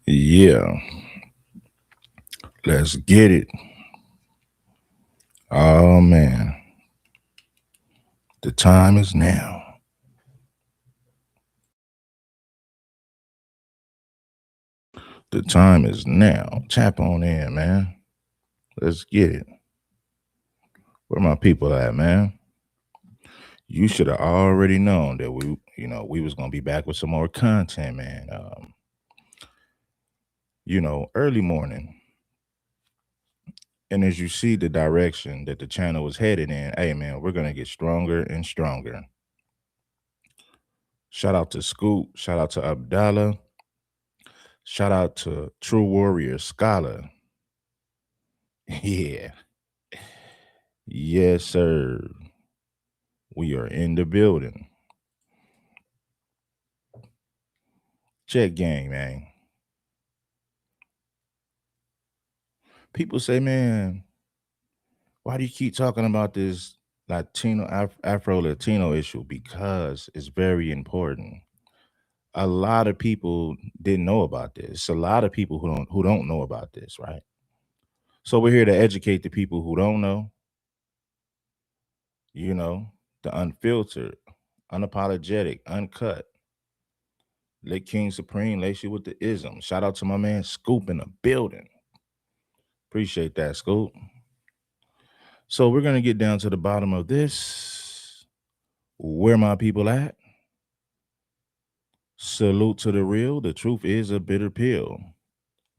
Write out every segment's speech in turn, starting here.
Yeah, let's get it. Oh man, the time is now. The time is now. Tap on in, man. Let's get it. Where my people at, man? You should have already known that we was gonna be back with some more content, man. Early morning, and as you see the direction that the channel was headed in, hey man, we're gonna get stronger and stronger. Shout out to Scoop. Shout out to Abdallah. Shout out to True Warrior Scholar. Yeah. Yes, sir. We are in the building. Check gang, man. People say, man, why do you keep talking about this Afro Latino issue? Because it's very important. A lot of people didn't know about this. A lot of people who don't know about this, right? So we're here to educate the people who don't know, you know, the unfiltered, unapologetic, uncut. Let King Supreme lace you with the ism. Shout out to my man Scoop in the building. Appreciate that, Scoop. So we're gonna get down to the bottom of this. Where my people at? Salute to the real. The truth is a bitter pill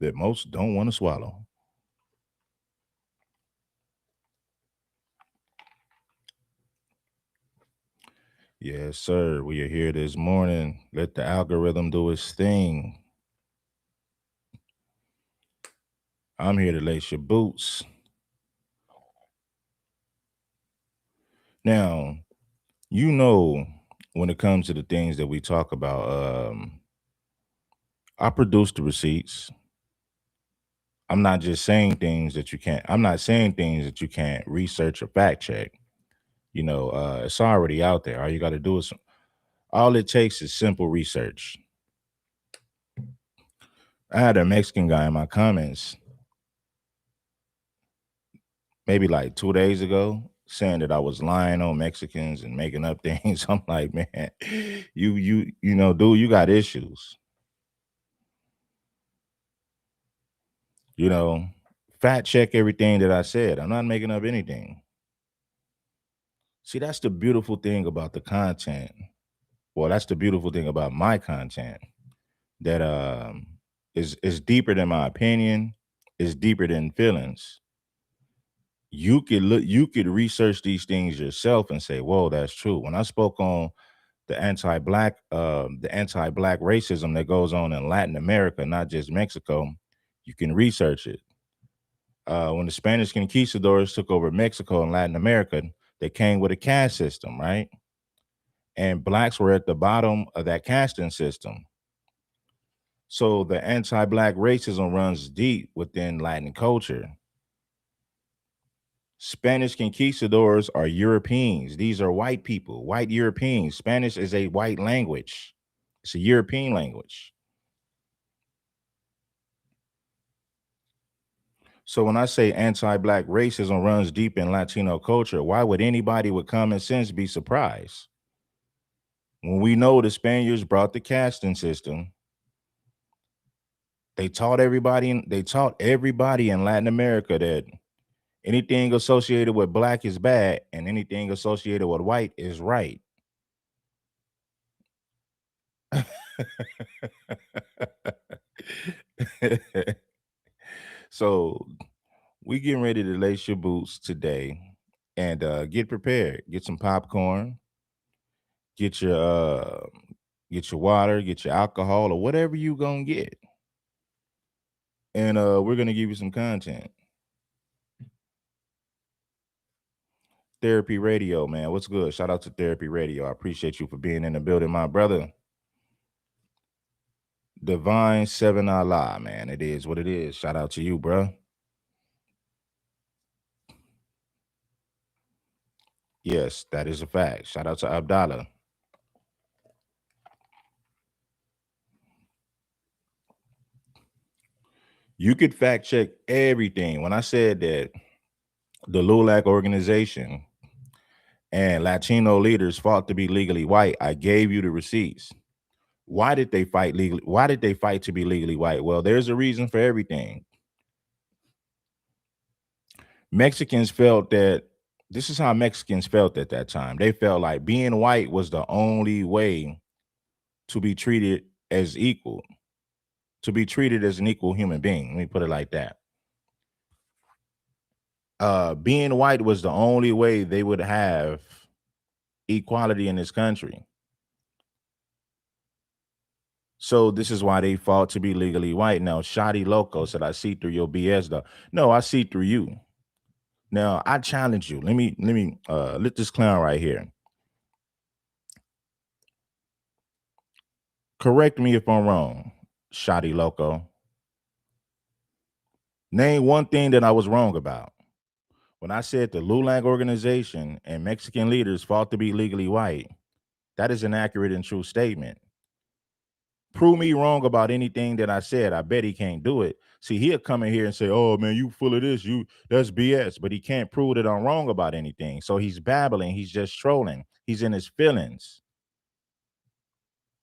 that most don't want to swallow. Yes, sir. We are here this morning. Let the algorithm do its thing. I'm here to lace your boots. Now, you know, when it comes to the things that we talk about, I produce the receipts. I'm not just saying things that you can't. I'm not saying things that you can't research or fact check. It's already out there. All you got to do is all it takes is simple research. I had a Mexican guy in my comments maybe like 2 days ago saying that I was lying on Mexicans and making up things. I'm like, man, dude, you got issues. You know, fact check everything that I said. I'm not making up anything. See, that's the beautiful thing about the content. Well, that's the beautiful thing about my content. That is deeper than my opinion, is deeper than feelings. You could research these things yourself and say, whoa, that's true. When I spoke on the anti-black racism that goes on in Latin America, not just Mexico, you can research it. When the Spanish conquistadors took over Mexico and Latin America, they came with a caste system, right? And blacks were at the bottom of that casting system. So the anti-black racism runs deep within Latin culture. Spanish conquistadors are Europeans. These are white people, white Europeans. Spanish is a white language. It's a European language. So when I say anti-black racism runs deep in Latino culture, why would anybody with common sense be surprised? When we know the Spaniards brought the casting system, they taught everybody in Latin America that anything associated with black is bad and anything associated with white is right. So we getting ready to lace your boots today and get prepared. Get some popcorn, get your get your water, get your alcohol or whatever you gonna get. And we're gonna give you some content. Therapy Radio, man. What's good? Shout out to Therapy Radio. I appreciate you for being in the building, my brother. Divine Seven Allah, man. It is what it is. Shout out to you, bro. Yes, that is a fact. Shout out to Abdallah. You could fact check everything. When I said that the LULAC organization and Latino leaders fought to be legally white, I gave you the receipts. Why did they fight legally? Why did they fight to be legally white? Well, there's a reason for everything. Mexicans felt that this is how Mexicans felt at that time. They felt like being white was the only way to be treated as equal, to be treated as an equal human being. Let me put it like that. Being white was the only way they would have equality in this country. So this is why they fought to be legally white. Now, Shotty Loco said, I see through your BS though. No, I see through you. Now I challenge you. Let this clown right here. Correct me if I'm wrong, Shotty Loco. Name one thing that I was wrong about. When I said the LULAC organization and Mexican leaders fought to be legally white, that is an accurate and true statement. Prove me wrong about anything that I said. I bet he can't do it. See, he'll come in here and say, oh man, you full of this, that's BS, but he can't prove that I'm wrong about anything. So he's babbling, he's just trolling, he's in his feelings.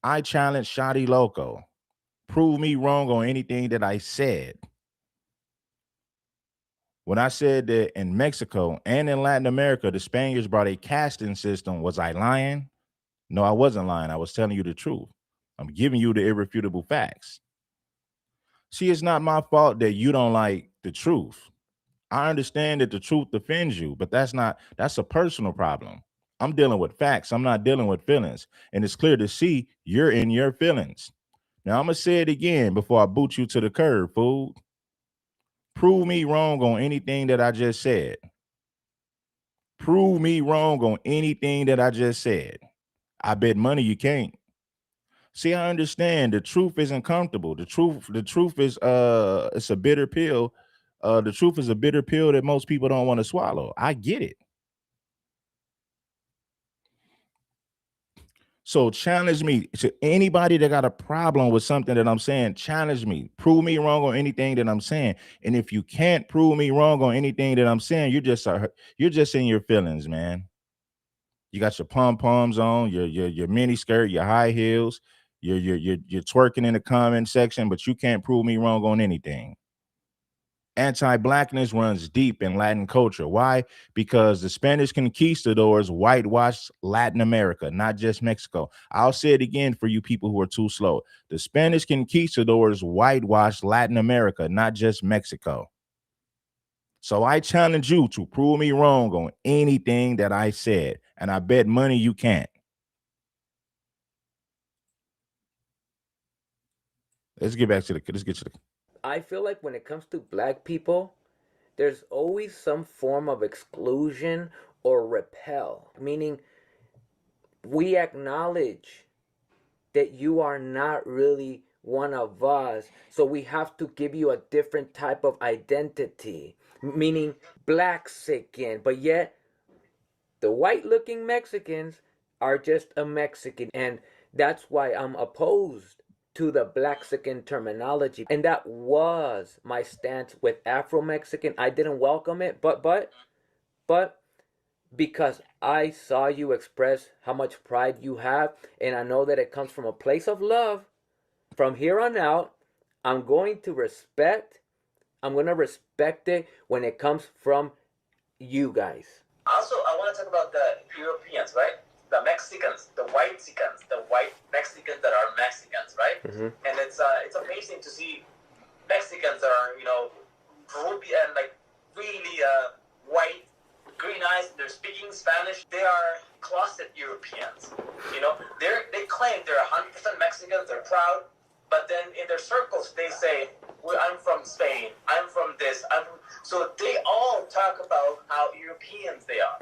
I challenge Shotty Loco. Prove me wrong on anything that I said. When I said that in Mexico and in Latin America, the Spaniards brought a casting system, was I lying? No, I wasn't lying. I was telling you the truth. I'm giving you the irrefutable facts. See, it's not my fault that you don't like the truth. I understand that the truth offends you, but that's a personal problem. I'm dealing with facts. I'm not dealing with feelings. And it's clear to see you're in your feelings. Now, I'm going to say it again before I boot you to the curb, fool. Prove me wrong on anything that I just said. Prove me wrong on anything that I just said. I bet money you can't. See, I understand the truth isn't comfortable. The truth is it's a bitter pill. The truth is a bitter pill that most people don't want to swallow. I get it. So challenge me. To anybody that got a problem with something that I'm saying, challenge me. Prove me wrong on anything that I'm saying. And if you can't prove me wrong on anything that I'm saying, you're just in your feelings, man. You got your pom-poms on, your mini skirt, your high heels, you're twerking in the comment section, but you can't prove me wrong on anything. Anti-blackness runs deep in Latin culture. Why? Because the Spanish conquistadors whitewashed Latin America, not just Mexico. I'll say it again for you people who are too slow. The Spanish conquistadors whitewashed Latin America, not just Mexico. So I challenge you to prove me wrong on anything that I said, and I bet money you can't. Let's get to the. I feel like when it comes to black people, there's always some form of exclusion or repel, meaning we acknowledge that you are not really one of us, so we have to give you a different type of identity, meaning black Mexican, but yet the white looking Mexicans are just a Mexican, and that's why I'm opposed to the Blaxican terminology. And that was my stance with Afro Mexican. I didn't welcome it, but because I saw you express how much pride you have, and I know that it comes from a place of love. From here on out, I'm going to respect. I'm going to respect it when it comes from you guys. Also, I want to talk about the Europeans, right? The Mexicans, the white Mexicans that are Mexicans, right? Mm-hmm. And it's amazing to see Mexicans that are ruby and like really white, green eyes. They're speaking Spanish. They are closet Europeans. They claim they're 100% Mexicans. They're proud, but then in their circles they say, well, I'm from Spain. I'm from this. So they all talk about how Europeans they are.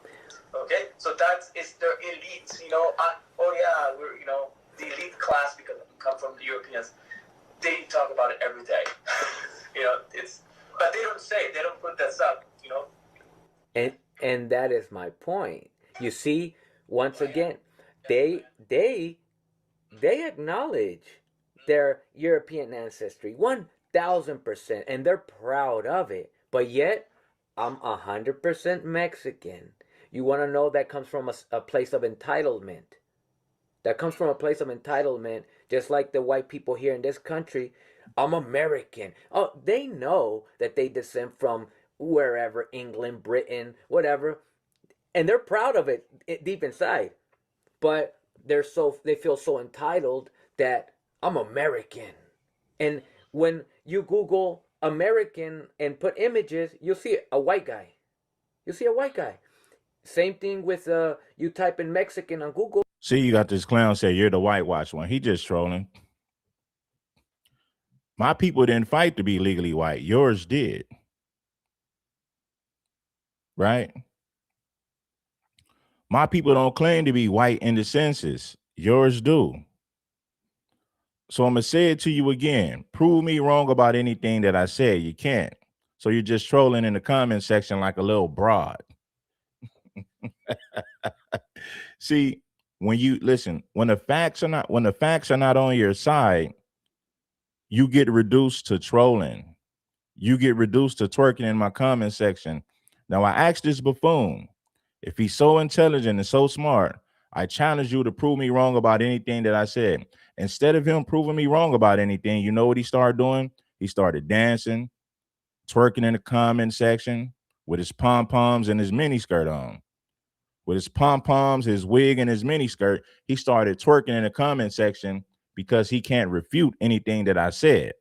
Okay, so it's their elite. We're the elite class because we come from the Europeans. They talk about it every day. But they don't put this up. And that is my point. You see, once again, they acknowledge their European ancestry. One, 1,000%, and they're proud of it. But yet, I'm 100% Mexican. You want to know that comes from a place of entitlement. That comes from a place of entitlement, just like the white people here in this country. I'm American. Oh, they know that they descend from wherever, England, Britain, whatever, and they're proud of it deep inside. But they feel so entitled that I'm American. And when you Google American and put images, you'll see a white guy. You'll see a white guy. Same thing with you type in Mexican on Google. See, you got this clown say you're the whitewash one. He just trolling. My people didn't fight to be legally white. Yours did. Right? My people don't claim to be white in the census. Yours do. So I'm going to say it to you again. Prove me wrong about anything that I said. You can't. So you're just trolling in the comment section like a little broad. See, when you listen, when the facts are not on your side, you get reduced to trolling. You get reduced to twerking in my comment section. Now I asked this buffoon, if he's so intelligent and so smart, I challenge you to prove me wrong about anything that I said. Instead of him proving me wrong about anything, you know what he started doing? He started dancing, twerking in the comment section with his pom-poms and his miniskirt on. With his pom-poms, his wig, and his miniskirt, he started twerking in the comment section because he can't refute anything that I said.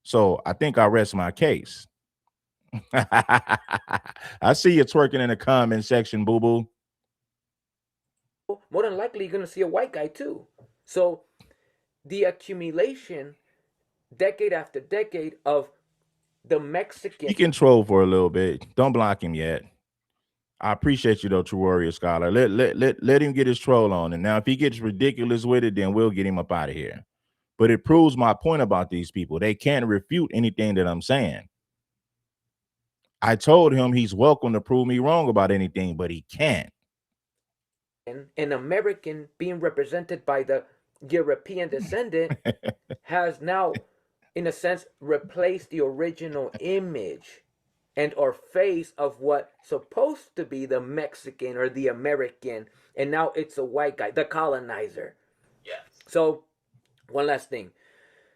So I think I rest my case. I see you twerking in the comment section, boo-boo. More than likely, you're going to see a white guy too. So the accumulation, decade after decade, of the Mexican. He can troll for a little bit. Don't block him yet. I appreciate you though, True Warrior Scholar. Let him get his troll on. And now if he gets ridiculous with it, then we'll get him up out of here. But it proves my point about these people. They can't refute anything that I'm saying. I told him he's welcome to prove me wrong about anything, but he can't. An American being represented by the European descendant has now, in a sense, replaced the original image and or face of what supposed to be the Mexican or the American, and now it's a white guy, the colonizer. Yes. So, one last thing.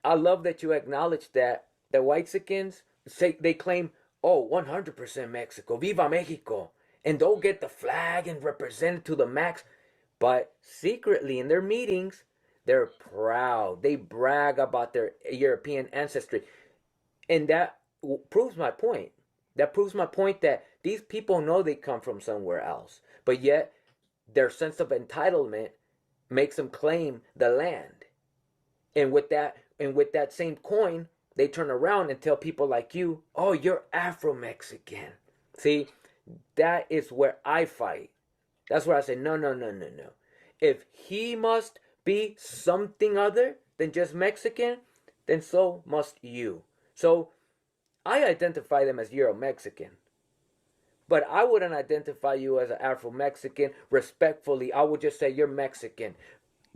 I love that you acknowledge that the Whitexicans say they claim, oh, 100% Mexico, Viva Mexico, and they'll get the flag and represent it to the max. But secretly in their meetings, they're proud. They brag about their European ancestry. And that proves my point. That proves my point that these people know they come from somewhere else. But yet, their sense of entitlement makes them claim the land. And with that same coin, they turn around and tell people like you, oh, you're Afro-Mexican. See, that is where I fight. That's where I say, no, no, no, no, no. If he must be something other than just Mexican, then so must you. So I identify them as Euro-Mexican. But I wouldn't identify you as an Afro-Mexican respectfully. I would just say you're Mexican.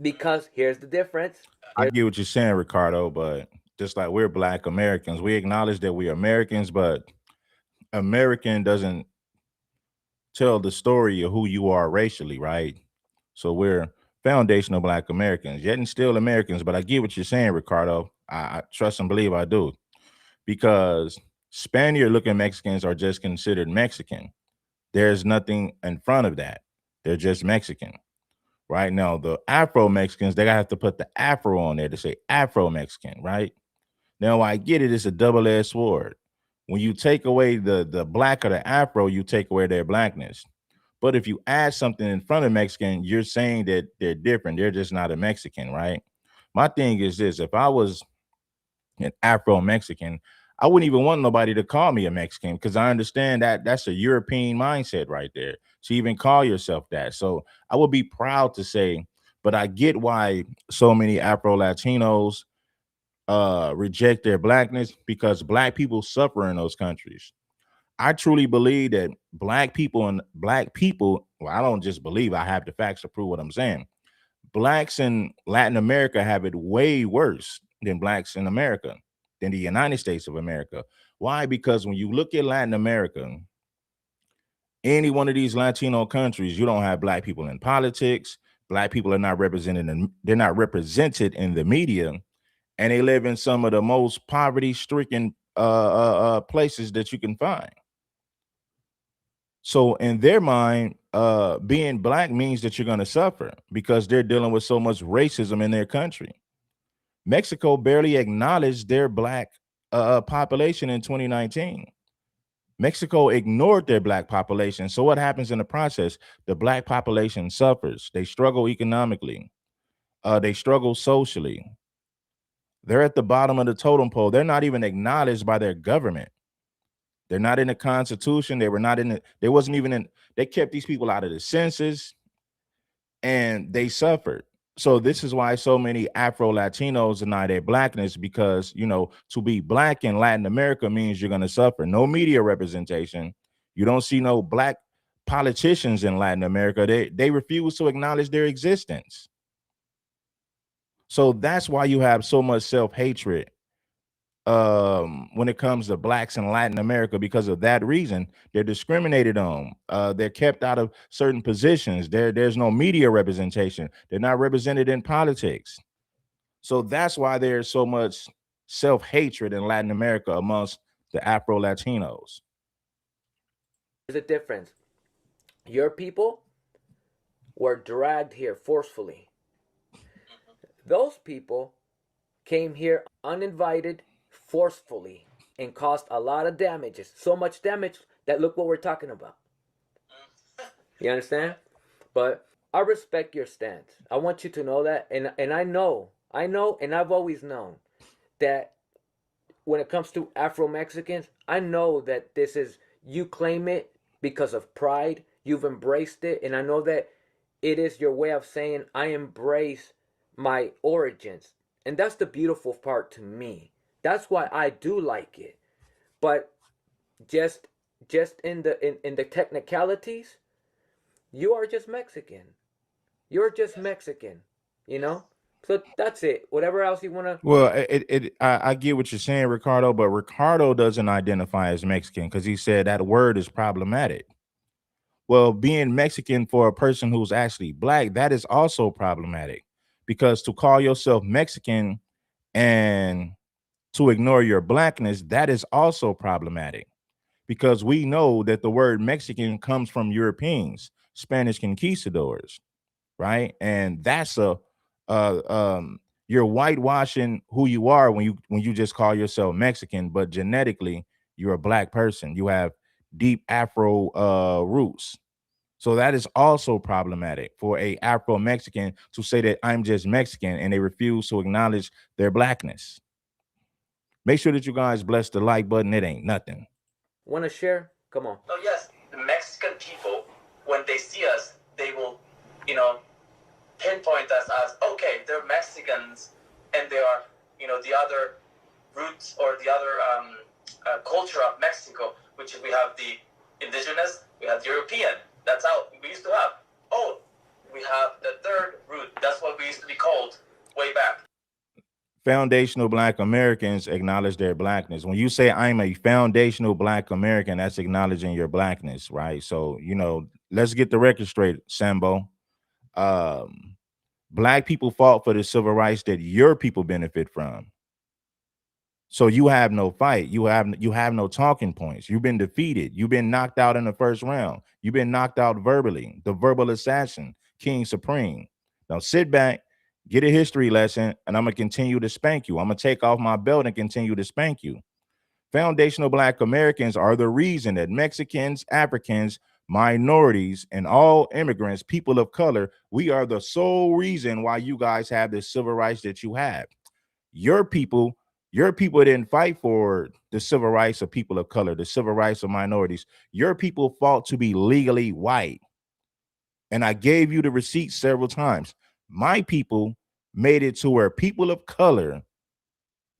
Because here's the difference. I get what you're saying, Ricardo, but just like we're Black Americans, we acknowledge that we're Americans, but American doesn't tell the story of who you are racially, right? So we're foundational Black Americans, yet and still Americans. But I get what you're saying, Ricardo. I trust and believe I do. Because Spaniard-looking Mexicans are just considered Mexican. There's nothing in front of that. They're just Mexican. Right now, the Afro-Mexicans, they have to put the Afro on there to say Afro-Mexican, right? Now, I get it. It's a double-edged sword. When you take away the Black or the Afro, you take away their Blackness. But if you add something in front of Mexican, you're saying that they're different. They're just not a Mexican, right? My thing is this. If I was an Afro-Mexican, I wouldn't even want nobody to call me a Mexican because I understand that that's a European mindset right there to even call yourself that. So I would be proud to say, but I get why so many Afro-Latinos reject their Blackness because Black people suffer in those countries. I truly believe that Black people, well, I don't just believe, I have the facts to prove what I'm saying. Blacks in Latin America have it way worse than Blacks in America. than the United States of America. Why? Because when you look at Latin America, any one of these Latino countries, you don't have black people in politics. Black people are not represented in, they're not represented in the media, and they live in some of the most poverty-stricken places that you can find. So in their mind, being black means that you're going to suffer because they're dealing with so much racism in their country. Mexico barely acknowledged their black population in 2019. Mexico ignored their black population. So what happens in the process? The black population suffers. They struggle economically. They struggle socially. They're at the bottom of the totem pole. They're not even acknowledged by their government. They're not in the Constitution. They were not in it. They wasn't even in. They kept these people out of the census, and they suffered. So this is why so many Afro Latinos deny their blackness, because to be black in Latin America means you're going to suffer. No media representation. You don't see no black politicians in Latin America. They refuse to acknowledge their existence. So that's why you have so much self-hatred when it comes to blacks in Latin America. Because of that reason, they're discriminated on. They're kept out of certain positions. There's no media representation. They're not represented in politics. So that's why there's so much self-hatred in Latin America amongst the Afro Latinos. There's a difference. Your people were dragged here forcefully. Those people came here uninvited, forcefully, and caused a lot of damages. So much damage that look what we're talking about. You understand? But I respect your stance. I want you to know that, and I know, and I've always known that when it comes to Afro Mexicans, I know that this is, you claim it because of pride. You've embraced it, and I know that it is your way of saying I embrace my origins, and that's the beautiful part to me. That's why I do like it. But just in the technicalities, you are just Mexican. You're just Mexican, you know? So that's it. Whatever else you want to. Well, I get what you're saying, Ricardo, but Ricardo doesn't identify as Mexican because he said that word is problematic. Well, being Mexican for a person who's actually black, that is also problematic, because to call yourself Mexican and to ignore your blackness, that is also problematic, because we know that the word Mexican comes from Europeans, Spanish conquistadors, right? And that's uh you're whitewashing who you are when you just call yourself Mexican, but genetically you're a black person. You have deep Afro roots. So that is also problematic for a Afro Mexican to say that I'm just Mexican and they refuse to acknowledge their blackness. Make sure that you guys bless the like button. It ain't nothing. Want to share? Come on. Oh yes, the Mexican people, when they see us, they will, you know, pinpoint us as, okay, they're Mexicans, and they are, the other roots or the other culture of Mexico, which we have the indigenous, we have the European. That's how we used to have. Oh, we have the third root. That's what we used to be called way back. Foundational Black Americans acknowledge their blackness. When you say I'm a foundational Black American, that's acknowledging your blackness, right? So, let's get the record straight, Sambo. Black people fought for the civil rights that your people benefit from. So you have no fight. You have no talking points. You've been defeated. You've been knocked out in the first round. You've been knocked out verbally. The verbal assassin, King Supreme. Now sit back, get a history lesson, and I'm gonna continue to spank you. I'm gonna take off my belt and continue to spank you. Foundational Black Americans are the reason that Mexicans, Africans, minorities, and all immigrants, people of color, we are the sole reason why you guys have the civil rights that you have. Your people didn't fight for the civil rights of people of color, the civil rights of minorities. Your people fought to be legally white. And I gave you the receipts several times. My people made it to where people of color,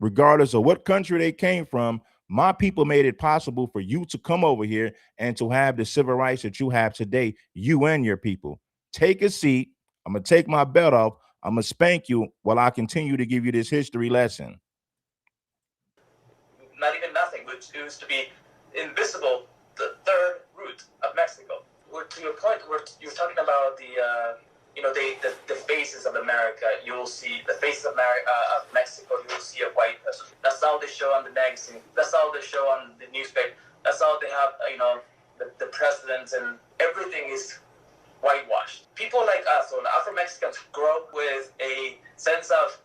regardless of what country they came from, my people made it possible for you to come over here and to have the civil rights that you have today, you and your people. Take a seat. I'm going to take my belt off. I'm going to spank you while I continue to give you this history lesson. not even nothing, which used to be invisible, the third root of Mexico. To your point, you're talking about the faces of America. You'll see the faces of Mexico. You'll see a white person. That's all they show on the magazine. That's all they show on the newspaper. That's all they have. The presidents and everything is whitewashed. People like us, or Afro Mexicans, grow up with a sense of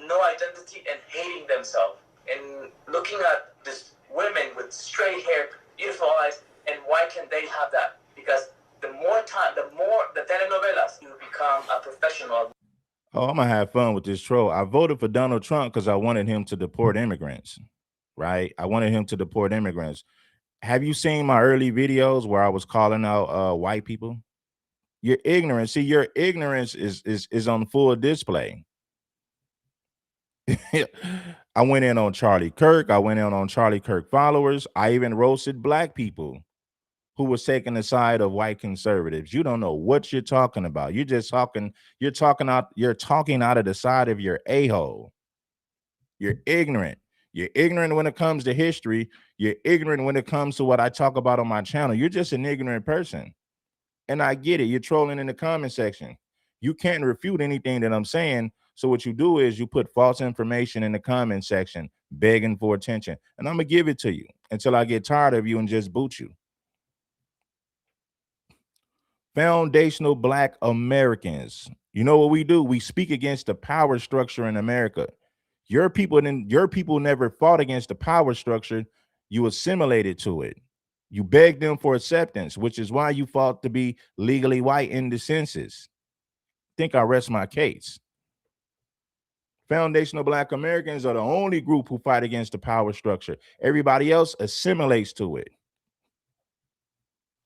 no identity and hating themselves, and looking at these women with straight hair, beautiful eyes, and why can they have that? Because the more the telenovelas, you become a professional. Oh, I'm gonna have fun with this troll. I voted for Donald Trump because I wanted him to deport immigrants. Right? I wanted him to deport immigrants. Have you seen my early videos where I was calling out white people? Your ignorance. See, your ignorance is on full display. I went in on Charlie Kirk. I went in on Charlie Kirk followers. I even roasted black people who was taking the side of white conservatives. You don't know what you're talking about. You're just talking, you're talking out of the side of your a-hole. You're ignorant. You're ignorant when it comes to history. You're ignorant when it comes to what I talk about on my channel. You're just an ignorant person. And I get it. You're trolling in the comment section. You can't refute anything that I'm saying. So what you do is you put false information in the comment section, begging for attention. And I'm going to give it to you until I get tired of you and just boot you. Foundational Black Americans. You know what we do? We speak against the power structure in America. Your people never fought against the power structure. You assimilated to it. You begged them for acceptance, which is why you fought to be legally white in the census. I think I rest my case. Foundational Black Americans are the only group who fight against the power structure. Everybody else assimilates to it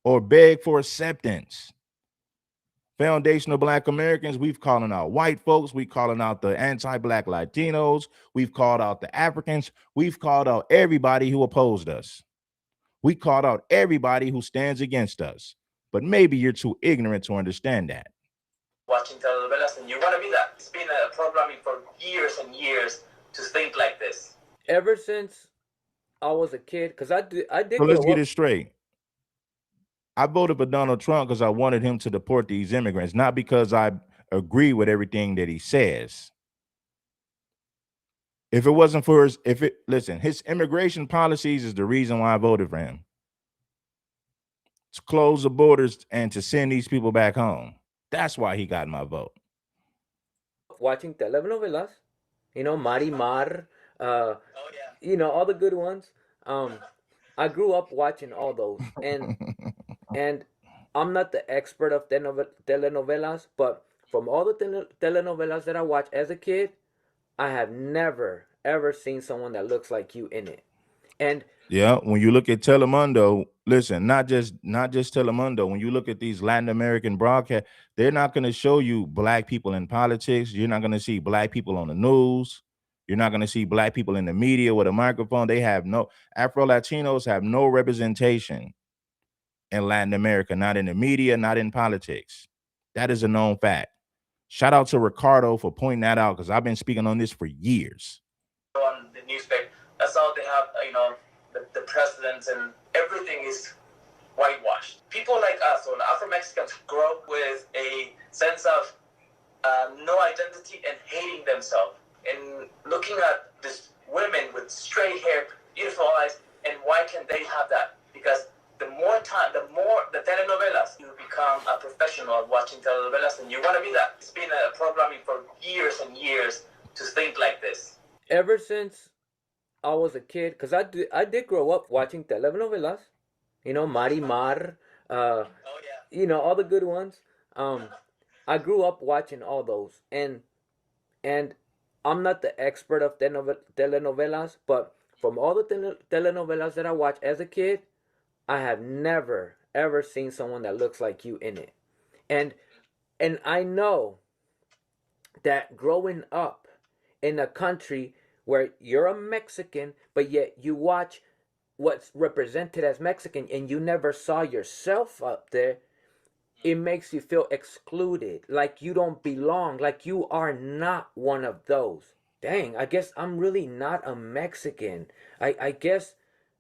or beg for acceptance. Foundational Black Americans, we've calling out white folks, we calling out the anti-Black Latinos, we've called out the Africans, we've called out everybody who opposed us. We called out everybody who stands against us. But maybe you're too ignorant to understand that. Watching telenovelas, and you want to be that. It's been a programming for years and years to think like this. Ever since I was a kid, because I did So let's grow get up. it straight. I voted for Donald Trump because I wanted him to deport these immigrants, not because I agree with everything that he says. If it wasn't for his immigration policies is the reason why I voted for him. To close the borders and to send these people back home. That's why he got my vote. Watching telenovelas, Marimar, Oh yeah. all the good ones. I grew up watching all those, and I'm not the expert of telenovelas, but from all the telenovelas that I watched as a kid, I have never ever seen someone that looks like you in it. And yeah, when you look at Telemundo, listen, not just Telemundo. When you look at these Latin American broadcasts, they're not going to show you black people in politics. You're not going to see black people on the news. You're not going to see black people in the media with a microphone. They have no Afro Latinos have no representation in Latin America, not in the media, not in politics. That is a known fact. Shout out to Ricardo for pointing that out because I've been speaking on this for years. On the newspaper, that's all they have. The presidents and everything is whitewashed. People like us, or Afro Mexicans, grow up with a sense of no identity and hating themselves, and looking at these women with straight hair, beautiful eyes, and why can they have that? Because the more the telenovelas, you become a professional at watching telenovelas, and you want to be that. It's been a programming for years and years to think like this. ever since I was a kid, because I did grow up watching telenovelas, Marimar, Oh yeah. all the good ones. I grew up watching all those, and I'm not the expert of telenovelas, but from all the telenovelas that I watched as a kid, I have never ever seen someone that looks like you in it. And and I know that growing up in a country where you're a Mexican, but yet you watch what's represented as Mexican and you never saw yourself up there, it makes you feel excluded, like you don't belong, like you are not one of those. dang, I guess I'm really not a Mexican. I guess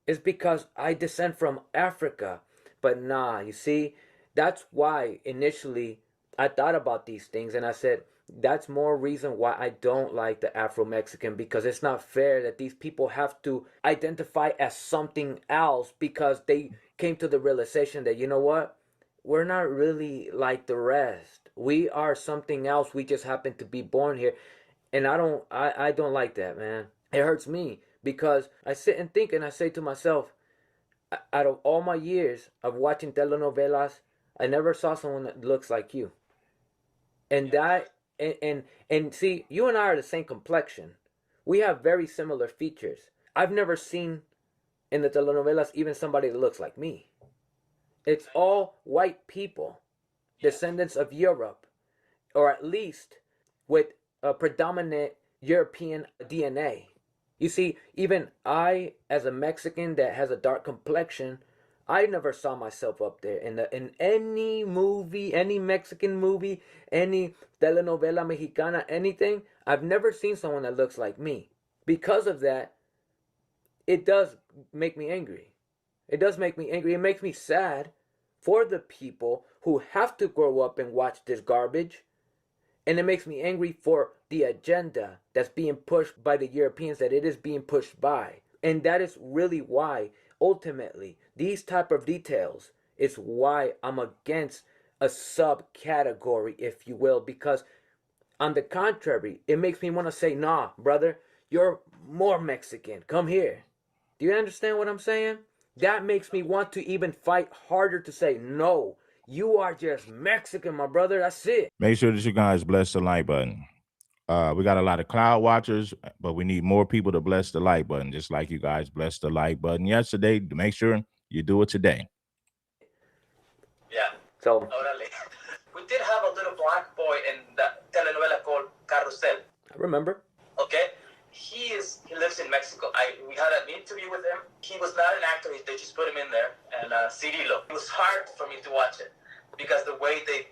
it's because I descend from Africa. But nah, you see, that's why initially I thought about these things and I said, that's more reason why I don't like the Afro Mexican, because it's not fair that these people have to identify as something else because they came to the realization that, you know what? We're not really like the rest. We are something else. We just happen to be born here. And I don't like that, man. It hurts me because I sit and think and I say to myself, out of all my years of watching telenovelas, I never saw someone that looks like you. And that and see, you and I are the same complexion. We have very similar features. I've never seen in the telenovelas even somebody that looks like me. It's all white people, descendants of Europe, or at least with a predominant European DNA. You see, even I, as a Mexican that has a dark complexion, I never saw myself up there in any movie, any Mexican movie, any telenovela mexicana, anything. I've never seen someone that looks like me. Because of that, it does make me angry. It does make me angry. It makes me sad for the people who have to grow up and watch this garbage. And it makes me angry for the agenda that's being pushed by the Europeans, that it is being pushed by. And that is really why, ultimately, these type of details is why I'm against a subcategory, if you will, because on the contrary, it makes me want to say, nah, brother, you're more Mexican. Come here. Do you understand what I'm saying? That makes me want to even fight harder to say, no, you are just Mexican, my brother. That's it. Make sure that you guys bless the like button. We got a lot of cloud watchers, but we need more people to bless the like button, just like you guys blessed the like button yesterday. Make sure you do it today. Yeah. So, Orale. We did have a little black boy in the telenovela called Carrusel. I remember. Okay, he lives in Mexico. We had an interview with him. He was not an actor. They just put him in there. And Cirilo. It was hard for me to watch it because the way they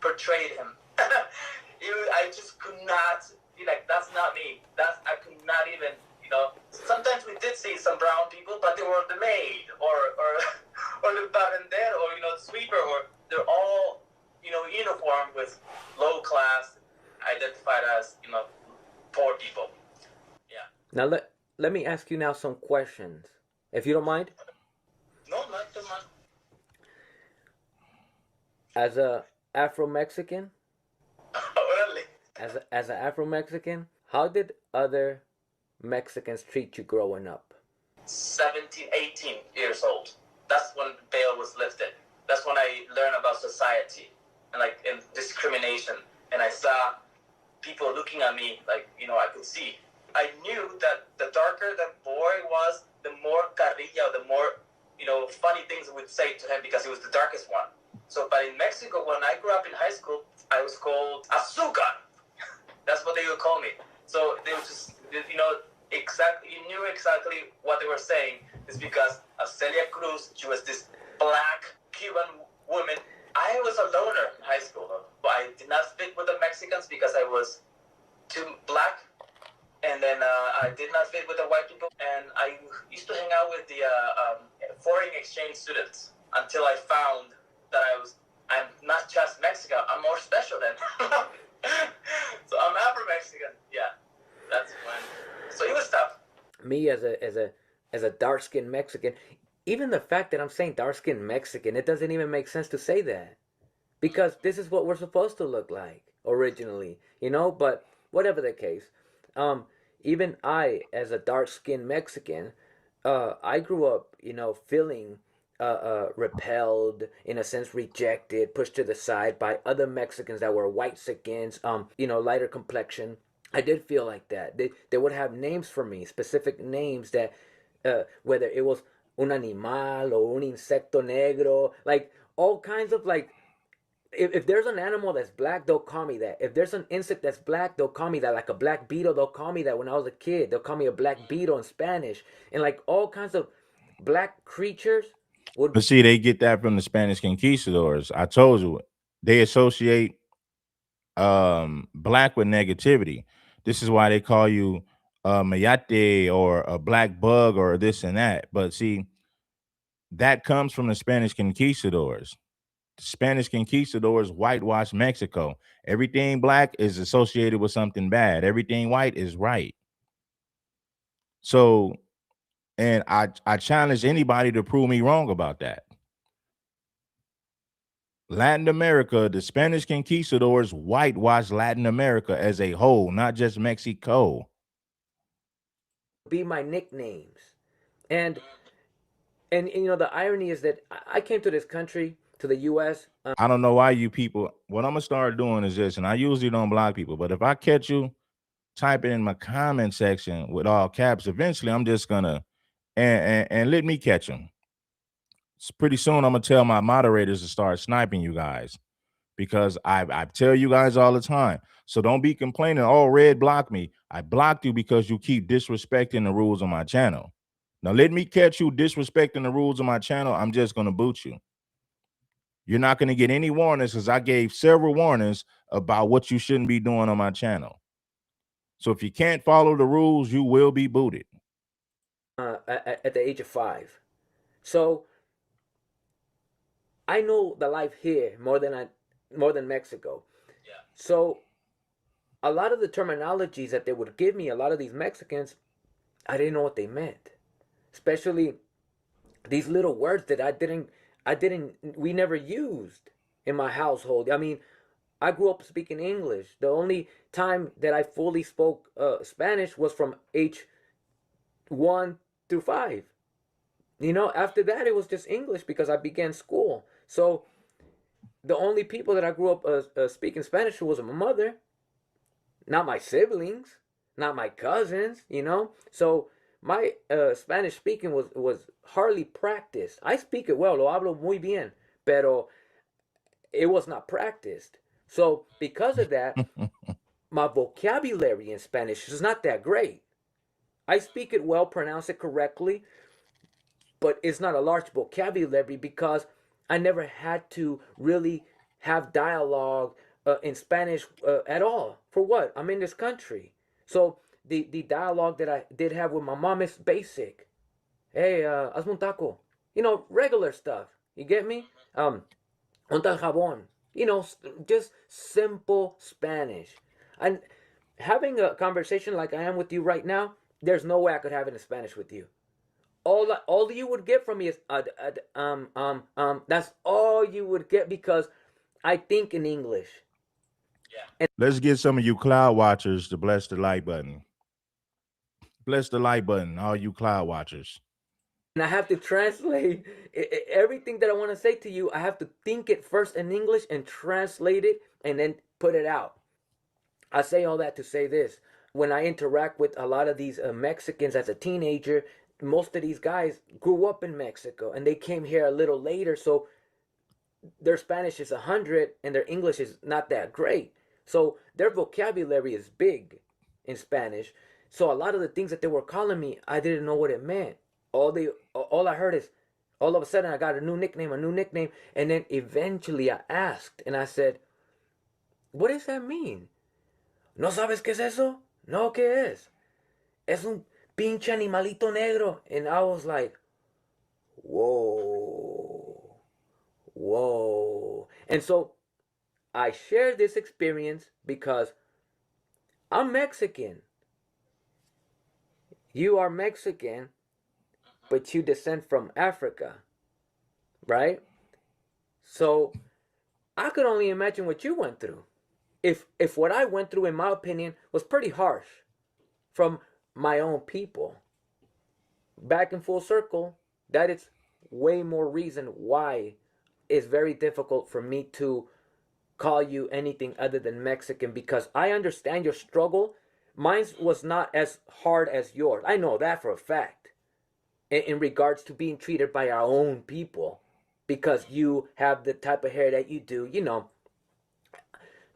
portrayed him. I just could not be like, that's not me. I could not even. Sometimes we did see some brown people, but they were the maid or the barrender or the sweeper, or they're all uniformed with low class, identified as poor people. Yeah. Now let me ask you now some questions, if you don't mind. No, not too much. As a Afro Mexican, Orale. as an Afro Mexican, how did other Mexicans treat you growing up? 17, 18 years old. That's when the veil was lifted. That's when I learned about society and discrimination. And I saw people looking at me like, I could see. I knew that the darker the boy was, the more carrilla, the more, funny things we would say to him because he was the darkest one. So, but in Mexico, when I grew up in high school, I was called azúcar. That's what they would call me. So they would just, exactly, you knew exactly what they were saying. It's because of Celia Cruz. She was this black Cuban woman. I was a loner in high school, though. But I did not fit with the Mexicans because I was too black. And then I did not fit with the white people. And I used to hang out with the foreign exchange students until I found that I'm not just Mexican. I'm more special than. So I'm Afro-Mexican. Yeah, that's when. So it was tough. Me as a dark skinned Mexican, even the fact that I'm saying dark skinned Mexican, it doesn't even make sense to say that. Because this is what we're supposed to look like originally, but whatever the case. Um Even I, as a dark skinned Mexican, I grew up, feeling repelled, in a sense rejected, pushed to the side by other Mexicans that were white Mexicans, lighter complexion. I did feel like that. They would have names for me, specific names that, whether it was un animal or un insecto negro, like all kinds of like. If there's an animal that's black, they'll call me that. If there's an insect that's black, they'll call me that. Like a black beetle, they'll call me that when I was a kid. They'll call me a black beetle in Spanish. And like all kinds of black creatures would. But see, they get that from the Spanish conquistadors. I told you, they associate black with negativity. This is why they call you a mayate or a black bug or this and that. But see, that comes from the Spanish conquistadors. The Spanish conquistadors whitewashed Mexico. Everything black is associated with something bad. Everything white is right. So, and I challenge anybody to prove me wrong about that. Latin America, the Spanish conquistadors whitewashed Latin America as a whole, not just Mexico. Be my nicknames. And you know, the irony is that I came to this country, to the US. I don't know why you people, what I'm gonna start doing is this, and I usually don't block people, but if I catch you, type it in my comment section with all caps. Eventually, I'm just gonna and let me catch them. Pretty soon, I'm gonna tell my moderators to start sniping you guys because I tell you guys all the time. So don't be complaining. Oh, Red blocked me. I blocked you because you keep disrespecting the rules of my channel. Now let me catch you disrespecting the rules of my channel. I'm just gonna boot you. You're not gonna get any warnings because I gave several warnings about what you shouldn't be doing on my channel. So if you can't follow the rules, you will be booted. At the age of 5. So I know the life here more than Mexico. Yeah. So a lot of the terminologies that they would give me, a lot of these Mexicans, I didn't know what they meant. Especially these little words that we never used in my household. I mean, I grew up speaking English. The only time that I fully spoke Spanish was from age 1 through 5. You know, after that it was just English because I began school. So the only people that I grew up speaking Spanish to was my mother, not my siblings, not my cousins. You know, so my Spanish speaking was hardly practiced. I speak it well, lo hablo muy bien, pero it was not practiced. So because of that, my vocabulary in Spanish is not that great. I speak it well, pronounce it correctly, but it's not a large vocabulary because I never had to really have dialogue in Spanish at all. For what? I'm in this country. So the dialogue that I did have with my mom is basic. Hey, hazme un taco. You know, regular stuff. You get me? Un tal jabón. You know, just simple Spanish. And having a conversation like I am with you right now, there's no way I could have it in Spanish with you. All you would get from me is that's all you would get because I think in English. Yeah. Let's get some of you cloud watchers to bless the like button. Bless the like button, all you cloud watchers. And I have to translate everything that I want to say to you. I have to think it first in English and translate it and then put it out. I say all that to say this. When I interact with a lot of these Mexicans as a teenager, most of these guys grew up in Mexico and they came here a little later. So their Spanish is 100 and their English is not that great. So their vocabulary is big in Spanish. So a lot of the things that they were calling me, I didn't know what it meant. All I heard is all of a sudden I got a new nickname, and then eventually I asked and I said, "What does that mean?" ¿No sabes qué es eso? No, ¿qué es? Es un pinche animalito negro. And I was like, whoa, whoa. And so I share this experience because I'm Mexican. You are Mexican, but you descend from Africa, right? So I could only imagine what you went through. If what I went through, in my opinion, was pretty harsh from my own people, back in full circle, that is way more reason why it's very difficult for me to call you anything other than Mexican because I understand your struggle. Mine was not as hard as yours. I know that for a fact. In regards to being treated by our own people because you have the type of hair that you do, you know.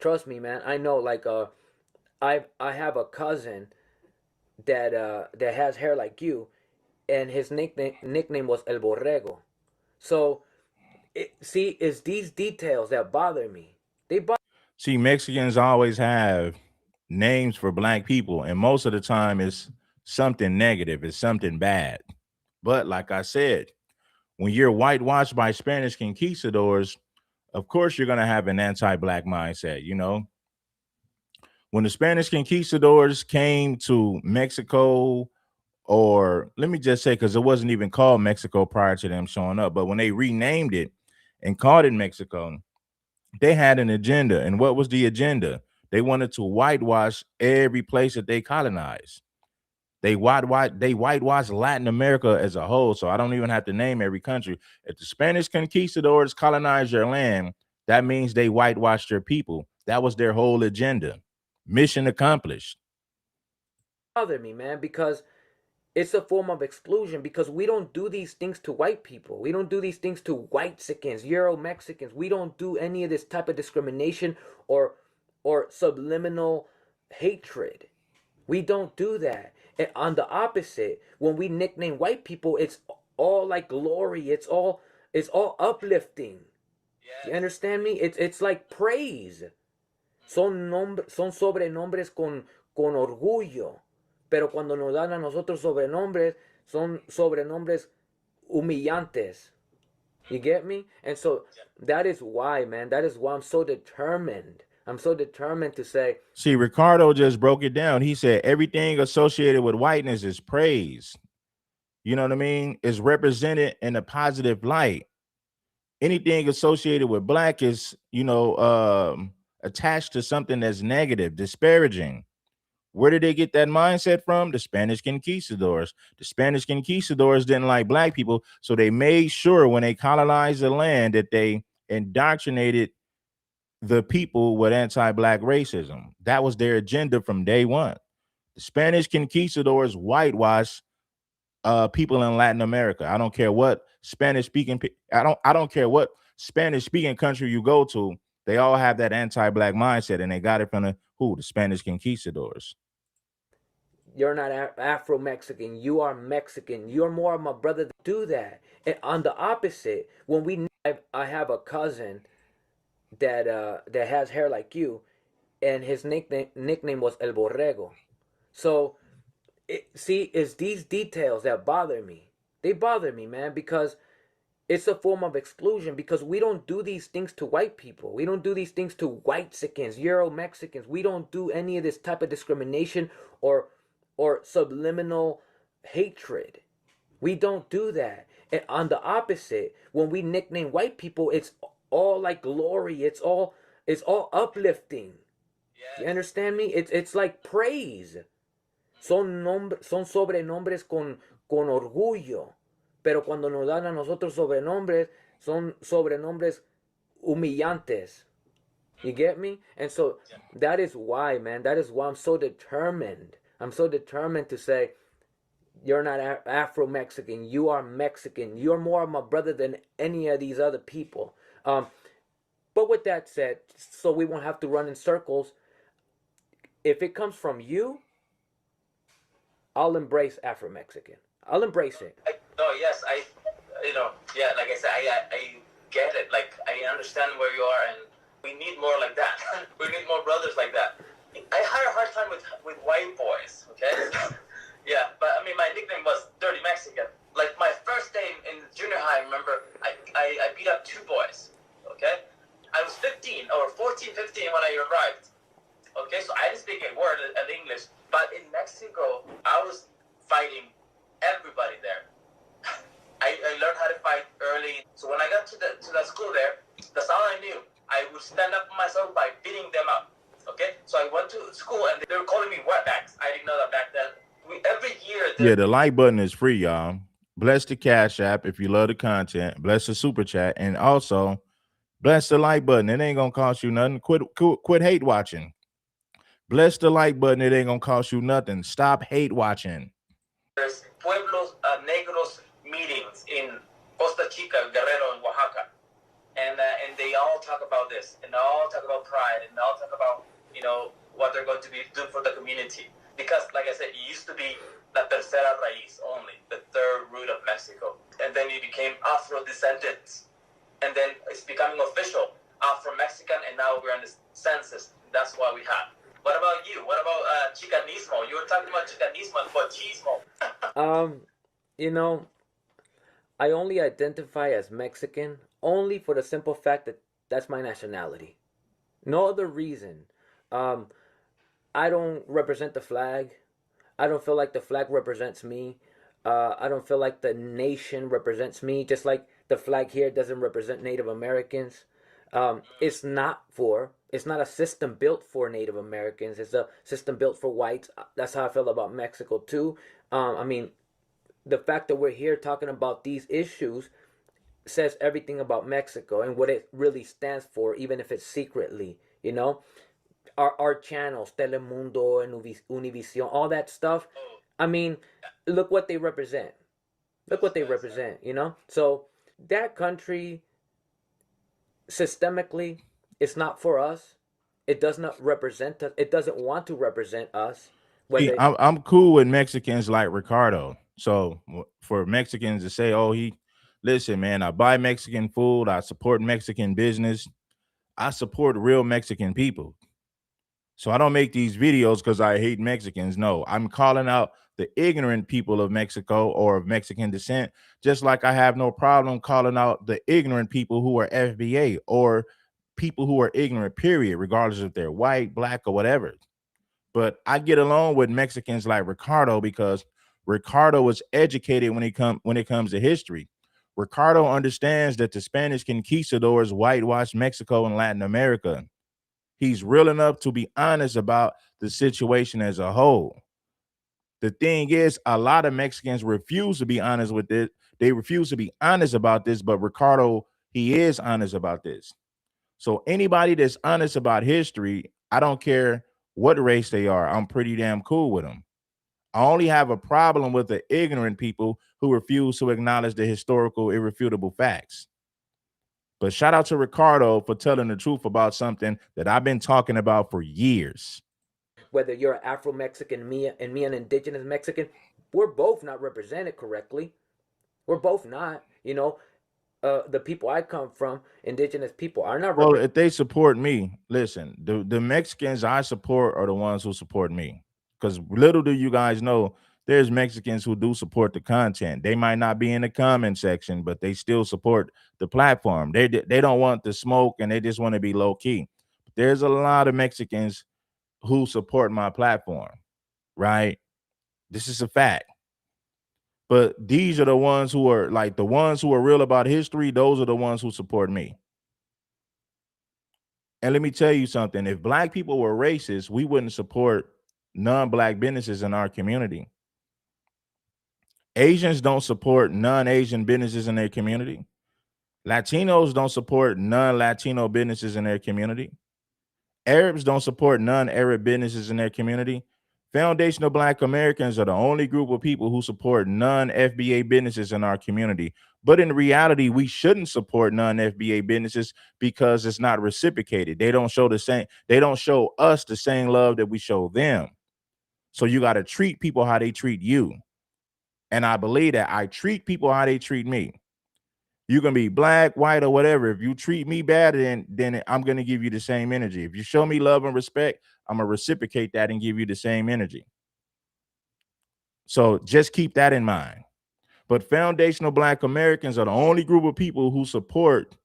Trust me, man. I know like I have a cousin that has hair like you and his nickname was El Borrego. So, see, it's these details that bother me. They bother. See, Mexicans always have names for black people, and most of the time it's something negative, it's something bad. But like I said, when you're whitewashed by Spanish conquistadors, of course you're gonna have an anti-black mindset. You know, when the Spanish conquistadors came to Mexico, or let me just say, because it wasn't even called Mexico prior to them showing up, but when they renamed it and called it Mexico, they had an agenda. And what was the agenda? They wanted to whitewash every place that they colonized. They whitewashed Latin America as a whole. So I don't even have to name every country. If the Spanish conquistadors colonized your land, that means they whitewashed your people. That was their whole agenda. Mission accomplished. Bother me, man, because it's a form of exclusion, because we don't do these things to white people. We don't do these things to Whitexicans, Euro Mexicans. We don't do any of this type of discrimination or subliminal hatred. We don't do that. And on the opposite, when we nickname white people, it's all like glory. It's all uplifting. You understand me? It's like praise. Son sobrenombres con orgullo. Pero cuando nos dan a nosotros sobrenombres, son sobrenombres humillantes. You get me? And so that is why, man, that is why I'm so determined. I'm so determined to say, See, Ricardo just broke it down. He said everything associated with whiteness is praise. You know what I mean? Is represented in a positive light. Anything associated with black is, attached to something that's negative, disparaging. Where did they get that mindset from? The Spanish conquistadors. The Spanish conquistadors didn't like black people, so they made sure when they colonized the land that they indoctrinated the people with anti-black racism. That was their agenda from day one. The Spanish conquistadors whitewashed people in Latin America. I don't care what Spanish speaking. I don't care what Spanish speaking country you go to. They all have that anti-black mindset, and they got it from the Spanish conquistadors. you're not Afro Mexican, you are Mexican, you're more of my brother. Do that. And on the opposite, when I have a cousin that has hair like you, and his nickname was El Borrego. So, it's these details that bother me. They bother me, man, because it's a form of exclusion, because we don't do these things to white people. We don't do these things to Whitexicans, Euro Mexicans. We don't do any of this type of discrimination or subliminal hatred. We don't do that. And on the opposite, when we nickname white people, it's all like glory. It's all uplifting. You understand me? It's like praise. Son sobrenombres con orgullo. Pero cuando nos dan a nosotros sobrenombres, son sobrenombres humillantes. You get me? And so that is why, man, that is why I'm so determined. I'm so determined to say, you're not Afro Mexican, you are Mexican. You're more of my brother than any of these other people. But with that said, so we won't have to run in circles, if it comes from you, I'll embrace Afro Mexican. I'll embrace it. No, yes, like I said, I get it. Like, I understand where you are, and we need more like that. We need more brothers like that. I had a hard time with white boys, okay? Yeah, but I mean, my nickname was Dirty Mexican. Like, my first day in junior high, I remember, I beat up two boys, okay? I was 15, or 14, 15 when I arrived. Okay, so I didn't speak a word of English, but in Mexico, I was fighting everybody there. I learned how to fight early. So when I got to the school there, that's all I knew. I would stand up for myself by beating them up. Okay, so I went to school and they were calling me wetbacks. I didn't know that back then. Every year. Yeah, the like button is free, y'all. Bless the Cash App if you love the content. Bless the Super Chat, and also bless the like button. It ain't gonna cost you nothing. Quit hate watching. Bless the like button. It ain't gonna cost you nothing. Stop hate watching. There's Pueblos Negros meetings in Costa Chica, Guerrero, and Oaxaca, and they all talk about this, and they all talk about pride, and they all talk about what they're going to be doing for the community. Because, like I said, it used to be La Tercera Raíz only, the third root of Mexico, and then it became Afro descendants, and then it's becoming official Afro Mexican, and now we're in the census. That's why we have. What about you? What about chicanismo? You were talking about chicanismo and pochismo. Um, you know, I only identify as Mexican only for the simple fact that that's my nationality. No other reason. Um, I don't represent the flag. I don't feel like the flag represents me. I don't feel like the nation represents me, just like the flag here doesn't represent Native Americans. It's not a system built for Native Americans. It's a system built for whites. That's how I feel about Mexico too. I mean, the fact that we're here talking about these issues says everything about Mexico and what it really stands for, even if it's secretly, you know? Our channels, Telemundo and Univision, all that stuff. I mean, look what they represent. Look what they represent, you know? So that country systemically it's not for us. It does not represent us. It doesn't want to represent us. See, Whether I'm cool with Mexicans like Ricardo. So for Mexicans to say, "Oh, listen, man, I buy Mexican food, I support Mexican business, I support real Mexican people." So I don't make these videos because I hate Mexicans. No, I'm calling out the ignorant people of Mexico or of Mexican descent, just like I have no problem calling out the ignorant people who are FBA or people who are ignorant, period, regardless if they're white, black, or whatever. But I get along with Mexicans like Ricardo because Ricardo is educated when it comes to history. Ricardo understands that the Spanish conquistadors whitewashed Mexico and Latin America. He's real enough to be honest about the situation as a whole. The thing is, a lot of Mexicans refuse to be honest with it. They refuse to be honest about this, but Ricardo, he is honest about this. So anybody that's honest about history, I don't care what race they are, I'm pretty damn cool with them. I only have a problem with the ignorant people who refuse to acknowledge the historical, irrefutable facts. But shout out to Ricardo for telling the truth about something that I've been talking about for years. whether you're an Afro Mexican, me an indigenous Mexican, we're both not represented correctly. We're both not. You know, the people I come from, indigenous people, are not Well, represented. if they support me, listen, the Mexicans I support are the ones who support me. Because little do you guys know, there's Mexicans who do support the content. They might not be in the comment section, but they still support the platform. They don't want the smoke and they just want to be low key. There's a lot of Mexicans who support my platform, right? This is a fact. But these are the ones who are like the ones who are real about history. Those are the ones who support me. And let me tell you something. If black people were racist, we wouldn't support non-black businesses in our community. Asians don't support non-Asian businesses in their community. Latinos don't support non-Latino businesses in their community. Arabs don't support non-Arab businesses in their community. Foundational Black Americans are the only group of people who support non-FBA businesses in our community. But in reality, we shouldn't support non-FBA businesses because it's not reciprocated. They don't show us the same love that we show them. So you got to treat people how they treat you. And I believe that I treat people how they treat me. You can be black, white, or whatever. If you treat me bad, then I'm gonna give you the same energy. If you show me love and respect, I'm gonna reciprocate that and give you the same energy. So just keep that in mind. But foundational Black Americans are the only group of people who support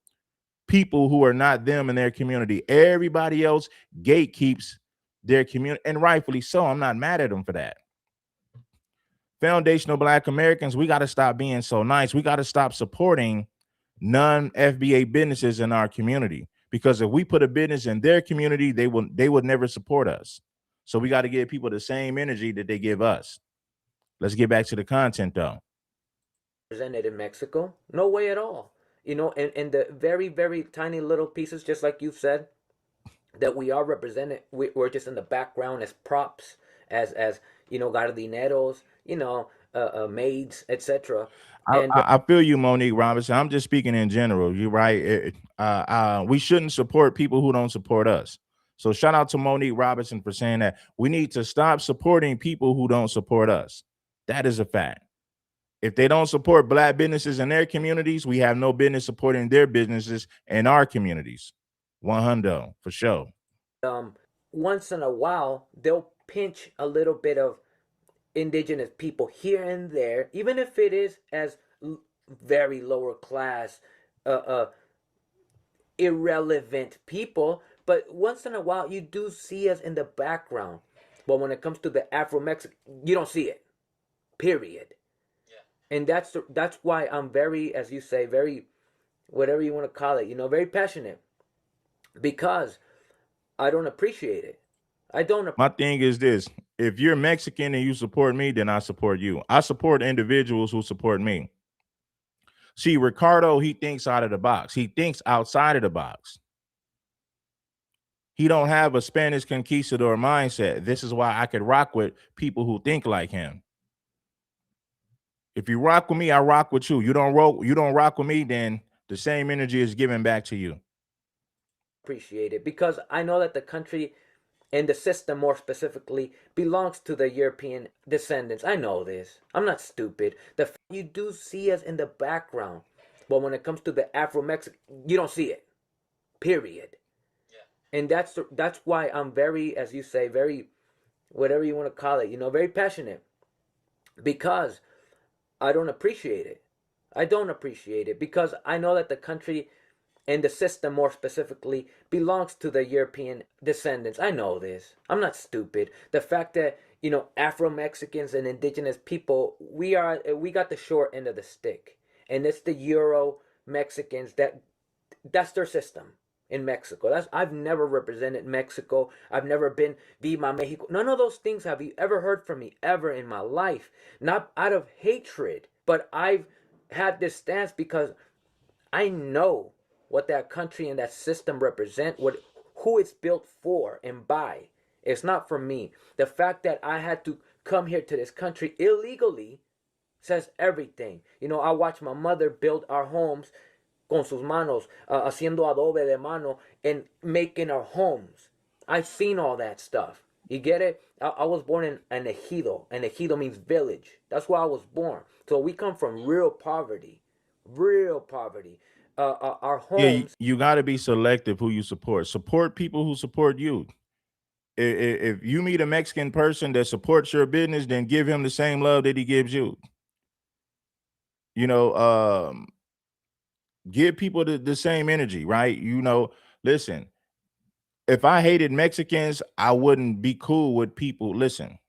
people who are not them in their community. Everybody else gatekeeps their community, and rightfully so. I'm not mad at them for that. Foundational Black Americans, we got to stop being so nice. We got to stop supporting non-FBA businesses in our community, because if we put a business in their community, they would never support us. So we got to give people the same energy that they give us. Let's get back to the content though. Represented in Mexico. No way at all. You know, and the very, very tiny little pieces, just like you've said, that we are represented. We're just in the background as props, as you know, gardineros, you know, maids, etc. And I feel you, Monique Robinson. I'm just speaking in general. You're right. We shouldn't support people who don't support us. So shout out to Monique Robinson for saying that. We need to stop supporting people who don't support us. That is a fact. If they don't support Black businesses in their communities, we have no business supporting their businesses in our communities. 100 for sure. um, once in a while they'll pinch a little bit of indigenous people here and there, even if it is as very lower class, uh, uh, irrelevant people. But once in a while, you do see us in the background. But when it comes to the Afro Mexican, you don't see it. Period. Yeah. And that's why I'm very, as you say, very, whatever you want to call it, very passionate, because I don't appreciate it. I don't. My thing is this: if you're Mexican and you support me, then I support you. I support individuals who support me. See, Ricardo, he thinks out of the box. He thinks outside of the box. He don't have a Spanish conquistador mindset. This is why I could rock with people who think like him. If you rock with me, I rock with you. You don't rock with me, then the same energy is given back to you. Appreciate it because I know that the country and the system more specifically belongs to the European descendants. I know this. I'm not stupid. You do see us in the background, but when it comes to the Afro Mexican, you don't see it. Period. Yeah. And that's why I'm very, as you say, very, whatever you want to call it, very passionate, because I don't appreciate it. I don't appreciate it because I know that the country and the system more specifically belongs to the European descendants. I know this. I'm not stupid. The fact that, Afro Mexicans and indigenous people, we got the short end of the stick. And it's the Euro Mexicans that's their system in Mexico. I've never represented Mexico. I've never been Viva Mexico. None of those things have you ever heard from me ever in my life. Not out of hatred, but I've had this stance because I know what that country and that system represent, who it's built for and by. It's not for me. The fact that I had to come here to this country illegally says everything. I watched my mother build our homes con sus manos, haciendo adobe de mano, and making our homes. I've seen all that stuff. You get it? I was born in an ejido. An ejido means village. That's where I was born. So we come from real poverty. Real poverty. Our Yeah, homes. you got to be selective who you support. Support people who support you. If you meet a Mexican person that supports your business, then give him the same love that he gives you. You know, give people the same energy, right? Listen, if I hated Mexicans, I wouldn't be cool with people. Listen,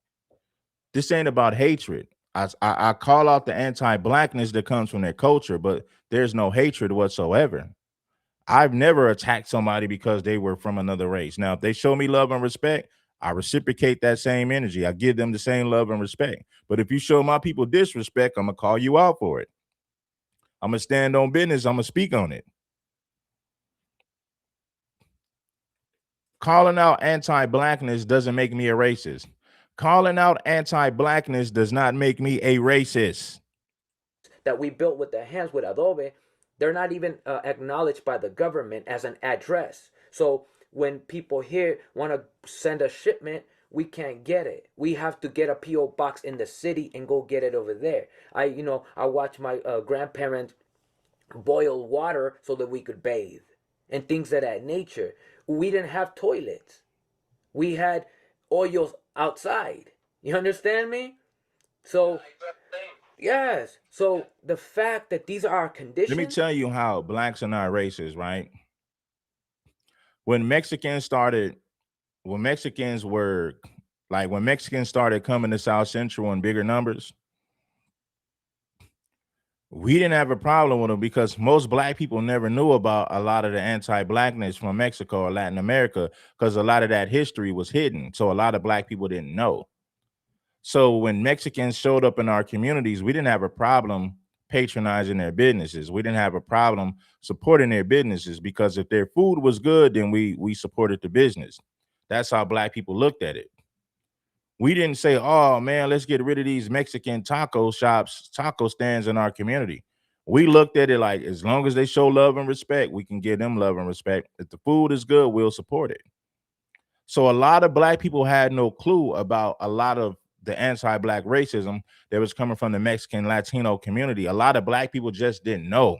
this ain't about hatred. I call out the anti-blackness that comes from their culture, but there's no hatred whatsoever. I've never attacked somebody because they were from another race. Now, if they show me love and respect, I reciprocate that same energy. I give them the same love and respect. But if you show my people disrespect, I'm gonna call you out for it. I'm gonna stand on business. I'm gonna speak on it. Calling out anti-blackness doesn't make me a racist. Calling out anti-blackness does not make me a racist. That we built with the hands with adobe, they're not even acknowledged by the government as an address. So when people here want to send a shipment, we can't get it. We have to get a PO box in the city and go get it over there. I watch my grandparents boil water so that we could bathe and things of that nature. We didn't have toilets. We had oils outside. You understand me? So yes. So the fact that these are our Let me conditions. tell you how blacks are not racist, right? When Mexicans started, when Mexicans were when Mexicans started coming to South Central in bigger numbers, we didn't have a problem with them because most black people never knew about a lot of the anti-blackness from Mexico or Latin America because a lot of that history was hidden. So a lot of black people didn't know. So when Mexicans showed up in our communities, we didn't have a problem patronizing their businesses. We didn't have a problem supporting their businesses because if their food was good, then we supported the business. That's how black people looked at it. We didn't say, "Oh man, let's get rid of these Mexican taco shops, taco stands in our community." We looked at it like as long as they show love and respect, we can give them love and respect. If the food is good, we'll support it. So a lot of black people had no clue about a lot of the anti-black racism that was coming from the Mexican Latino community. A lot of black people just didn't know.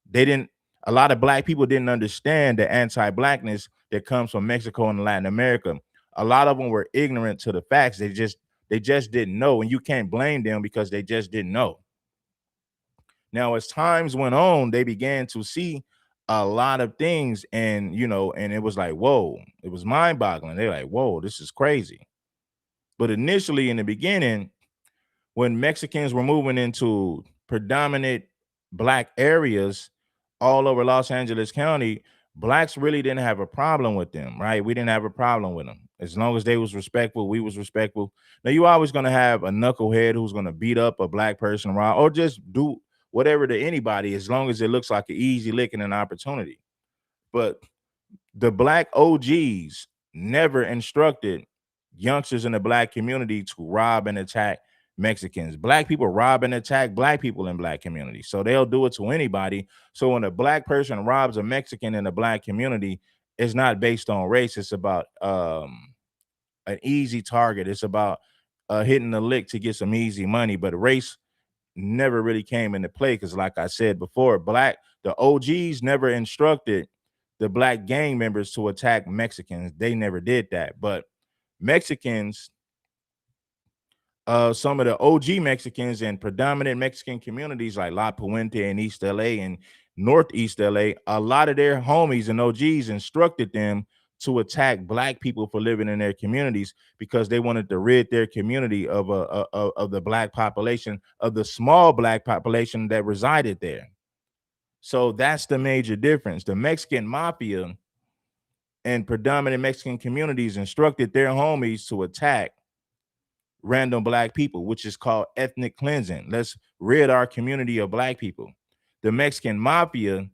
They didn't. A lot of black people didn't understand the anti-blackness that comes from Mexico and Latin America. A lot of them were ignorant to the facts. They just didn't know, and you can't blame them because they just didn't know. Now, as times went on, they began to see a lot of things, and and it was like, whoa, it was mind-boggling. They're like, whoa, this is crazy. But initially, in the beginning, when Mexicans were moving into predominant black areas all over Los Angeles County, blacks really didn't have a problem with them, right? We didn't have a problem with them. As long as they was respectful, we was respectful. Now you always gonna have a knucklehead who's gonna beat up a black person around or just do whatever to anybody as long as it looks like an easy lick and an opportunity. But the black OGs never instructed youngsters in the black community to rob and attack Mexicans. Black people rob and attack black people in black communities. So they'll do it to anybody. So when a black person robs a Mexican in the black community, it's not based on race. It's about an easy target. It's about hitting the lick to get some easy money. But race never really came into play because, like I said before, the OGs never instructed the black gang members to attack Mexicans. They never did that. But Mexicans, some of the OG Mexicans and predominant Mexican communities like La Puente and East LA and Northeast LA, a lot of their homies and OGs instructed them to attack black people for living in their communities because they wanted to rid their community of the black population, of the small black population that resided there. So that's the major difference. The Mexican mafia and predominant Mexican communities instructed their homies to attack random black people, which is called ethnic cleansing. Let's rid our community of black people. The Mexican mafia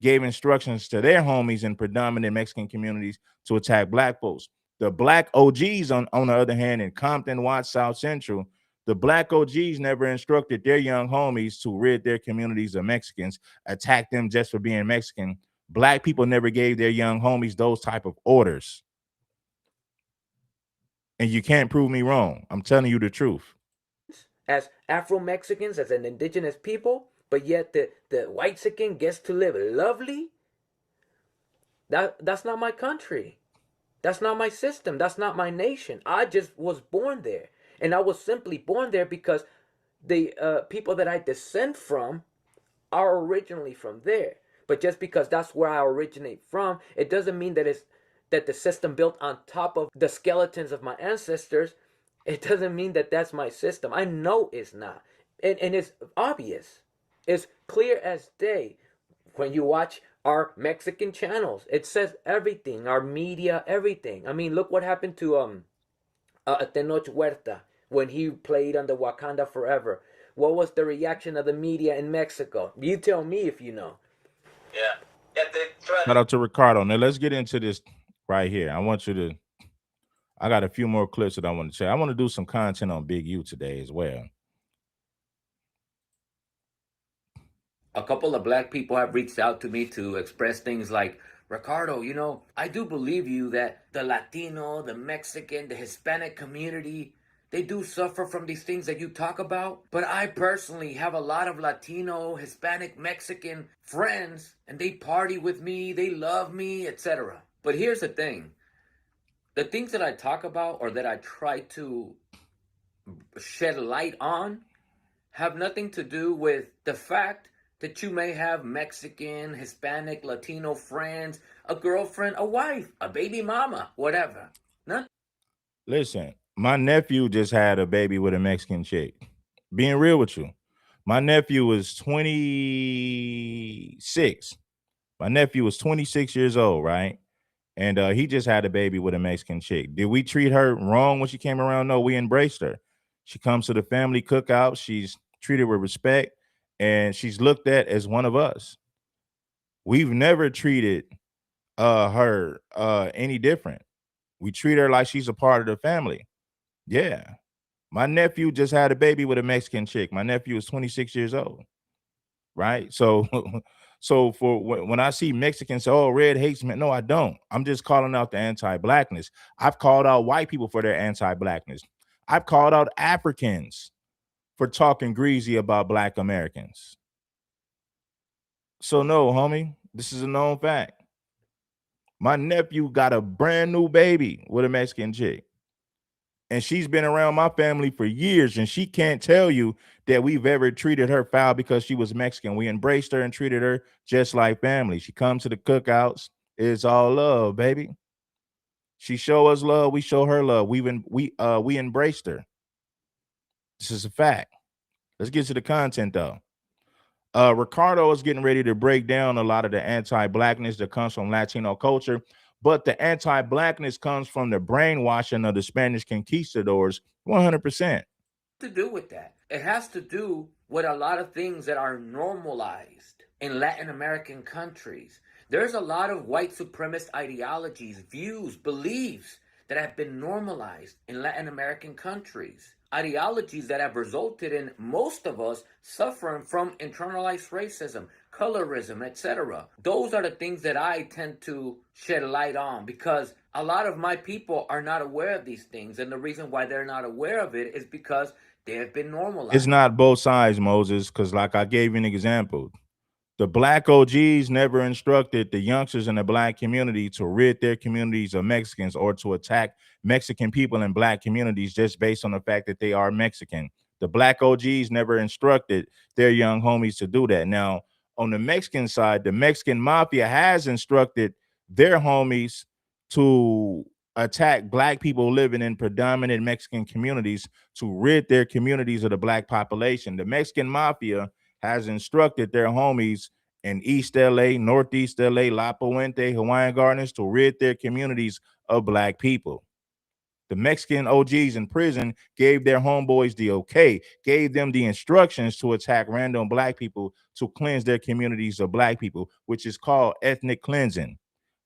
gave instructions to their homies in predominant Mexican communities to attack black folks. The black OGs, on the other hand, in Compton, Watts, South Central, the black OGs never instructed their young homies to rid their communities of Mexicans, attack them just for being Mexican. Black people never gave their young homies those type of orders. And you can't prove me wrong. I'm telling you the truth. As Afro Mexicans, as an indigenous people, but yet the white Mexican gets to live lovely. That's not my country. That's not my system. That's not my nation. I just was born there. And I was simply born there because the people that I descend from are originally from there. But just because that's where I originate from, it doesn't mean that the system built on top of the skeletons of my ancestors, it doesn't mean that that's my system. I know it's not. And it's obvious. It's clear as day when you watch our Mexican channels. It says everything, our media, everything. I mean, look what happened to Tenoch Huerta when he played on the Wakanda Forever. What was the reaction of the media in Mexico? You tell me if you know. Yeah. Yeah, they try Shout out to Ricardo. Now let's get into this right here. I got a few more clips that I want to share. I want to do some content on Big U today as well. A couple of black people have reached out to me to express things like, Ricardo, I do believe you that the Latino, the Mexican, the Hispanic community, they do suffer from these things that you talk about. But I personally have a lot of Latino, Hispanic, Mexican friends, and they party with me, they love me, etc. But here's the thing. The things that I talk about or that I try to shed light on have nothing to do with the fact that you may have Mexican, Hispanic, Latino friends, a girlfriend, a wife, a baby mama, whatever. None. Listen, my nephew just had a baby with a Mexican chick. Being real with you, my nephew was 26. My nephew was 26 years old, right? And he just had a baby with a Mexican chick. Did we treat her wrong when she came around? No, we embraced her. She comes to the family cookout. She's treated with respect, and she's looked at as one of us. We've never treated her any different. We treat her like she's a part of the family. Yeah. My nephew just had a baby with a Mexican chick. My nephew is 26 years old. Right. So so for when I see Mexicans say, oh, red hates me. No, I don't. I'm just calling out the anti-blackness. I've called out white people for their anti-blackness. I've called out Africans for talking greasy about black Americans. So no, homie, This is a known fact. My nephew got a brand new baby with a Mexican chick. And she's been around my family for years, and she can't tell you that we've ever treated her foul because she was Mexican. We embraced her and treated her just like family. She comes to the cookouts. It's all love, baby. She show us love. We show her love. We embraced her. This is a fact. Let's get to the content though. Ricardo is getting ready to break down a lot of the anti-blackness that comes from Latino culture, but the anti-blackness comes from the brainwashing of the Spanish conquistadors 100%. To do with that. It has to do with a lot of things that are normalized in Latin American countries. There's a lot of white supremacist ideologies, views, beliefs that have been normalized in Latin American countries. Ideologies that have resulted in most of us suffering from internalized racism, colorism, etc. Those are the things that I tend to shed light on because a lot of my people are not aware of these things. And the reason why they're not aware of it is because they have been normalized. It's not both sides, Moses, because like I gave you an example. The black OGs never instructed the youngsters in the black community to rid their communities of Mexicans or to attack Mexican people in black communities just based on the fact that they are Mexican. The black OGs never instructed their young homies to do that. Now, on the Mexican side, the Mexican mafia has instructed their homies to attack black people living in predominant Mexican communities to rid their communities of the black population. The Mexican mafia has instructed their homies in East LA, Northeast LA, La Puente, Hawaiian Gardens to rid their communities of black people. The Mexican OGs in prison gave their homeboys the okay, gave them the instructions to attack random black people to cleanse their communities of black people, which is called ethnic cleansing.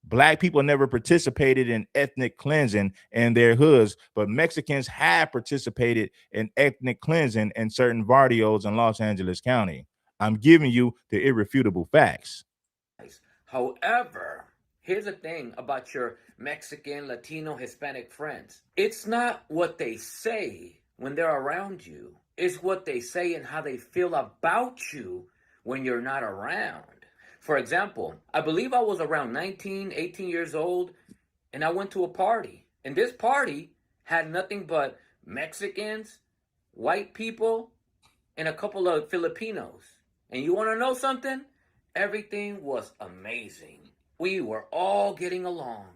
Black people never participated in ethnic cleansing in their hoods, but Mexicans have participated in ethnic cleansing in certain barrios in Los Angeles County. I'm giving you the irrefutable facts. However, here's the thing about your Mexican, Latino, Hispanic friends. It's not what they say when they're around you. It's what they say and how they feel about you when you're not around. For example, I believe I was around 19, 18 years old, and I went to a party. And this party had nothing but Mexicans, white people, and a couple of Filipinos. And you want to know something? Everything was amazing. We were all getting along.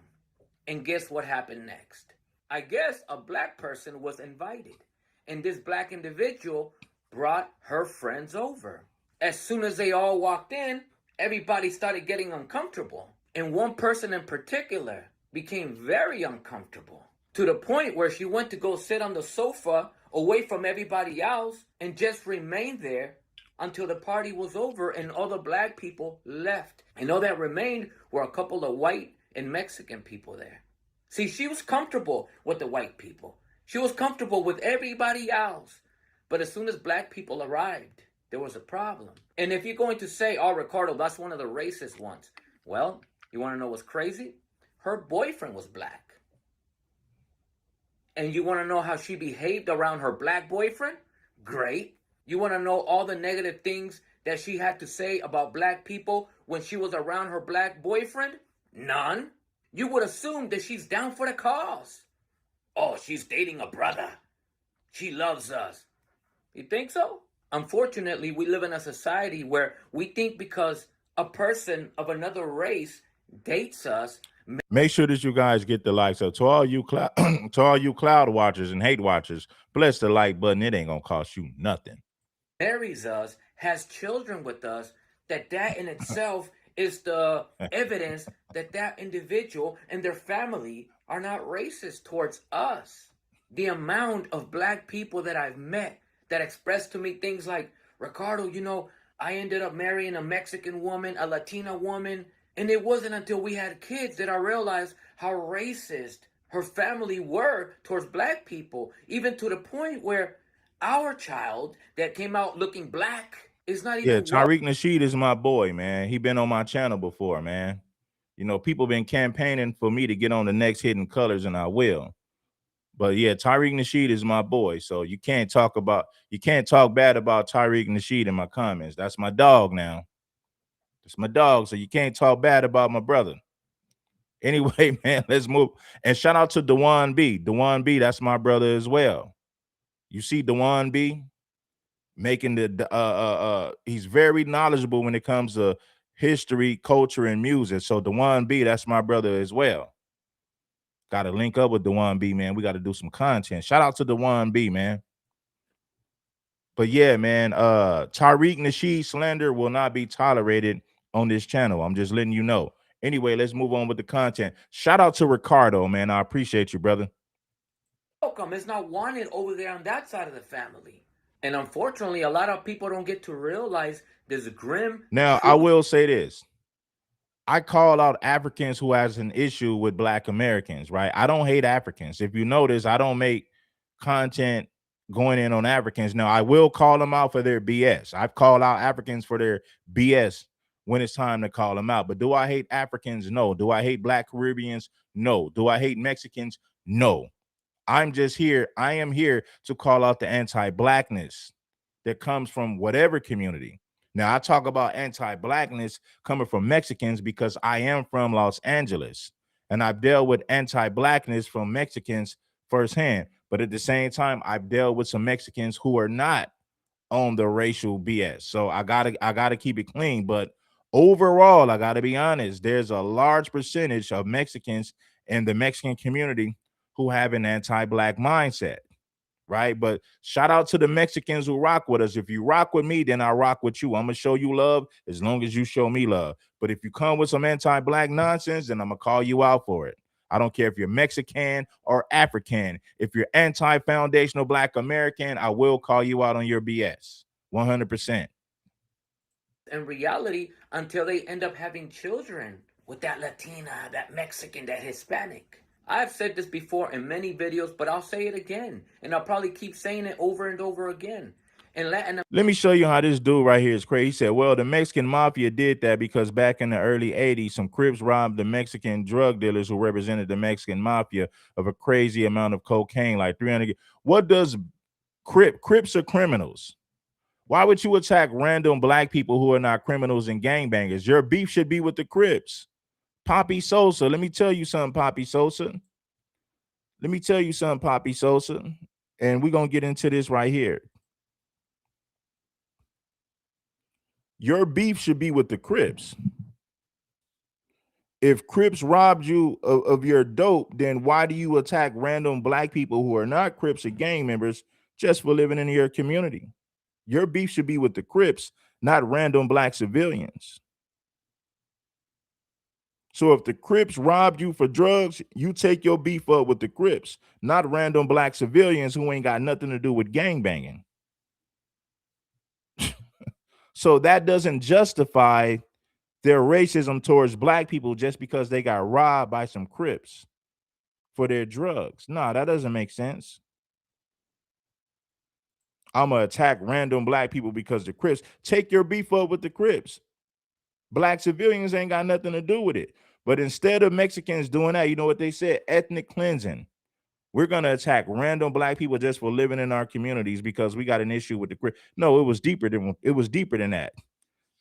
And guess what happened next? I guess a black person was invited. And this black individual brought her friends over. As soon as they all walked in, everybody started getting uncomfortable. And one person in particular became very uncomfortable to the point where she went to go sit on the sofa away from everybody else and just remained there until the party was over and all the black people left. And all that remained were a couple of white and Mexican people there. See, she was comfortable with the white people. She was comfortable with everybody else. But as soon as black people arrived, there was a problem. And if you're going to say, oh, Ricardo, that's one of the racist ones. Well, you want to know what's crazy? Her boyfriend was black. And you want to know how she behaved around her black boyfriend? Great. You want to know all the negative things that she had to say about black people when she was around her black boyfriend? None. You would assume that she's down for the cause. Oh, she's dating a brother. She loves us. You think so? Unfortunately, we live in a society where we think because a person of another race dates us. Make sure that you guys get the likes up. To all you cloud to all you cloud watchers and hate watchers, bless the like button. It ain't gonna cost you nothing. Marries us, has children with us, that in itself is the evidence that that individual and their family are not racist towards us. The amount of black people that I've met that express to me things like, Ricardo, you know, I ended up marrying a Mexican woman, a Latina woman, and it wasn't until we had kids that I realized how racist her family were towards black people, even to the point where our child that came out looking black is not even. Yeah, Tariq Nasheed is my boy, man. He been on my channel before, man. You know, people been campaigning for me to get on the next Hidden Colors, and I will. But yeah, Tariq Nasheed is my boy. So you can't talk bad about Tariq Nasheed in my comments. That's my dog now. It's my dog, so you can't talk bad about my brother. Anyway, man, let's move. And shout out to Dewan B. Dewan B, that's my brother as well. You see Dewan B making he's very knowledgeable when it comes to history, culture, and music. So Dewan B, that's my brother as well. Got to link up with Dewan B, man. We got to do some content. Shout out to Dewan B, man. But yeah, man, Tariq Nasheed slander will not be tolerated on this channel. I'm just letting you know. Anyway, let's move on with the content. Shout out to Ricardo, man. I appreciate you, brother. Welcome. It's not wanted over there on that side of the family. And unfortunately, a lot of people don't get to realize there's a grim Now, I will say this. I call out Africans who has an issue with Black Americans, right? I don't hate Africans. If you notice, I don't make content going in on Africans. Now, I will call them out for their BS. I've called out Africans for their BS when it's time to call them out. But do I hate Africans? No. Do I hate Black Caribbeans? No. Do I hate Mexicans? No. I am here to call out the anti-Blackness that comes from whatever community. Now, I talk about anti-Blackness coming from Mexicans because I am from Los Angeles, and I've dealt with anti-Blackness from Mexicans firsthand. But at the same time, I've dealt with some Mexicans who are not on the racial BS. So I gotta keep it clean. But overall, I gotta be honest, there's a large percentage of Mexicans in the Mexican community who have an anti-Black mindset. Right. But shout out to the Mexicans who rock with us. If you rock with me, then I rock with you. I'm going to show you love as long as you show me love. But if you come with some anti-Black nonsense, then I'm going to call you out for it. I don't care if you're Mexican or African. If you're anti-foundational Black American, I will call you out on your BS. 100%. in reality until they end up having children with that Latina, that Mexican, that Hispanic. I've said this before in many videos, but I'll say it again. And I'll probably keep saying it over and over again. In Latin Let me show you how this dude right here is crazy. He said, well, the Mexican mafia did that because back in the early 80s, some Crips robbed the Mexican drug dealers who represented the Mexican mafia of a crazy amount of cocaine, like 300. What does Crips are criminals? Why would you attack random Black people who are not criminals and gangbangers? Your beef should be with the Crips. Poppy Sosa, let me tell you something, Poppy Sosa. Let me tell you something, Poppy Sosa. And we're going to get into this right here. Your beef should be with the Crips. If Crips robbed you of your dope, then why do you attack random Black people who are not Crips or gang members just for living in your community? Your beef should be with the Crips, not random Black civilians. So if the Crips robbed you for drugs, you take your beef up with the Crips, not random Black civilians who ain't got nothing to do with gangbanging. So that doesn't justify their racism towards Black people just because they got robbed by some Crips for their drugs. No, that doesn't make sense. I'm going to attack random Black people because the Crips. Take your beef up with the Crips. Black civilians ain't got nothing to do with it. But instead of Mexicans doing that, you know what they said? Ethnic cleansing. We're going to attack random Black people just for living in our communities because we got an issue with the Crips. No, it was deeper than that.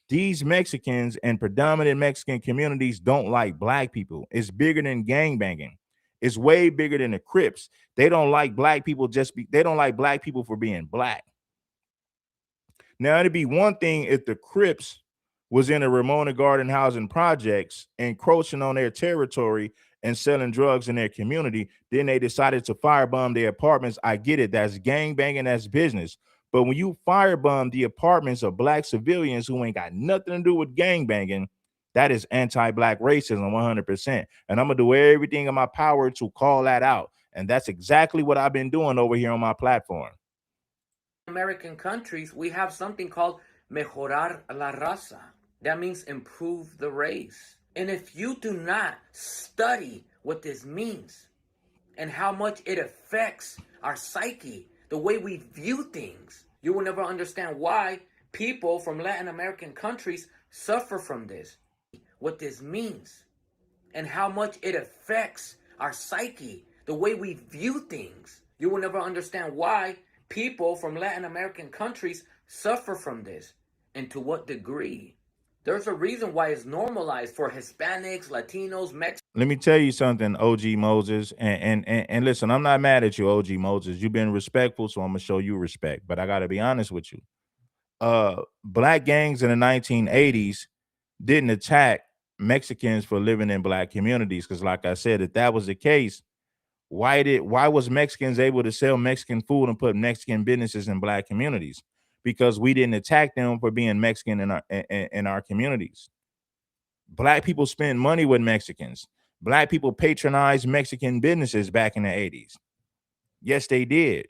These Mexicans and predominant Mexican communities don't like Black people. It's bigger than gangbanging. It's way bigger than the Crips. They don't like Black people they don't like Black people for being Black. Now, it'd be one thing if the Crips was in a Ramona Garden housing projects, encroaching on their territory and selling drugs in their community. Then they decided to firebomb their apartments. I get it. That's gangbanging. That's business. But when you firebomb the apartments of Black civilians who ain't got nothing to do with gangbanging, that is anti-Black racism 100%. And I'm going to do everything in my power to call that out. And that's exactly what I've been doing over here on my platform. American countries, we have something called mejorar la raza. That means improve the race. And if you do not study what this means and how much it affects our psyche, the way we view things, you will never understand why people from Latin American countries suffer from this. What this means and how much it affects our psyche, the way we view things, you will never understand why people from Latin American countries suffer from this and to what degree. There's a reason why it's normalized for Hispanics, Latinos, Mexicans. Let me tell you something, OG Moses, and listen, I'm not mad at you, OG Moses. You've been respectful, so I'm gonna show you respect. But I gotta be honest with you. Black gangs in the 1980s didn't attack Mexicans for living in black communities. Because, like I said, if that was the case, why was Mexicans able to sell Mexican food and put Mexican businesses in black communities? Because we didn't attack them for being Mexican in our communities. Black people spent money with Mexicans. Black people patronized Mexican businesses back in the 80s. Yes, they did.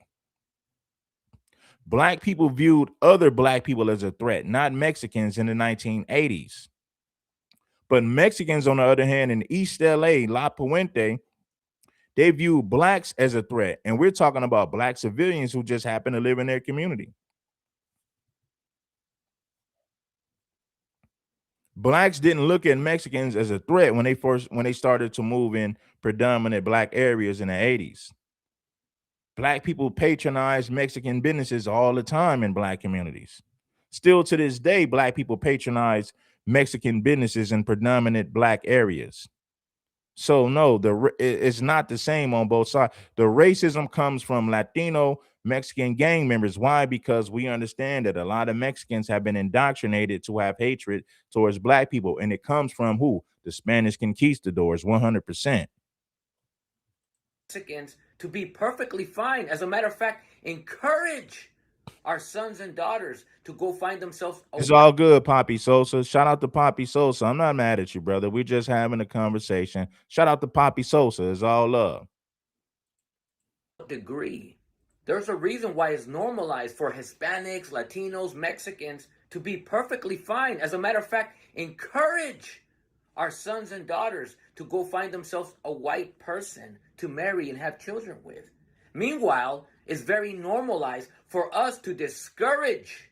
Black people viewed other black people as a threat, not Mexicans in the 1980s. But Mexicans, on the other hand, in East LA, La Puente, they view blacks as a threat. And we're talking about black civilians who just happen to live in their community. Blacks didn't look at Mexicans as a threat when they started to move in predominant black areas in the 80s. Black people patronize Mexican businesses all the time in black communities. Still to this day, black people patronize Mexican businesses in predominant black areas. So no, it's not the same on both sides. The racism comes from Latino Mexican gang members. Why? Because we understand that a lot of Mexicans have been indoctrinated to have hatred towards black people. And it comes from who? The Spanish conquistadors, 100%. Mexicans to be perfectly fine. As a matter of fact, encourage our sons and daughters to go find themselves. It's all good, Poppy Sosa. Shout out to Poppy Sosa. I'm not mad at you, brother. We're just having a conversation. Shout out to Poppy Sosa. It's all love. Degree. There's a reason why it's normalized for Hispanics, Latinos, Mexicans to be perfectly fine. As a matter of fact, encourage our sons and daughters to go find themselves a white person to marry and have children with. Meanwhile, it's very normalized for us to discourage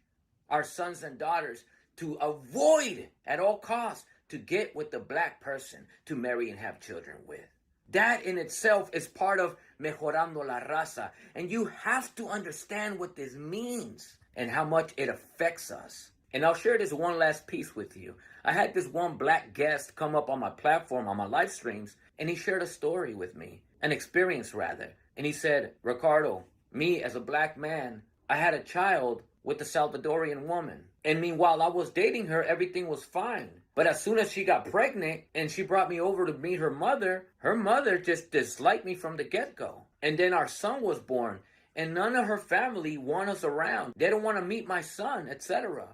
our sons and daughters to avoid at all costs to get with the black person to marry and have children with. That in itself is part of mejorando la raza. And you have to understand what this means and how much it affects us. And I'll share this one last piece with you. I had this one black guest come up on my platform, on my live streams, and he shared a story with me, an experience rather. And he said, Ricardo, me as a black man, I had a child with a Salvadorian woman. And meanwhile, I was dating her, everything was fine. But as soon as she got pregnant and she brought me over to meet her mother just disliked me from the get-go. And then our son was born, and none of her family want us around. They don't want to meet my son, etc.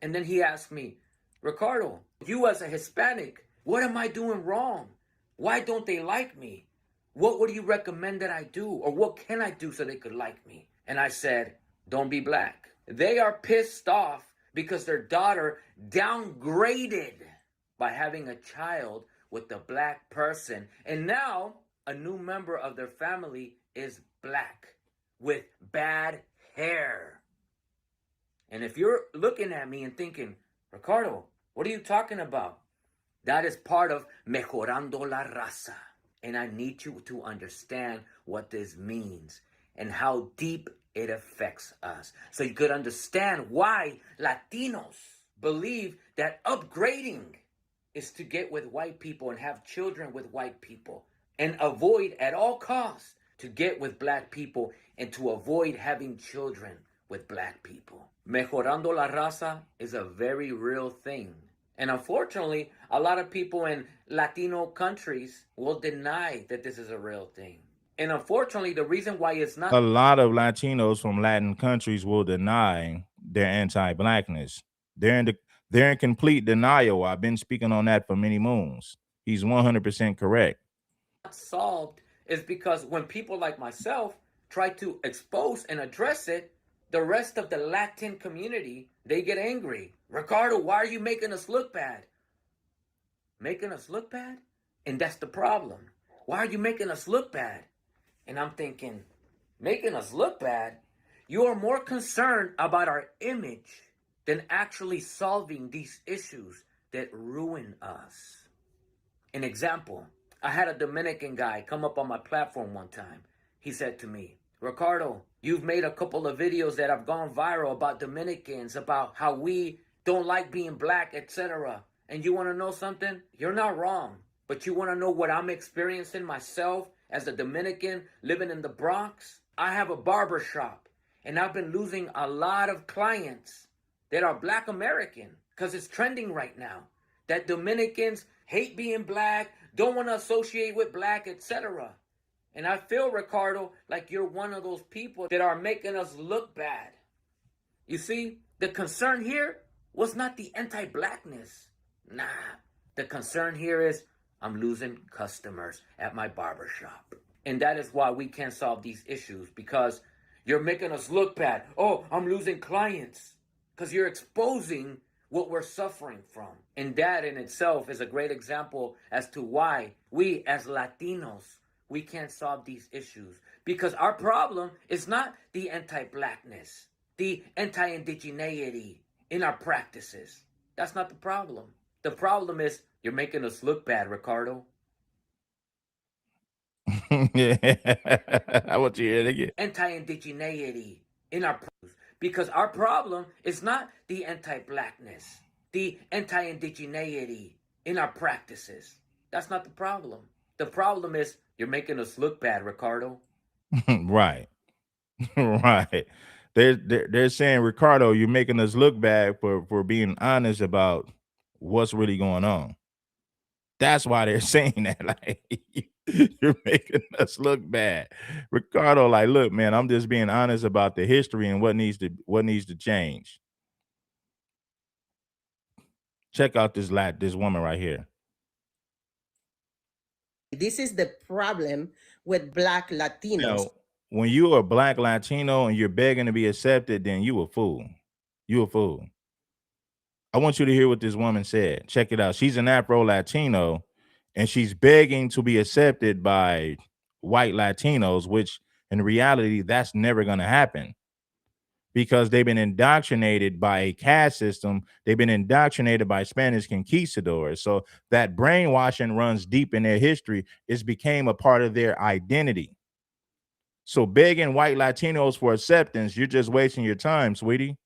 And then he asked me, Ricardo, you as a Hispanic, what am I doing wrong? Why don't they like me? What would you recommend that I do? Or what can I do so they could like me? And I said, don't be black. They are pissed off because their daughter downgraded by having a child with a black person. And now a new member of their family is black with bad hair. And if you're looking at me and thinking, Ricardo, what are you talking about? That is part of mejorando la raza. And I need you to understand what this means and how deep it affects us. So you could understand why Latinos believe that upgrading is to get with white people and have children with white people and avoid at all costs to get with black people and to avoid having children with black people. Mejorando la raza is a very real thing. And unfortunately, a lot of people in Latino countries will deny that this is a real thing. And unfortunately, the reason why it's not... A lot of Latinos from Latin countries will deny their anti-blackness. They're in complete denial. I've been speaking on that for many moons. He's 100% correct. Solved is because when people like myself try to expose and address it, the rest of the Latin community, they get angry. Ricardo, why are you making us look bad? Making us look bad? And that's the problem. Why are you making us look bad? And I'm thinking, making us look bad? You are more concerned about our image than actually solving these issues that ruin us. An example, I had a Dominican guy come up on my platform one time. He said to me, Ricardo, you've made a couple of videos that have gone viral about Dominicans, about how we don't like being black, etc. And you want to know something? You're not wrong. But you want to know what I'm experiencing myself as a Dominican living in the Bronx? I have a barber shop, and I've been losing a lot of clients that are black American because it's trending right now that Dominicans hate being black, don't want to associate with black, etc. And I feel, Ricardo, like you're one of those people that are making us look bad. You see, the concern here was not the anti-blackness. Nah, the concern here is I'm losing customers at my barbershop. And that is why we can't solve these issues, because you're making us look bad. Oh, I'm losing clients. Because you're exposing what we're suffering from. And that in itself is a great example as to why we as Latinos, we can't solve these issues. Because our problem is not the anti-blackness, the anti-indigeneity in our practices. That's not the problem. The problem is you're making us look bad, Ricardo. Yeah. I want you to hear it again. Anti-indigeneity in our practices. Because our problem is not the anti-blackness, the anti-indigeneity in our practices. That's not the problem. The problem is you're making us look bad, Ricardo. Right. Right. They're saying, Ricardo, you're making us look bad for being honest about what's really going on. That's why they're saying that. Like, you're making us look bad. Ricardo, like, look, man, I'm just being honest about the history and what needs to change. Check out this woman right here. This is the problem with black Latinos. Now, when you're a black Latino and you're begging to be accepted, then you a fool. You a fool. I want you to hear what this woman said. Check it out. She's an Afro Latino, and she's begging to be accepted by white Latinos, which in reality, that's never going to happen because they've been indoctrinated by a caste system. They've been indoctrinated by Spanish conquistadors. So that brainwashing runs deep in their history. It's became a part of their identity. So begging white Latinos for acceptance, you're just wasting your time, sweetie.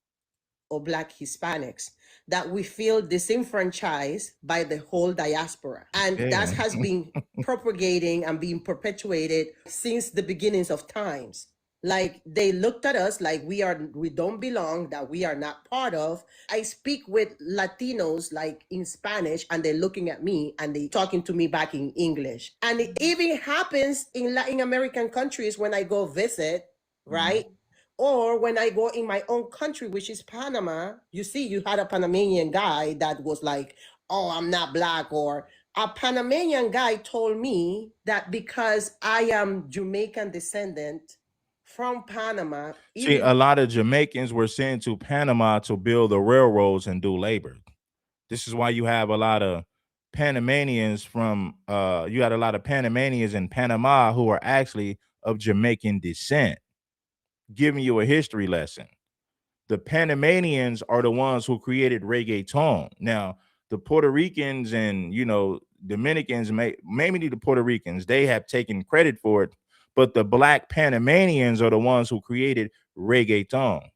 Or black Hispanics, that we feel disenfranchised by the whole diaspora. And that has been propagating and being perpetuated since the beginnings of times. Like they looked at us like we don't belong, that we are not part of. I speak with Latinos like in Spanish, and they're looking at me and they talking to me back in English. And it even happens in Latin American countries when I go visit, right? Or when I go in my own country, which is Panama. You see, you had a Panamanian guy that was like, oh, I'm not black. Or a Panamanian guy told me that because I am Jamaican descendant from Panama. See, a lot of Jamaicans were sent to Panama to build the railroads and do labor. This is why you have a lot of Panamanians you had a lot of Panamanians in Panama who are actually of Jamaican descent. Giving you a history lesson. The Panamanians are the ones who created reggaeton. Now, the Puerto Ricans and, Dominicans, mainly the Puerto Ricans, they have taken credit for it, but the black Panamanians are the ones who created reggaeton.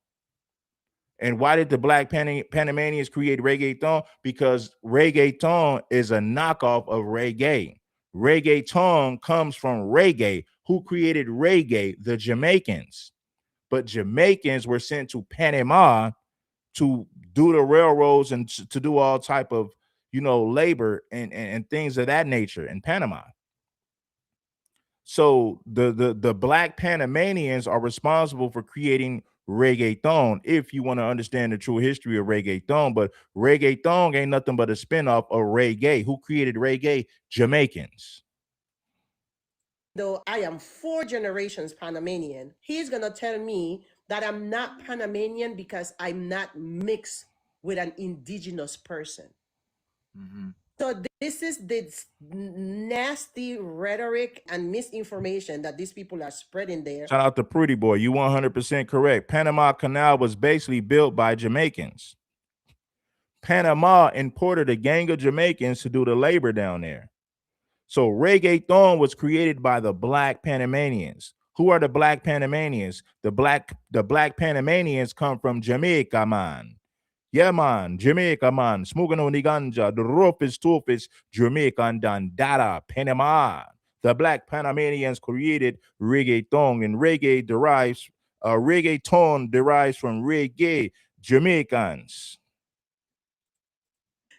And why did the black Panamanians create reggaeton? Because reggaeton is a knockoff of reggae. Reggaeton comes from reggae. Who created reggae? The Jamaicans. But Jamaicans were sent to Panama to do the railroads and to do all type of, labor and things of that nature in Panama. So the black Panamanians are responsible for creating reggaeton, if you want to understand the true history of reggaeton. But reggaeton ain't nothing but a spinoff of reggae. Who created reggae? Jamaicans. Though I am 4 generations Panamanian, he's going to tell me that I'm not Panamanian because I'm not mixed with an indigenous person. So this is the nasty rhetoric and misinformation that these people are spreading there. Shout out to Pretty Boy. You 100% correct. Panama Canal was basically built by Jamaicans. Panama imported a gang of Jamaicans to do the labor down there. So reggaeton was created by the black Panamanians. Who are the black Panamanians? The black Panamanians come from Jamaica, man. Yeah, man, Jamaica, man, smoking on the ganja, the roughest, toughest Jamaican dandada, Panama. The black Panamanians created reggaeton, and reggaeton derives from reggae, Jamaicans.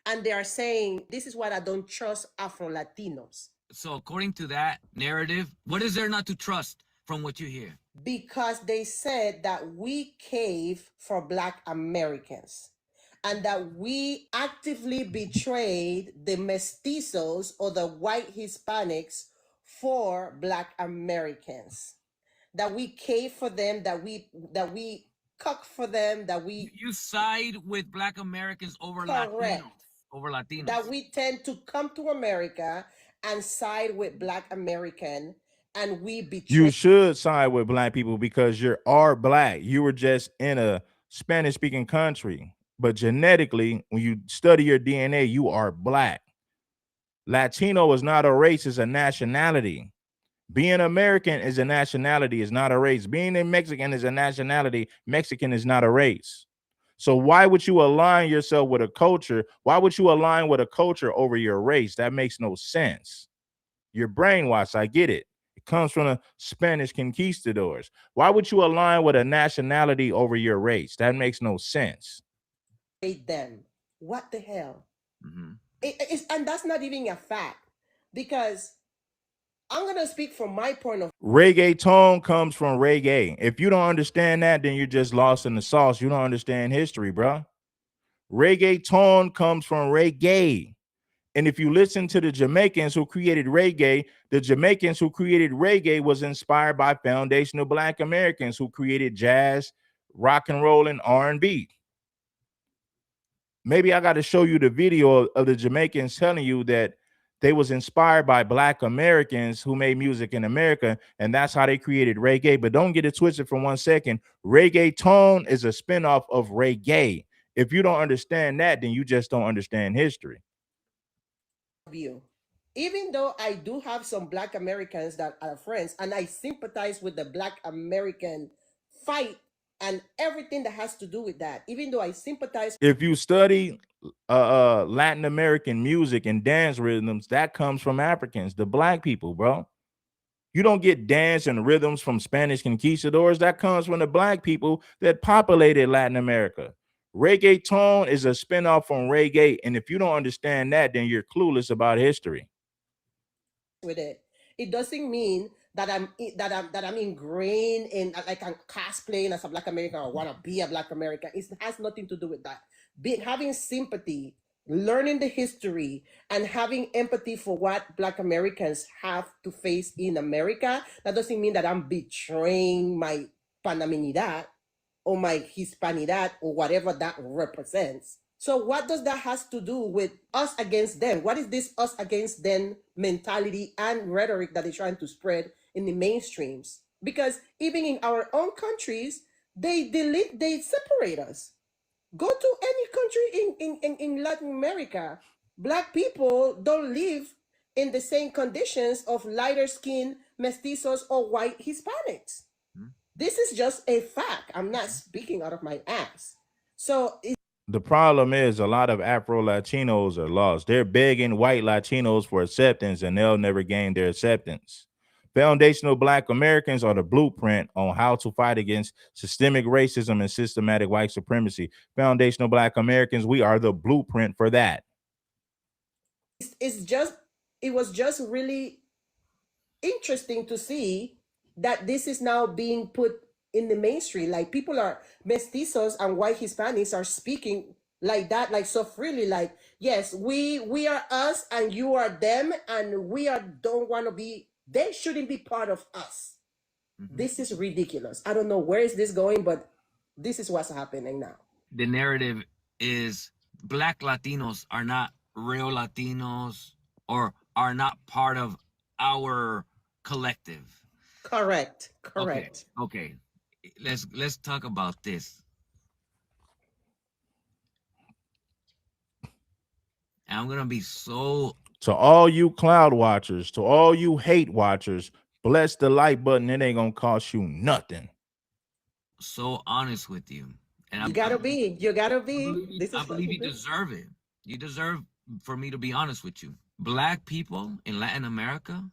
And they are saying, this is what I don't trust Afro Latinos. So, according to that narrative, what is there not to trust from what you hear? Because they said that we cave for Black Americans and that we actively betrayed the mestizos or the white Hispanics for Black Americans. That we cave for them, that we cook for them, that we You side with Black Americans over correct, Latinos, over Latinos. that we tend to come to America and side with Black American, and we betray. You should side with black people because you are black. You were just in a Spanish speaking country, but genetically, when you study your DNA, you are black. Latino is not a race, it's a nationality. Being American is a nationality, is not a race. Being a Mexican is a nationality. Mexican is not a race. So why would you align yourself with a culture? Why would you align with a culture over your race? That makes no sense. You're brainwashed. I get it. It comes from the Spanish conquistadors. Why would you align with a nationality over your race? That makes no sense. Them. What the hell? Mm-hmm. And that's not even a fact, because I'm gonna speak from my point of Reggaeton comes from reggae. If you don't understand that, then you're just lost in the sauce. You don't understand history, bro. Reggaeton comes from reggae. And if you listen to the Jamaicans who created reggae, the Jamaicans who created reggae was inspired by foundational Black Americans who created jazz, rock and roll, and R&B. Maybe I got to show you the video of the Jamaicans telling you that they was inspired by Black Americans who made music in America, and that's how they created reggae. But don't get it twisted for 1 second. Reggaeton is a spinoff of reggae. If you don't understand that, then you just don't understand history. view. Even though I do have some Black Americans that are friends, and I sympathize with the Black American fight and everything that has to do with that, even though I sympathize. If you study Latin American music and dance rhythms, that comes from Africans, the Black people, bro. You don't get dance and rhythms from Spanish conquistadors. That comes from the Black people that populated Latin America. Reggaeton is a spinoff from reggae, and if you don't understand that, then you're clueless about history. With it, it doesn't mean that I'm ingrained in, like, I'm cosplaying as a Black American or want to be a Black American. It has nothing to do with that. Having sympathy, learning the history, and having empathy for what Black Americans have to face in America, that doesn't mean that I'm betraying my Panaminidad or my Hispanidad or whatever that represents. So what does that has to do with us against them? What is this us against them mentality and rhetoric that they're trying to spread in the mainstreams? Because even in our own countries, they separate us. Go to any country in Latin America, Black people don't live in the same conditions of lighter skin mestizos or white Hispanics. This is just a fact. I'm not speaking out of my ass. So The problem is a lot of Afro Latinos are lost. They're begging white Latinos for acceptance, and they'll never gain their acceptance. Foundational Black Americans are the blueprint on how to fight against systemic racism and systematic white supremacy. Foundational Black Americans, we are the blueprint for that. it was just really interesting to see that this is now being put in the mainstream. Like, people are mestizos and white Hispanics are speaking like that, like so freely, like, yes, we are us and you are them, and don't want to be, they shouldn't be part of us. This is ridiculous. I don't know where is this going, but this is what's happening now. The narrative is Black Latinos are not real Latinos or are not part of our collective. Correct. Okay. Let's talk about this. And I'm gonna be so, to all you cloud watchers, to all you hate watchers, bless the like button. It ain't gonna cost you nothing. so honest with you. And You gotta be. You gotta be. This I is what believe we you do. deserve it. You deserve for me to be honest with you. Black people in Latin America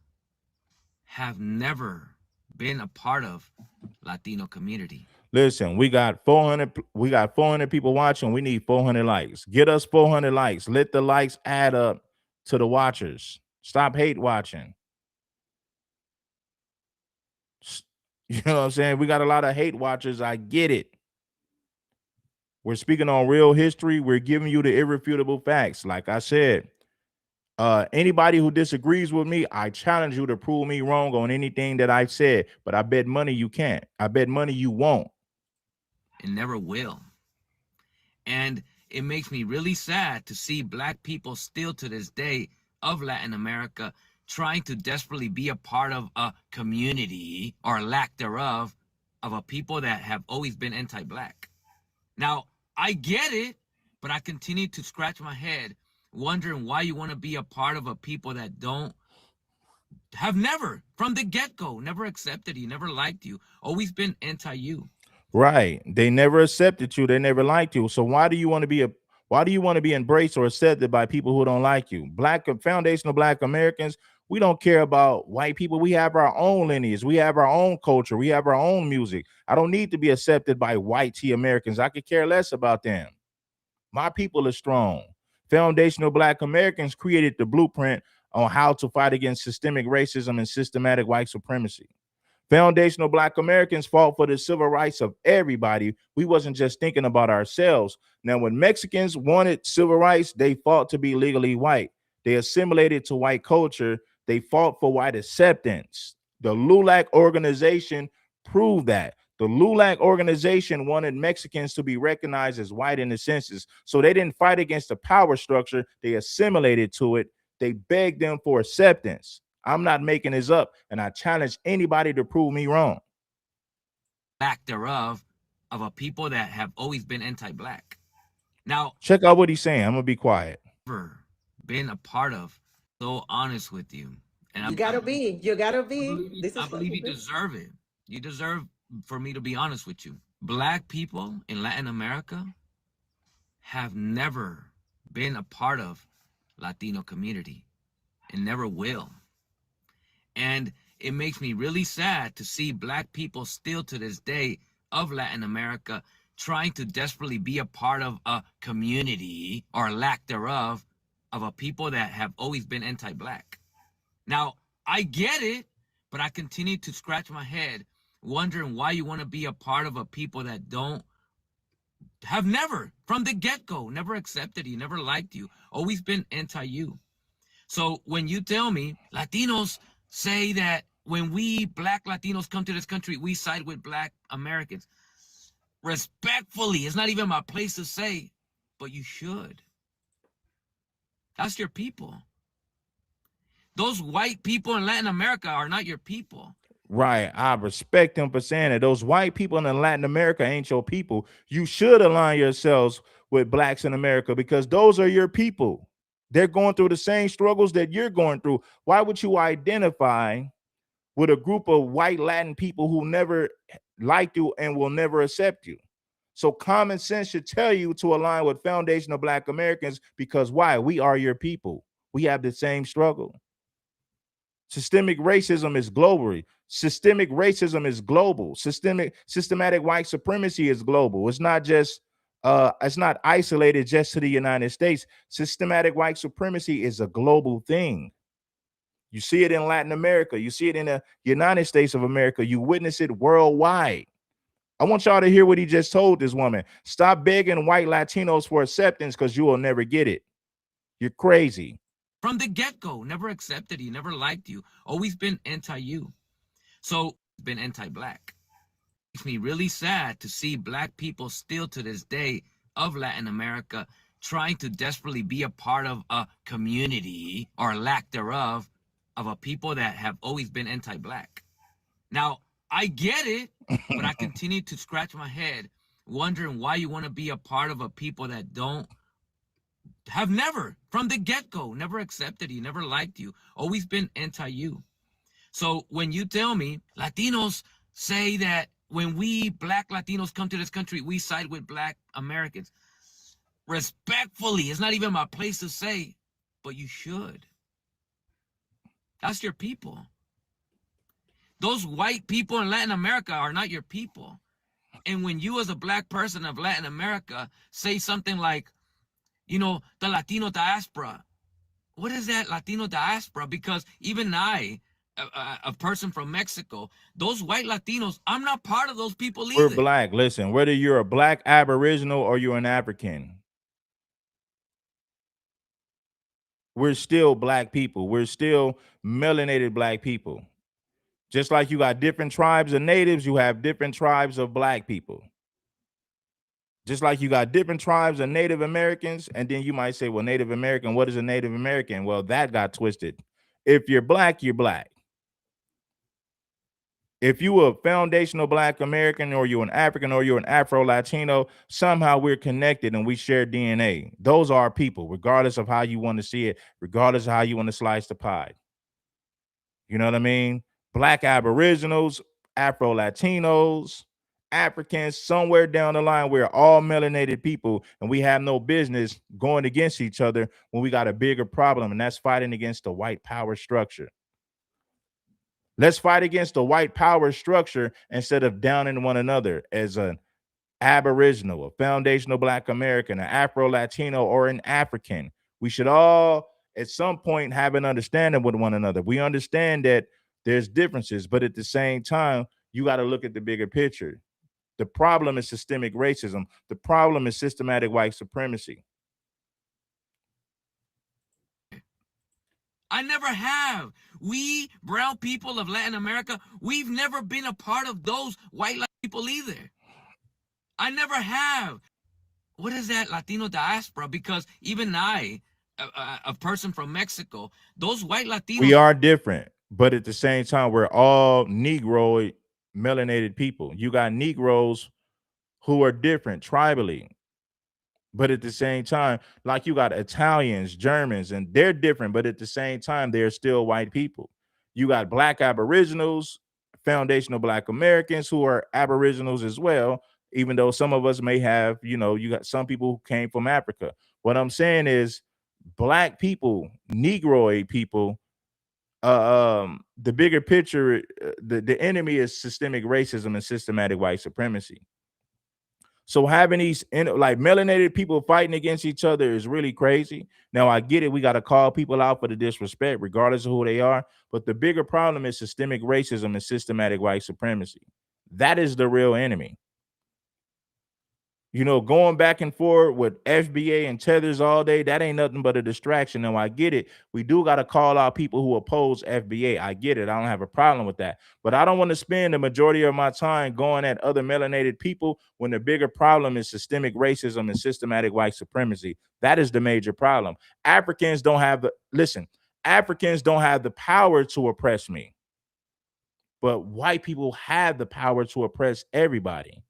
have never been a part of Latino community. Listen, we got 400 people watching. We need 400 likes. Get us 400 likes. Let the likes add up to the watchers. Stop hate watching. You know what I'm saying? We got a lot of hate watchers. I get it. We're speaking on real history. We're giving you the irrefutable facts. Like I said, anybody who disagrees with me, I challenge you to prove me wrong on anything that I said. But I bet money you can't. I bet money you won't. And never will. And it makes me really sad to see Black people still to this day of Latin America trying to desperately be a part of a community or lack thereof of a people that have always been anti-Black. Now, I get it, but I continue to scratch my head wondering why you want to be a part of a people that have never, from the get-go, never accepted you, never liked you, always been anti-you. Right. They never accepted you. They never liked you. So why do you want to be embraced or accepted by people who don't like you? Foundational Black Americans, we don't care about white people. We have our own lineage. We have our own culture. We have our own music. I don't need to be accepted by white T Americans. I could care less about them. My people are strong. Foundational Black Americans created the blueprint on how to fight against systemic racism and systematic white supremacy. Foundational Black Americans fought for the civil rights of everybody. We wasn't just thinking about ourselves. Now, when Mexicans wanted civil rights, they fought to be legally white. They assimilated to white culture. They fought for white acceptance. The LULAC organization proved that. The LULAC organization wanted Mexicans to be recognized as white in the census. So they didn't fight against the power structure. They assimilated to it. They begged them for acceptance. I'm not making this up, and I challenge anybody to prove me wrong. Lack thereof of a people that have always been anti-Black. Now, check out what he's saying. I'm gonna be quiet. Never been a part of. So honest with you, and You gotta be. You gotta be. This is I what believe we you do. deserve it. You deserve for me to be honest with you. Black people in Latin America have never been a part of Latino community and never will. And it makes me really sad to see Black people still to this day of Latin America trying to desperately be a part of a community or lack thereof of a people that have always been anti-Black. Now, I get it, but I continue to scratch my head wondering why you want to be a part of a people that have never, from the get-go, never accepted you, never liked you, always been anti-you. So when you tell me Latinos say that when we Black Latinos come to this country, we side with Black Americans, respectfully, it's not even my place to say, but you should. That's your people. Those white people in Latin America are not your people. Right. I respect them for saying it. Those white people in Latin America ain't your people. You should align yourselves with Blacks in America because those are your people. They're going through the same struggles that you're going through. Why would you identify with a group of white Latin people who never liked you and will never accept you? So common sense should tell you to align with foundational Black Americans because why? We are your people. We have the same struggle. Systemic racism is global. Systemic racism is global. Systematic white supremacy is global. It's not just it's not isolated just to the United States. Systematic white supremacy is a global thing. You see it in Latin America. You see it in the United States of America. You witness it worldwide. I want y'all to hear what he just told this woman. Stop begging white Latinos for acceptance because you will never get it. You're crazy. From the get-go, never accepted you, never liked you, always been anti-you. So, been anti-Black. Makes me really sad to see Black people still to this day of Latin America trying to desperately be a part of a community or lack thereof of a people that have always been anti-Black. Now, I get it, but I continue to scratch my head wondering why you want to be a part of a people that have never, from the get-go, never accepted you, never liked you, always been anti-you. So when you tell me Latinos say that when we black Latinos come to this country, we side with black Americans. Respectfully, it's not even my place to say, but you should. That's your people. Those white people in Latin America are not your people. And when you as a black person of Latin America say something like, you know, the Latino diaspora, what is that Latino diaspora? Because even I, a person from Mexico, those white Latinos, I'm not part of those people We're either. black. Listen, whether you're a black Aboriginal or you're an African, we're still black people. We're still melanated black people. Just like you got different tribes of natives, you have different tribes of black people. Just like you got different tribes of Native Americans, and then you might say, well, Native American, what is a Native American? Well, that got twisted. If you're black, you're black. If you a foundational black American, or you're an African, or you're an Afro Latino, somehow we're connected and we share DNA. Those are our people, regardless of how you want to see it, regardless of how you want to slice the pie. You know what I mean? Black Aboriginals, Afro Latinos, Africans, somewhere down the line, we're all melanated people, and we have no business going against each other when we got a bigger problem, and that's fighting against the white power structure. Let's fight against the white power structure instead of downing one another as an Aboriginal, a foundational Black American, an Afro Latino, or an African. We should all, at some point, have an understanding with one another. We understand that there's differences, but at the same time, you got to look at the bigger picture. The problem is systemic racism. The problem is systematic white supremacy. I never have. We brown people of Latin America, we've never been a part of those white people either. I never have. What is that Latino diaspora? Because even I, a person from Mexico, those white Latinos. We are different, but at the same time, we're all Negroid, melanated people. You got Negroes who are different tribally, but at the same time, like you got Italians, Germans, and they're different, but at the same time, they're still white people. You got Black Aboriginals, foundational Black Americans who are Aboriginals as well, even though some of us may have, you got some people who came from Africa. What I'm saying is, Black people, Negroid people, the bigger picture, the enemy is systemic racism and systematic white supremacy. So having these like melanated people fighting against each other is really crazy. Now I get it. We got to call people out for the disrespect, regardless of who they are. But the bigger problem is systemic racism and systematic white supremacy. That is the real enemy. Going back and forth with FBA and tethers all day, that ain't nothing but a distraction. Now, I get it. We do got to call out people who oppose FBA. I get it. I don't have a problem with that. But I don't want to spend the majority of my time going at other melanated people when the bigger problem is systemic racism and systematic white supremacy. That is the major problem. Africans don't have the power to oppress me. But white people have the power to oppress everybody.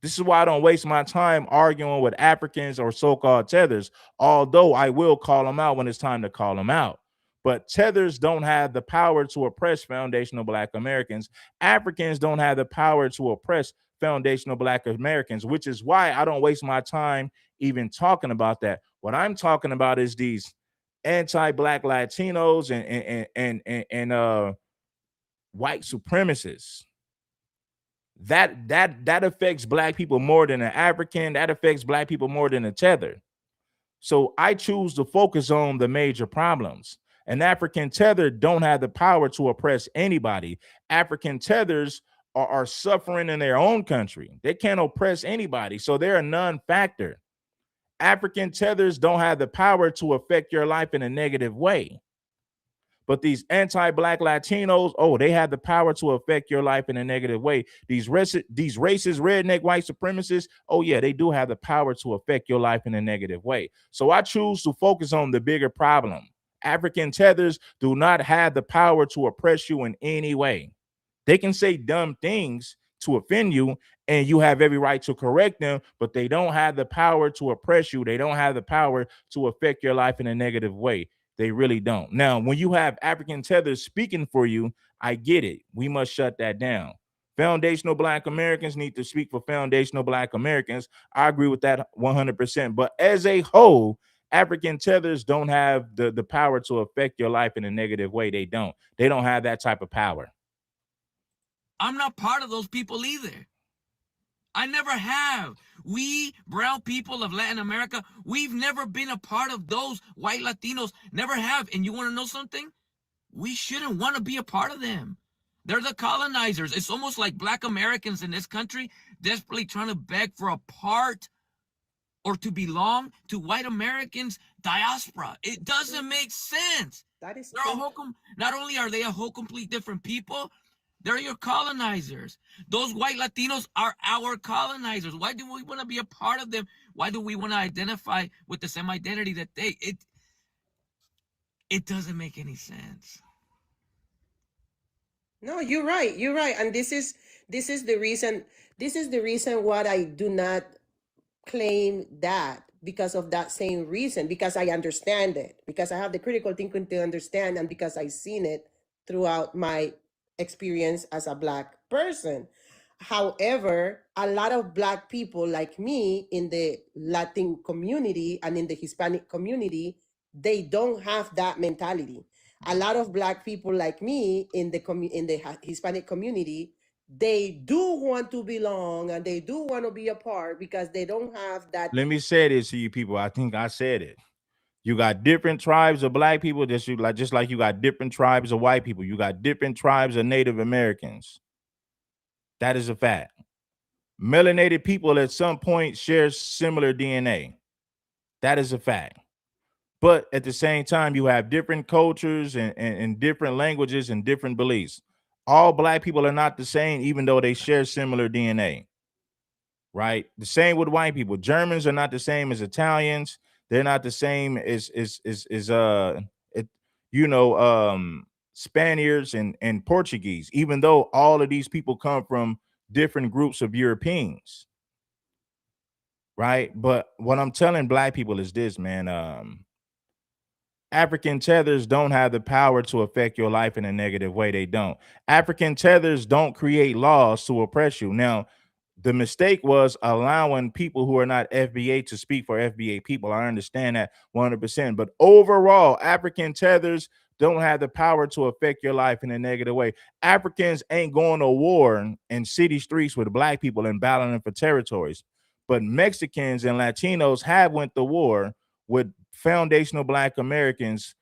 This is why I don't waste my time arguing with Africans or so-called tethers, although I will call them out when it's time to call them out. But tethers don't have the power to oppress foundational Black Americans. Africans don't have the power to oppress foundational Black Americans, which is why I don't waste my time even talking about that. What I'm talking about is these anti-Black Latinos and white supremacists. That affects Black people more than an African. That affects Black people more than a tether. So I choose to focus on the major problems. An African tether don't have the power to oppress anybody. African tethers are suffering in their own country. They can't oppress anybody, so they're a non-factor. African tethers don't have the power to affect your life in a negative way. But these anti-Black Latinos, they have the power to affect your life in a negative way. These racist, redneck white supremacists, yeah, they do have the power to affect your life in a negative way. So I choose to focus on the bigger problem. African tethers do not have the power to oppress you in any way. They can say dumb things to offend you, and you have every right to correct them, but they don't have the power to oppress you. They don't have the power to affect your life in a negative way. They really don't. Now, when you have African tethers speaking for you, I get it. We must shut that down. Foundational Black Americans need to speak for foundational Black Americans. I agree with that 100%. But as a whole, African tethers don't have the power to affect your life in a negative way. They don't. They don't have that type of power. I'm not part of those people either. I never have. We brown people of Latin America, we've never been a part of those white Latinos. Never have. And you want to know something? We shouldn't want to be a part of them. They're the colonizers. It's almost like Black Americans in this country desperately trying to beg for a part or to belong to white Americans' diaspora. It doesn't make sense. That is They're a whole not only are they a whole complete different people, they're your colonizers. Those white Latinos are our colonizers. Why do we want to be a part of them? Why do we want to identify with the same identity that they? It doesn't make any sense. No, you're right. You're right. And this is the reason. This is the reason why I do not claim that, because of that same reason, because I understand it, because I have the critical thinking to understand, and because I've seen it throughout my experience as a Black person. However, a lot of Black people like me in the Latin community and in the Hispanic community, they don't have that mentality. A lot of Black people like me in the Hispanic community, they do want to belong and they do want to be a part, because they don't have that. Let me say this to you people. I think I said it. You got different tribes of Black people, just like you got different tribes of white people. You got different tribes of Native Americans. That is a fact. Melanated people at some point share similar DNA. That is a fact. But at the same time, you have different cultures and different languages and different beliefs. All Black people are not the same, even though they share similar DNA. Right? The same with white people. Germans are not the same as Italians. They're not the same as Spaniards and Portuguese, even though all of these people come from different groups of Europeans. Right? But what I'm telling Black people is this, man. African tethers don't have the power to affect your life in a negative way. They don't. African tethers don't create laws to oppress you. Now, the mistake was allowing people who are not FBA to speak for FBA people. I understand that 100%. But overall, African tethers don't have the power to affect your life in a negative way. Africans ain't going to war in city streets with Black people and battling for territories. But Mexicans and Latinos have went to war with foundational Black Americans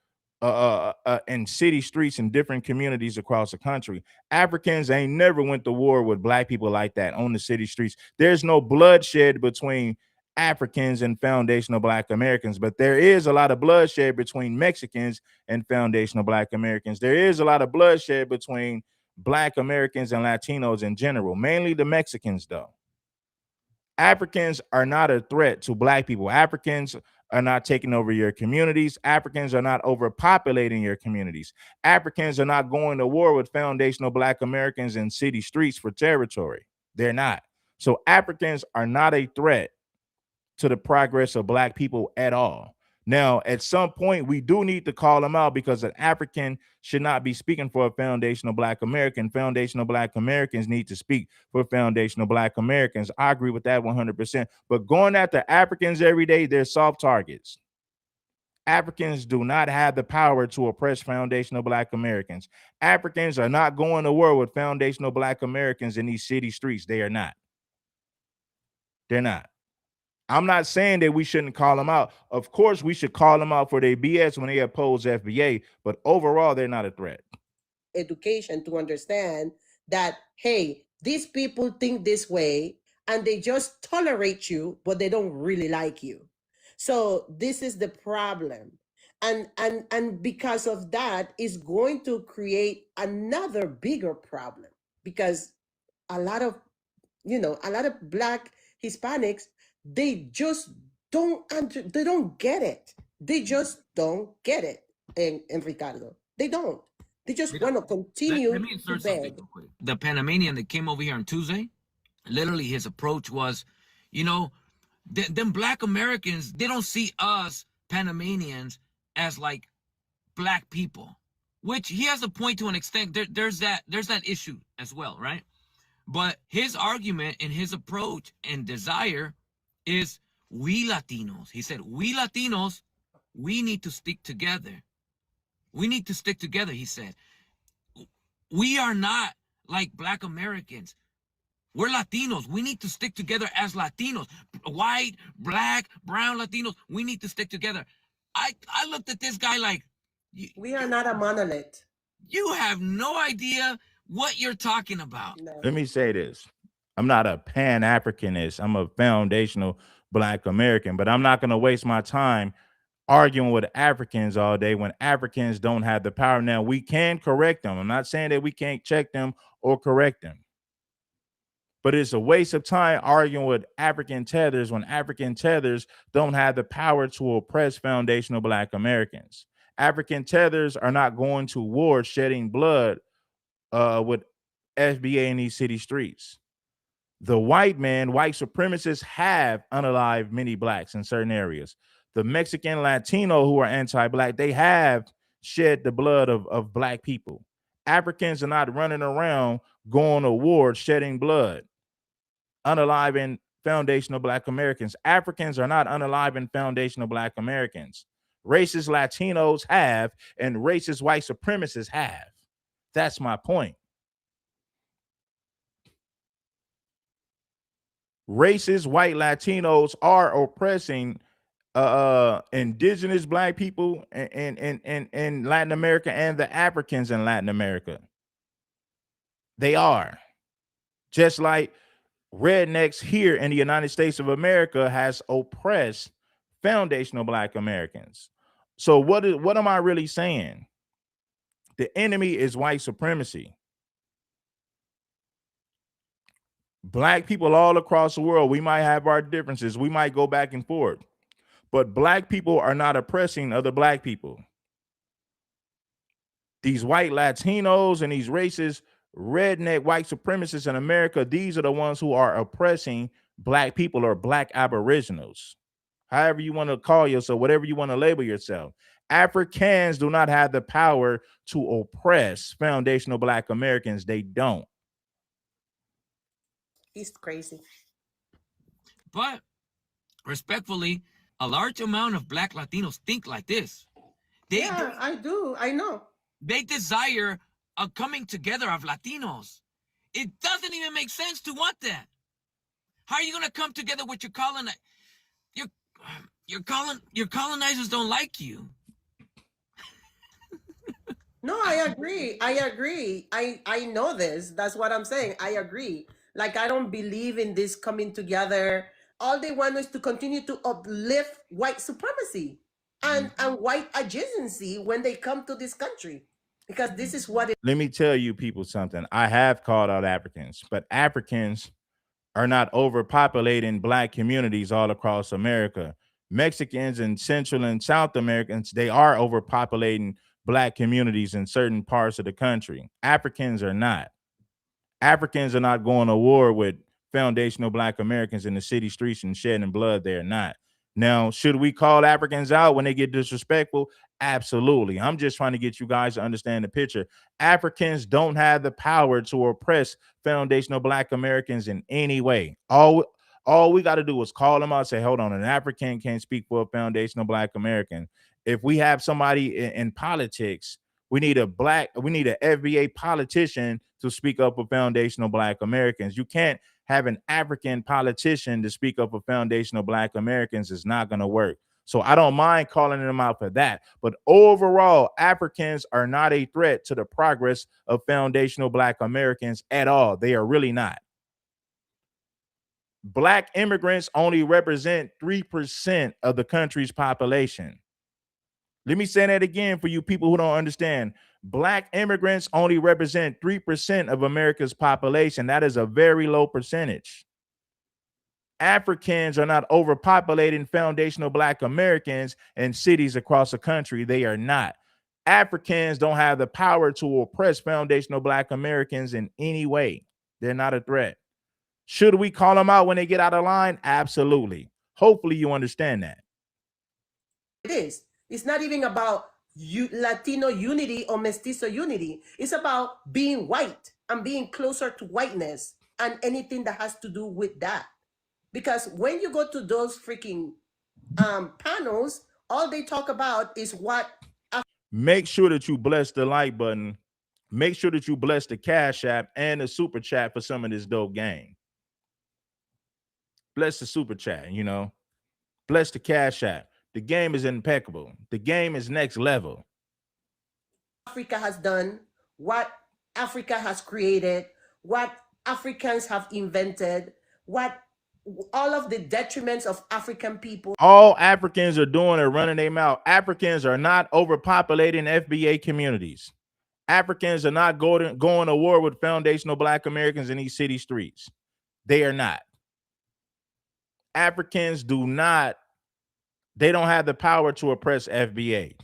in city streets in different communities across the country. Africans ain't never went to war with Black people like that on the city streets. There's no bloodshed between Africans and foundational Black Americans, but there is a lot of bloodshed between Mexicans and foundational Black Americans. There is a lot of bloodshed between Black Americans and Latinos in general, mainly the Mexicans, though. Africans are not a threat to Black people. Africans are not taking over your communities. Africans are not overpopulating your communities. Africans are not going to war with foundational Black Americans in city streets for territory. They're not. So Africans are not a threat to the progress of Black people at all. Now, at some point, we do need to call them out, because an African should not be speaking for a foundational Black American. Foundational Black Americans need to speak for foundational Black Americans. I agree with that 100%. But going after Africans every day, they're soft targets. Africans do not have the power to oppress foundational Black Americans. Africans are not going to war with foundational Black Americans in these city streets. They are not. They're not. I'm not saying that we shouldn't call them out. Of course, we should call them out for their BS when they oppose FBA, but overall, they're not a threat. Education to understand that, hey, these people think this way and they just tolerate you, but they don't really like you. So this is the problem. And because of that, is going to create another bigger problem, because a lot of Black Hispanics, they just they don't get it. They just don't get it. And Ricardo, they don't. They just want to continue Let me insert to something beg. real quick. The Panamanian that came over here on Tuesday, literally his approach was, them Black Americans, they don't see us Panamanians as like Black people, which he has a point to an extent. There's that issue as well, right? But his argument and his approach and desire is we Latinos. He said, we Latinos, we need to stick together. We need to stick together, he said. We are not like Black Americans. We're Latinos. We need to stick together as Latinos. White, black, brown Latinos. We need to stick together. I looked at this guy like, we are not a monolith. You have no idea what you're talking about. No. Let me say this. I'm not a Pan-Africanist. I'm a foundational Black American, but I'm not going to waste my time arguing with Africans all day when Africans don't have the power. Now, we can correct them. I'm not saying that we can't check them or correct them, but it's a waste of time arguing with African tethers when African tethers don't have the power to oppress foundational Black Americans. African tethers are not going to war shedding blood with FBA in these city streets. The white supremacists have unalived many Blacks in certain areas. The Mexican Latino who are anti-Black, they have shed the blood of Black people. Africans are not running around going to war shedding blood, unaliving foundational Black Americans. Africans are not unaliving foundational Black Americans. Racist Latinos have, and racist white supremacists have. That's my point. Racist white Latinos are oppressing indigenous Black people in Latin America and the Africans in Latin America. They are. Just like rednecks here in the United States of America has oppressed foundational Black Americans. So what am I really saying? The enemy is white supremacy. Black people all across the world, we might have our differences. We might go back and forth. But Black people are not oppressing other Black people. These white Latinos and these racist, redneck white supremacists in America, these are the ones who are oppressing Black people or Black aboriginals. However you want to call yourself, whatever you want to label yourself. Africans do not have the power to oppress foundational Black Americans. They don't. He's crazy. But respectfully, a large amount of Black Latinos think like this. I do. I know. They desire a coming together of Latinos. It doesn't even make sense to want that. How are you going to come together with your colonizers don't like you? No, I agree. I know this. That's what I'm saying. I agree. Like, I don't believe in this coming together. All they want is to continue to uplift white supremacy and white adjacency when they come to this country, because this is what it. Let me tell you people something. I have called out Africans, but Africans are not overpopulating Black communities all across America. Mexicans and Central and South Americans, they are overpopulating Black communities in certain parts of the country. Africans are not. Africans are not going to war with foundational Black Americans in the city streets and shedding blood. They're not. Now, should we call Africans out when they get disrespectful? Absolutely. I'm just trying to get you guys to understand the picture. Africans don't have the power to oppress foundational Black Americans in any way. All we got to do is call them out and say, hold on, an African can't speak for a foundational Black American. If we have somebody in politics, we need an FBA politician to speak up for foundational Black Americans. You can't have an African politician to speak up for foundational Black Americans. It's not going to work. So I don't mind calling them out for that. But overall, Africans are not a threat to the progress of foundational Black Americans at all. They are really not. Black immigrants only represent 3% of the country's population. Let me say that again for you people who don't understand. Black immigrants only represent 3% of America's population. That is a very low percentage. Africans are not overpopulating foundational Black Americans in cities across the country. They are not. Africans don't have the power to oppress foundational Black Americans in any way. They're not a threat. Should we call them out when they get out of line? Absolutely. Hopefully you understand that. It is. It's not even about Latino unity or mestizo unity. It's about being white and being closer to whiteness. and anything that has to do with that. Because when you go to those freaking panels, all they talk about is what. Make sure that you bless the like button. Make sure that you bless the Cash App and the Super Chat for some of this dope game. Bless the Super Chat, you know. Bless the Cash App. The game is impeccable. The game is next level. Africa has done, what Africa has created, what Africans have invented, what all of the detriments of African people. All Africans are doing is running their mouth. Africans are not overpopulating FBA communities. Africans are not going to war with foundational Black Americans in these city streets. They are not. Africans they don't have the power to oppress FBA.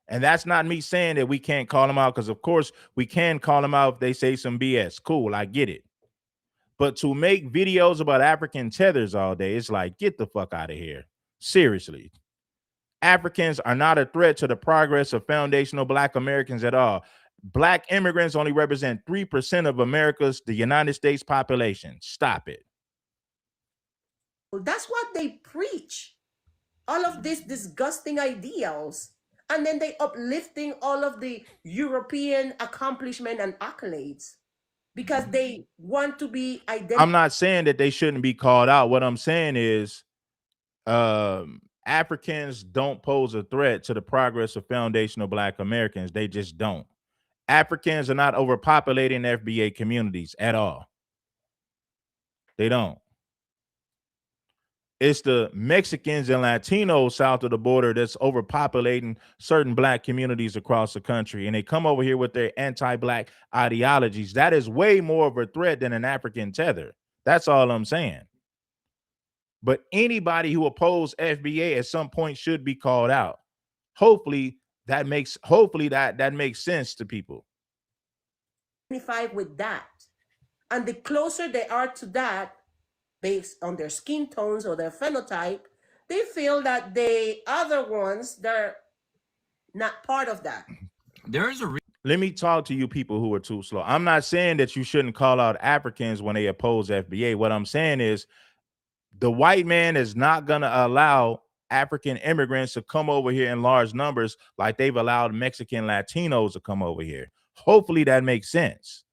And that's not me saying that we can't call them out, because of course we can call them out if they say some BS. Cool, I get it. But to make videos about African tethers all day, it's like, get the fuck out of here. Seriously. Africans are not a threat to the progress of foundational Black Americans at all. Black immigrants only represent 3% of the United States population. Stop it. That's what they preach. All of these disgusting ideals. And then they uplifting all of the European accomplishment and accolades because they want to be identified. I'm not saying that they shouldn't be called out. What I'm saying is Africans don't pose a threat to the progress of foundational Black Americans. They just don't. Africans are not overpopulating FBA communities at all. They don't. It's the Mexicans and Latinos south of the border that's overpopulating certain Black communities across the country. And they come over here with their anti-Black ideologies. That is way more of a threat than an African tether. That's all I'm saying. But anybody who opposes FBA at some point should be called out. Hopefully that makes sense to people. With that. And the closer they are to that, based on their skin tones or their phenotype, they feel that the other ones, they're not part of that. There's a Let me talk to you people who are too slow. I'm not saying that you shouldn't call out Africans when they oppose FBA. What I'm saying is the white man is not going to allow African immigrants to come over here in large numbers like they've allowed Mexican Latinos to come over here. Hopefully that makes sense.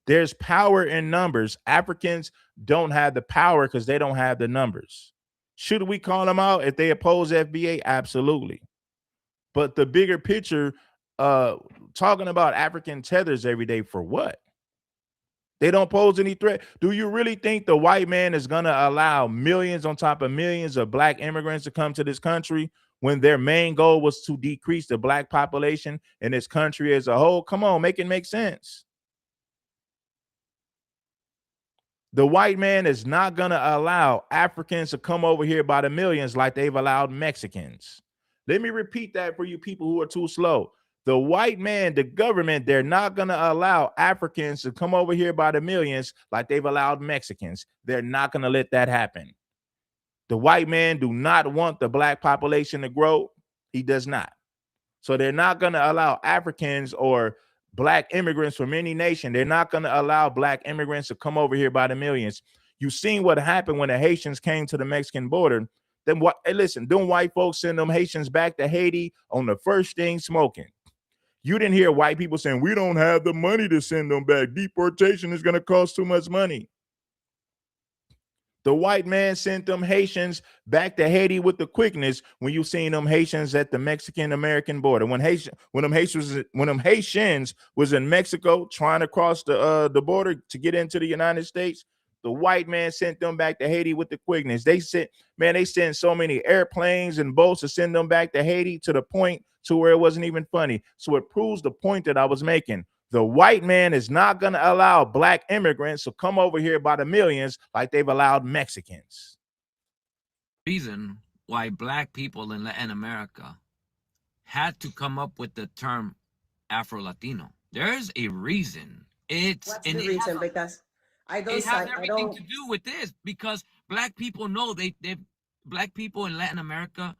There's power in numbers. Africans don't have the power because they don't have the numbers. Should we call them out if they oppose FBA? Absolutely. But the bigger picture, talking about African tethers every day for what? They don't pose any threat. Do you really think the white man is going to allow millions on top of millions of Black immigrants to come to this country when their main goal was to decrease the Black population in this country as a whole? Come on, make it make sense. The white man is not going to allow Africans to come over here by the millions like they've allowed Mexicans. Let me repeat that for you people who are too slow. The white man, the government, they're not going to allow Africans to come over here by the millions like they've allowed Mexicans. They're not going to let that happen. The white man do not want the Black population to grow. He does not. So they're not going to allow Africans or Black immigrants from any nation. They're not going to allow Black immigrants to come over here by the millions. You've seen what happened when the Haitians came to the Mexican border. Then what? Hey, listen, them white folks send them Haitians back to Haiti on the first thing smoking. You didn't hear white people saying, we don't have the money to send them back. Deportation is going to cost too much money. The white man sent them Haitians back to Haiti with the quickness when you seen them Haitians at the Mexican-American border. When them Haitians was in Mexico trying to cross the border to get into the United States, the white man sent them back to Haiti with the quickness. They sent so many airplanes and boats to send them back to Haiti to the point to where it wasn't even funny. So it proves the point that I was making. The white man is not going to allow Black immigrants to come over here by the millions like they've allowed Mexicans. Reason why Black people in Latin America had to come up with the term Afro-Latino. There's a reason. What's the reason? Because it has everything to do with this, because Black people know they Black people in Latin America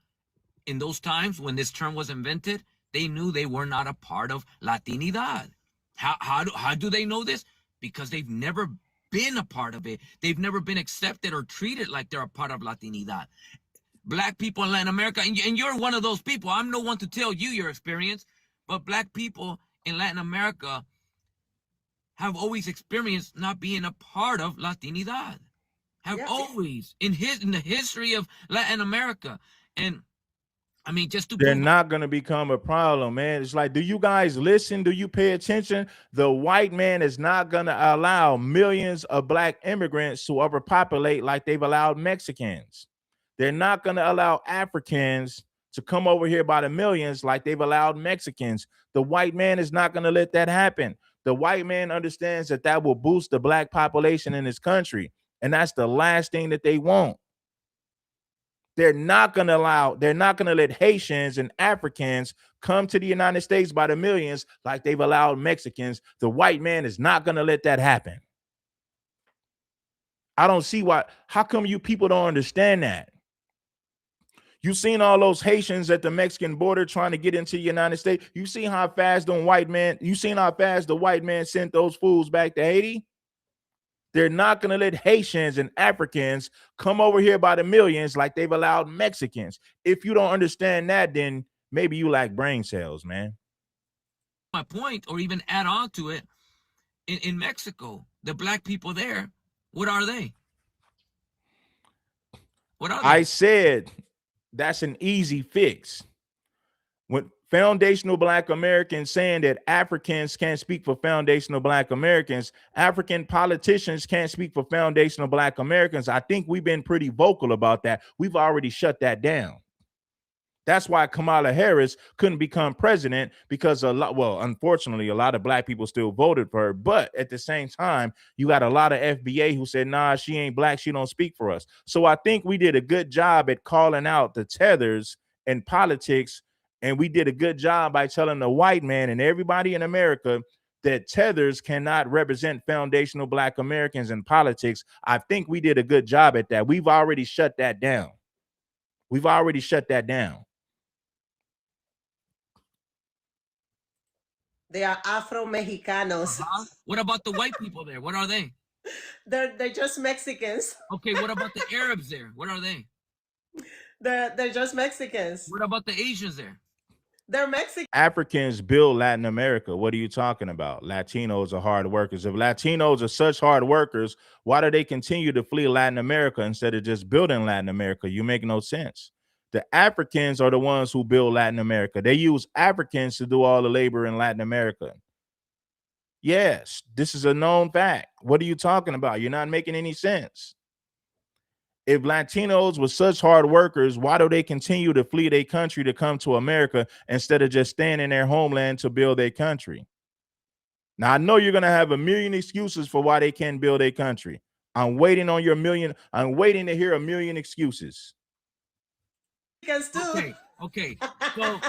in those times when this term was invented, they knew they were not a part of Latinidad. How do they know this? Because they've never been a part of it. They've never been accepted or treated like they're a part of Latinidad. Black people in Latin America, and you're one of those people. I'm no one to tell you your experience, but black people in Latin America have always experienced not being a part of Latinidad. Have always in the history of Latin America. And I mean, just to they're not going to become a problem, man. It's like, do you guys listen? Do you pay attention? The white man is not going to allow millions of black immigrants to overpopulate like they've allowed Mexicans. They're not going to allow Africans to come over here by the millions like they've allowed Mexicans. The white man is not going to let that happen. The white man understands that that will boost the black population in his country. And that's the last thing that they want. They're not going to let Haitians and Africans come to the United States by the millions like they've allowed Mexicans. The white man is not going to let that happen. I don't see why. How come you people don't understand that? You seen all those Haitians at the Mexican border trying to get into the United States. You seen how fast the white man sent those fools back to Haiti? They're not going to let Haitians and Africans come over here by the millions like they've allowed Mexicans. If you don't understand that, then maybe you lack brain cells, man. My point, or even add on to it, in Mexico, the black people there, what are they? What are they? I said that's an easy fix. When foundational black Americans saying that Africans can't speak for foundational black Americans, African politicians can't speak for foundational black Americans. I think we've been pretty vocal about that. We've already shut that down. That's why Kamala Harris couldn't become president, because unfortunately, a lot of black people still voted for her. But at the same time, you got a lot of FBA who said, nah, she ain't black. She don't speak for us. So I think we did a good job at calling out the tethers in politics. And we did a good job by telling the white man and everybody in America that tethers cannot represent foundational black Americans in politics. I think we did a good job at that. We've already shut that down. We've already shut that down. They are Afro Mexicanos. What about the white people there? What are they? They're just Mexicans. Okay, what about the Arabs there? What are they? They're just Mexicans. What about the Asians there? They're Mexican. Africans build Latin America. What are you talking about? Latinos are hard workers. If Latinos are such hard workers, why do they continue to flee Latin America instead of just building Latin America? You make no sense. The Africans are the ones who build Latin America. They use Africans to do all the labor in Latin America. Yes, this is a known fact. What are you talking about? You're not making any sense. If Latinos were such hard workers, why do they continue to flee their country to come to America instead of just staying in their homeland to build their country? Now, I know you're going to have a million excuses for why they can't build their country. I'm waiting to hear a million excuses. Okay. So,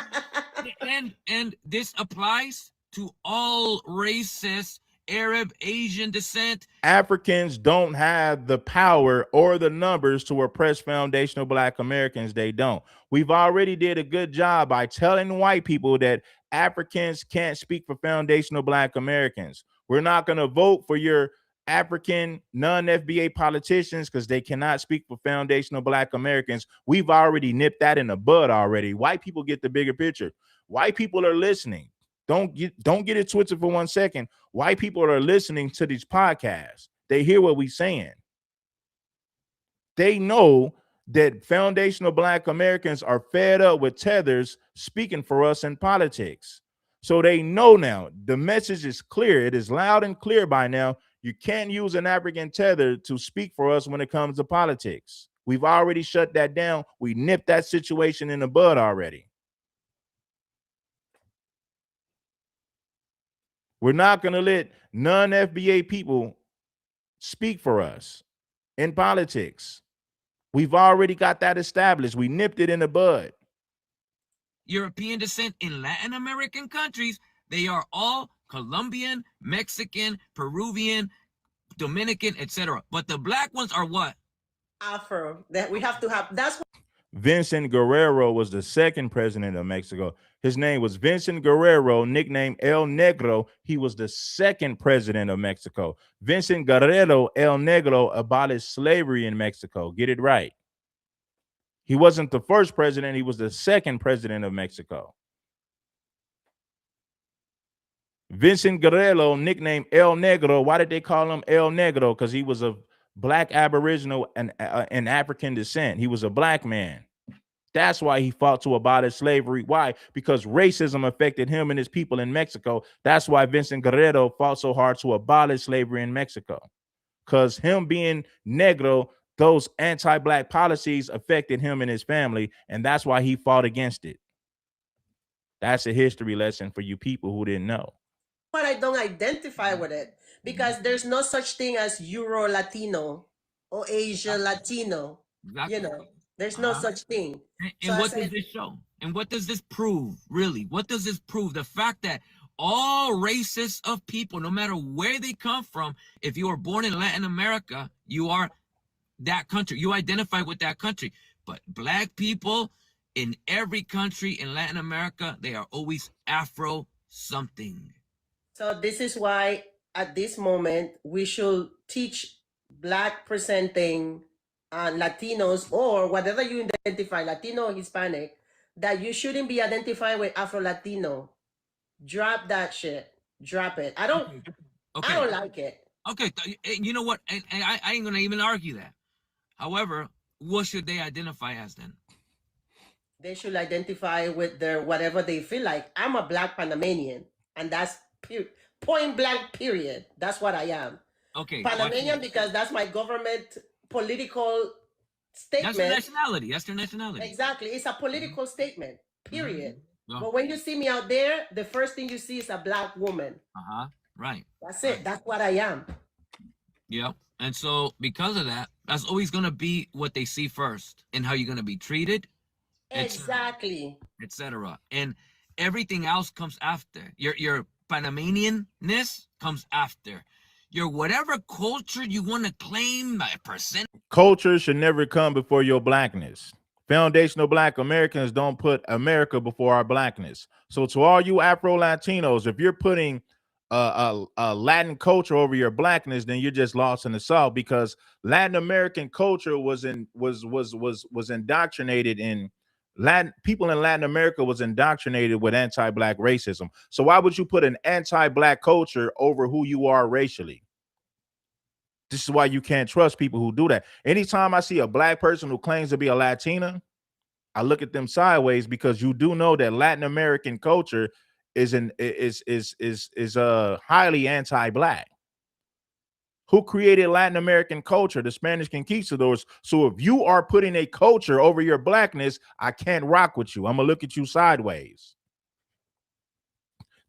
and this applies to all races, Arab, Asian descent. Africans don't have the power or the numbers to oppress foundational black Americans. They don't. We've already did a good job by telling white people that Africans can't speak for foundational black Americans. We're not going to vote for your African non-FBA politicians because they cannot speak for foundational black Americans. We've already nipped that in the bud already. White people get the bigger picture. White people are listening. Don't get it twisted for 1 second. White people are listening to these podcasts. They hear what we're saying. They know that foundational black Americans are fed up with tethers speaking for us in politics. So they know now. The message is clear. It is loud and clear by now. You can't use an African tether to speak for us when it comes to politics. We've already shut that down. We nipped that situation in the bud already. We're not going to let non-FBA people speak for us in politics. We've already got that established. We nipped it in the bud. European descent in Latin American countries, they are all Colombian, Mexican, Peruvian, Dominican, etc. But the black ones are what? Afro. That we have to have. That's what Vincent Guerrero was the second president of Mexico. His name was Vincent Guerrero, nicknamed El Negro. He was the second president of Mexico. Vincent Guerrero, El Negro, abolished slavery in Mexico. Get it right. He wasn't the first president. He was the second president of Mexico. Vincent Guerrero, nicknamed El Negro. Why did they call him El Negro? Because he was a black Aboriginal and African descent. He was a black man. That's why he fought to abolish slavery. Why? Because racism affected him and his people in Mexico. That's why Vincent Guerrero fought so hard to abolish slavery in Mexico. Because him being Negro, those anti-black policies affected him and his family, and that's why he fought against it. That's a history lesson for you people who didn't know. But I don't identify with it because there's no such thing as Euro Latino or Asia Latino. Exactly. You know, there's no such thing. And what does this show? And what does this prove, really? What does this prove? The fact that all races of people, no matter where they come from, if you are born in Latin America, you are that country. You identify with that country. But black people in every country in Latin America, they are always Afro something. So this is why at this moment we should teach black presenting Latinos or whatever you identify, Latino or Hispanic, that you shouldn't be identifying with Afro-Latino. Drop that shit. Drop it. I don't like it. Okay, you know what? And I ain't gonna even argue that. However, what should they identify as then? They should identify with their whatever they feel like. I'm a black Panamanian, and that's point blank period. That's what I am. Okay. Panamanian because that's my government political statement. That's your nationality. That's your nationality. Exactly. It's a political statement. Period. But when you see me out there, the first thing you see is a black woman. Right. That's it. That's what I am. Yeah. And so because of that, that's always going to be what they see first and how you're going to be treated. Exactly. Etc. And everything else comes after. Your Panamanian-ness comes after. Your whatever culture you want to claim by percent. Culture should never come before your blackness. Foundational Black Americans don't put America before our blackness. So to all you Afro-Latinos, if you're putting a Latin culture over your blackness, then you're just lost in the South, because Latin American culture was indoctrinated in Latin people in Latin America was indoctrinated with anti-black racism. So why would you put an anti-black culture over who you are racially? This is why you can't trust people who do that. Anytime I see a black person who claims to be a Latina, I look at them sideways, because you do know that Latin American culture is highly anti-black. Who created Latin American culture? The Spanish conquistadors. So if you are putting a culture over your blackness, I can't rock with you. I'm gonna look at you sideways.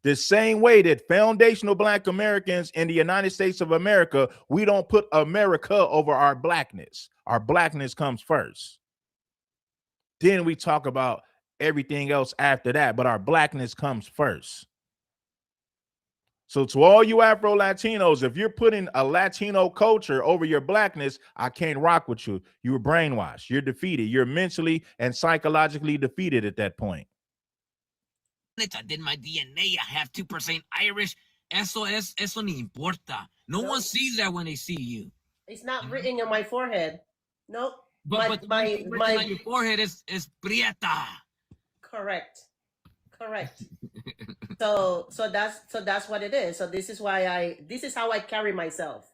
The same way that foundational Black Americans in the United States of America, we don't put America over our blackness. Our blackness comes first. Then we talk about everything else after that, but our blackness comes first. So to all you Afro-Latinos, if you're putting a Latino culture over your blackness, I can't rock with you. You're brainwashed. You're defeated. You're mentally and psychologically defeated at that point. I did my DNA. I have 2% Irish. Eso ni importa. No one sees that when they see you. It's not written on my forehead. Nope. But my on your forehead is prieta. Correct. So that's what it is. So this is how I carry myself.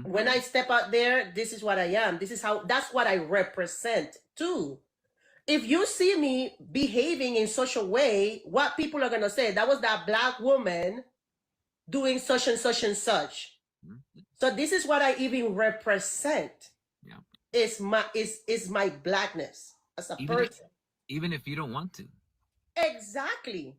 When I step out there, this is what I am. That's what I represent too. If you see me behaving in such a way, what people are gonna say, that was that black woman doing such and such and such. So this is what I even represent. Yeah. Is my blackness as a person. Even if you don't want to. Exactly.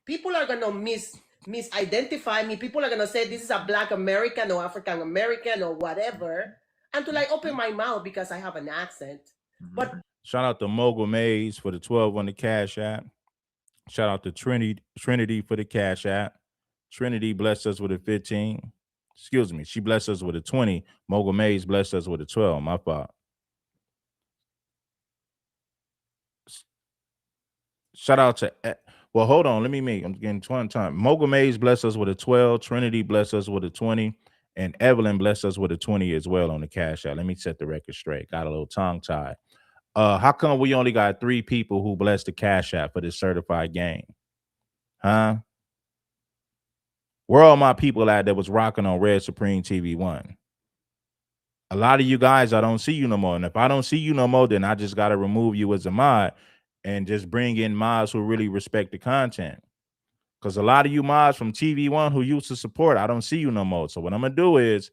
People are gonna misidentify me. People are gonna say this is a Black American or African American or whatever, and to like open my mouth because I have an accent. But shout out to Mogul Mays for the 12 on the Cash App. Shout out to Trinity for the Cash App. Trinity blessed us with a 15. Excuse me, she blessed us with a 20. Mogul Mays blessed us with a 12. My fault. Shout out to well, hold on. Let me make. I'm getting 20 time. Mogul Mays bless us with a 12. Trinity bless us with a 20. And Evelyn bless us with a 20 as well on the cash out. Let me set the record straight. Got a little tongue tied. How come we only got 3 people who blessed the cash app for this certified game? Huh? Where all my people at that was rocking on Red Supreme TV1? A lot of you guys, I don't see you no more. And if I don't see you no more, then I just got to remove you as a mod and just bring in mods who really respect the content. Because a lot of you mods from TV1 who used to support, I don't see you no more. So what I'm going to do is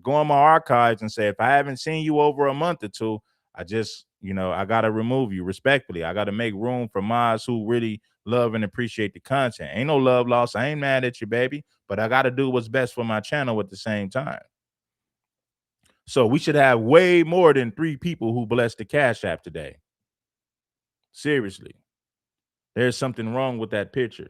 go on my archives and say, if I haven't seen you over a month or two, I just, I got to remove you respectfully. I got to make room for mods who really love and appreciate the content. Ain't no love lost. I ain't mad at you, baby. But I got to do what's best for my channel at the same time. So we should have way more than 3 people who bless the Cash App today. Seriously. There's something wrong with that picture.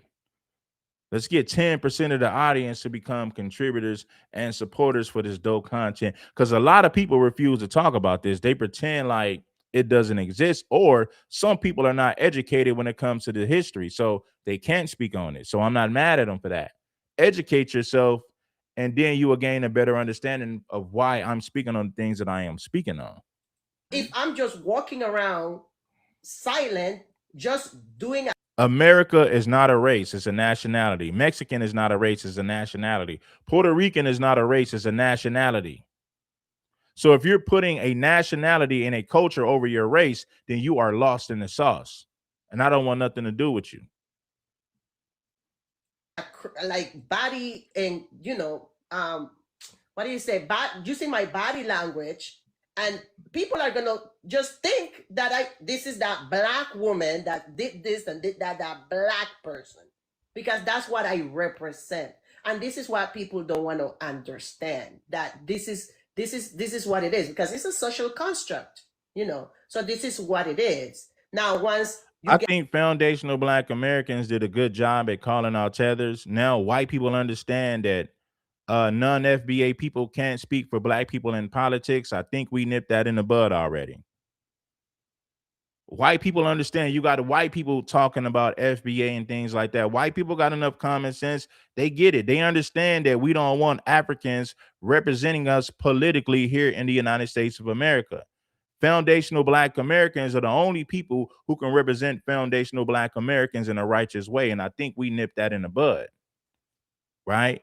Let's get 10% of the audience to become contributors and supporters for this dope content. Because a lot of people refuse to talk about this. They pretend like it doesn't exist, or some people are not educated when it comes to the history, so they can't speak on it. So I'm not mad at them for that. Educate yourself, and then you will gain a better understanding of why I'm speaking on the things that I am speaking on. If I'm just walking around silent, just doing America is not a race, it's a nationality. Mexican is not a race, it's a nationality. Puerto Rican is not a race, it's a nationality. So if you're putting a nationality and a culture over your race, then you are lost in the sauce. And I don't want nothing to do with you. like body and what do you say? Using my body language, and people are gonna just think that this is that black woman that did this and did that black person, because that's what I represent. And this is what people don't want to understand, that this is what it is, because it's a social construct, So this is what it is. Now, once I think foundational Black Americans did a good job at calling out tethers. Now white people understand that non-FBA people can't speak for Black people in politics. I think we nipped that in the bud already. White people understand. You got white people talking about FBA and things like that. White people got enough common sense. They get it. They understand that we don't want Africans representing us politically here in the United States of America. Foundational Black Americans are the only people who can represent foundational Black Americans in a righteous way. And I think we nipped that in the bud, right?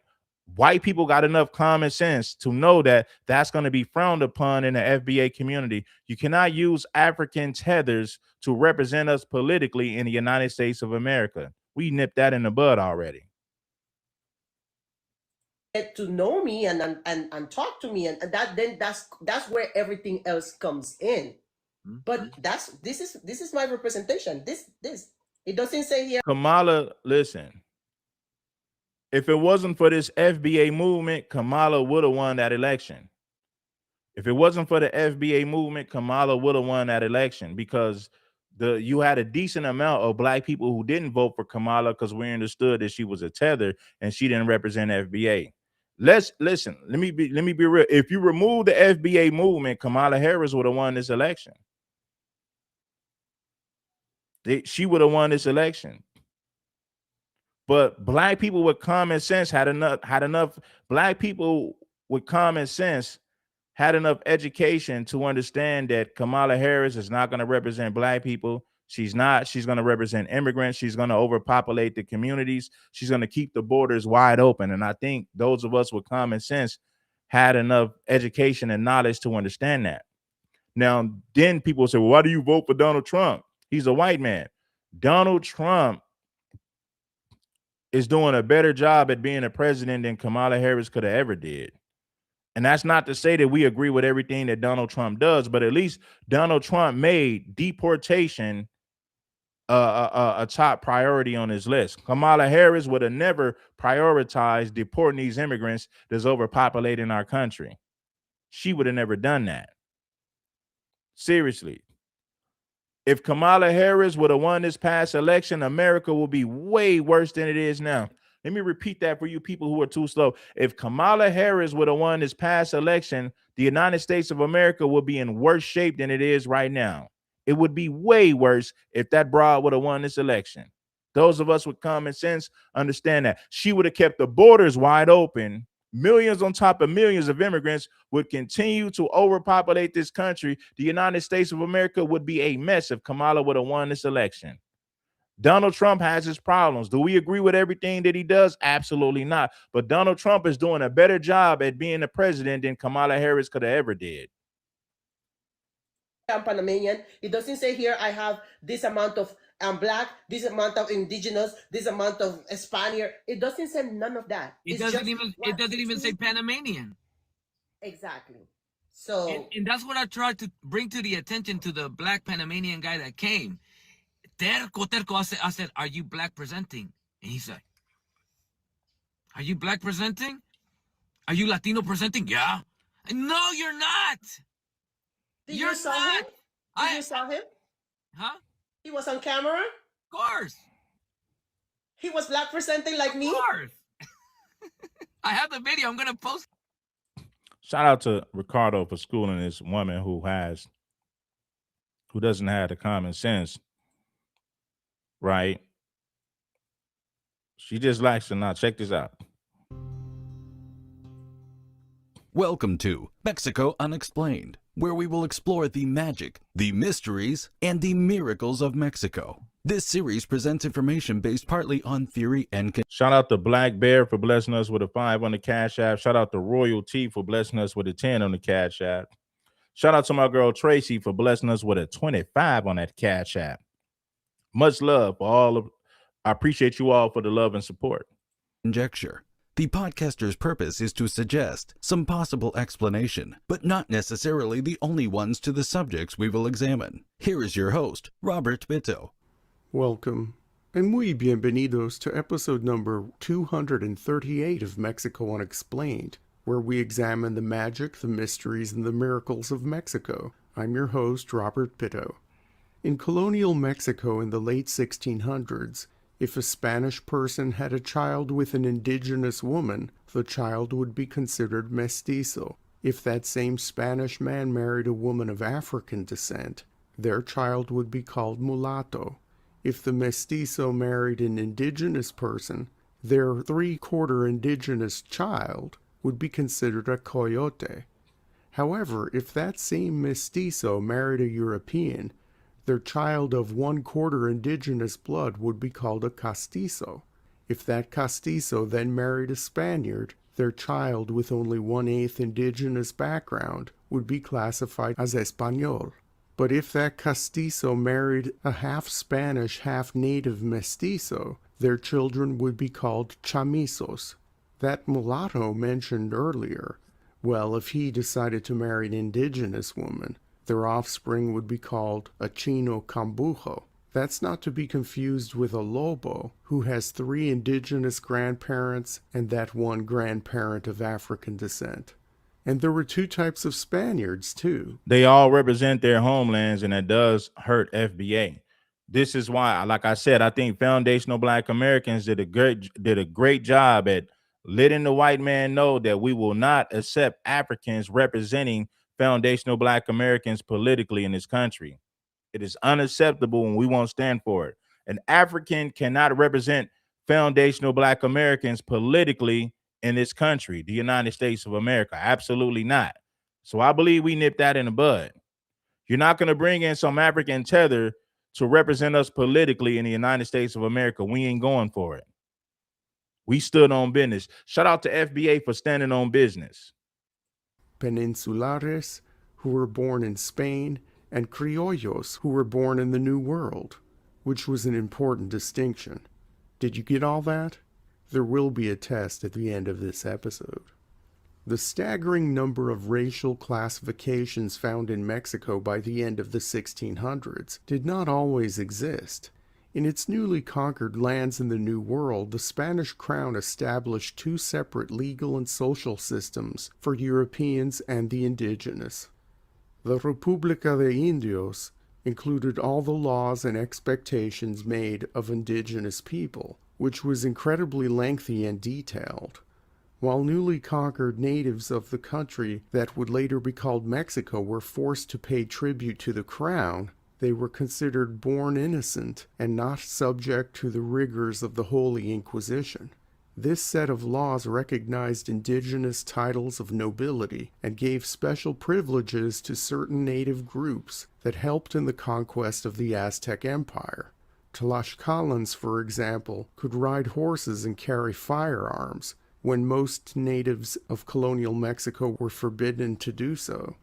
White people got enough common sense to know that that's going to be frowned upon in the FBA community. You cannot use African tethers to represent us politically in the United States of America. We nipped that in the bud already. Get to know me and talk to me, and that's where everything else comes in. But this is my representation. This it doesn't say here. Kamala, listen. If it wasn't for this FBA movement, Kamala would have won that election. If it wasn't for the FBA movement, Kamala would have won that election, because you had a decent amount of Black people who didn't vote for Kamala because we understood that she was a tether and she didn't represent FBA. Let's listen. Let me be real. If you remove the FBA movement, Kamala Harris would have won this election. She would have won this election. But Black people with common sense had enough. Black people with common sense had enough education to understand that Kamala Harris is not going to represent Black people. She's not. She's going to represent immigrants. She's going to overpopulate the communities. She's going to keep the borders wide open. And I think those of us with common sense had enough education and knowledge to understand that. Now, then people say, well, why do you vote for Donald Trump? He's a white man. Donald Trump is doing a better job at being a president than Kamala Harris could have ever did. And that's not to say that we agree with everything that Donald Trump does, but at least Donald Trump made deportation a top priority on his list. Kamala Harris would have never prioritized deporting these immigrants that's overpopulating our country. She would have never done that. Seriously. If Kamala Harris would have won this past election, America will be way worse than it is now. Let me repeat that for you people who are too slow. If Kamala Harris would have won this past election, the United States of America would be in worse shape than it is right now. It would be way worse if that broad would have won this election. Those of us with common sense understand that. She would have kept the borders wide open. Millions on top of millions of immigrants would continue to overpopulate this country. The United States of America would be a mess if Kamala would have won this election. Donald Trump has his problems. Do we agree with everything that he does? Absolutely not. But Donald Trump is doing a better job at being the president than Kamala Harris could have ever did. I'm Panamanian. It doesn't say here I have this amount of black, this amount of indigenous, this amount of Spaniard. It doesn't say none of that. It doesn't even say Panamanian. Exactly. So and that's what I tried to bring to the attention to the black Panamanian guy that came. Terco. I said, are you black presenting? And he said, are you black presenting? Are you Latino presenting? Yeah. No, you're not. Did you saw him? You saw him? Huh? He was on camera? Of course. He was black presenting like me? Of course. I have the video. I'm going to post. Shout out to Ricardo for schooling this woman who doesn't have the common sense, right? She just likes to not. Check this out. Welcome to Mexico Unexplained, where we will explore the magic, the mysteries, and the miracles of Mexico. This series presents information based partly on theory and... Shout out to Black Bear for blessing us with a 5 on the Cash App. Shout out to Royalty for blessing us with a 10 on the Cash App. Shout out to my girl Tracy for blessing us with a 25 on that Cash App. Much love for all of... I appreciate you all for the love and support. Conjecture. The podcaster's purpose is to suggest some possible explanation, but not necessarily the only ones to the subjects we will examine. Here is your host, Robert Bitto. Welcome, and muy bienvenidos to episode number 238 of Mexico Unexplained, where we examine the magic, the mysteries, and the miracles of Mexico. I'm your host, Robert Bitto. In colonial Mexico in the late 1600s, if a Spanish person had a child with an indigenous woman, the child would be considered mestizo. If that same Spanish man married a woman of African descent, their child would be called mulatto. If the mestizo married an indigenous person, their three-quarter indigenous child would be considered a coyote. However, if that same mestizo married a European, their child of one-quarter indigenous blood would be called a castizo. If that castizo then married a Spaniard, their child with only 1/8 indigenous background would be classified as español. But if that castizo married a half-Spanish, half-native mestizo, their children would be called chamizos. That mulatto mentioned earlier, well, if he decided to marry an indigenous woman, their offspring would be called a chino cambujo. That's not to be confused with a lobo, who has 3 indigenous grandparents and that one grandparent of African descent. And there were 2 types of Spaniards, too. They all represent their homelands, and that does hurt FBA. This is why, like I said, I think foundational Black Americans did a great job at letting the white man know that we will not accept Africans representing foundational Black Americans politically in this country. It is unacceptable, and we won't stand for it. An African cannot represent foundational Black Americans politically in this country, the United States of America. Absolutely not. So I believe we nipped that in the bud. You're not going to bring in some African tether to represent us politically in the United States of America. We ain't going for it. We stood on business. Shout out to FBA for standing on business. Peninsulares, who were born in Spain, and criollos, who were born in the New World, which was an important distinction. Did you get all that? There will be a test at the end of this episode. The staggering number of racial classifications found in Mexico by the end of the 1600s did not always exist. In its newly conquered lands in the New World, the Spanish crown established 2 separate legal and social systems for Europeans and the indigenous. The República de Indios included all the laws and expectations made of indigenous people, which was incredibly lengthy and detailed. While newly conquered natives of the country that would later be called Mexico were forced to pay tribute to the crown, They were considered born innocent and not subject to the rigors of the Holy Inquisition. This set of laws recognized indigenous titles of nobility and gave special privileges to certain native groups that helped in the conquest of the Aztec Empire. Tlaxcalans, for example, could ride horses and carry firearms, when most natives of colonial Mexico were forbidden to do so.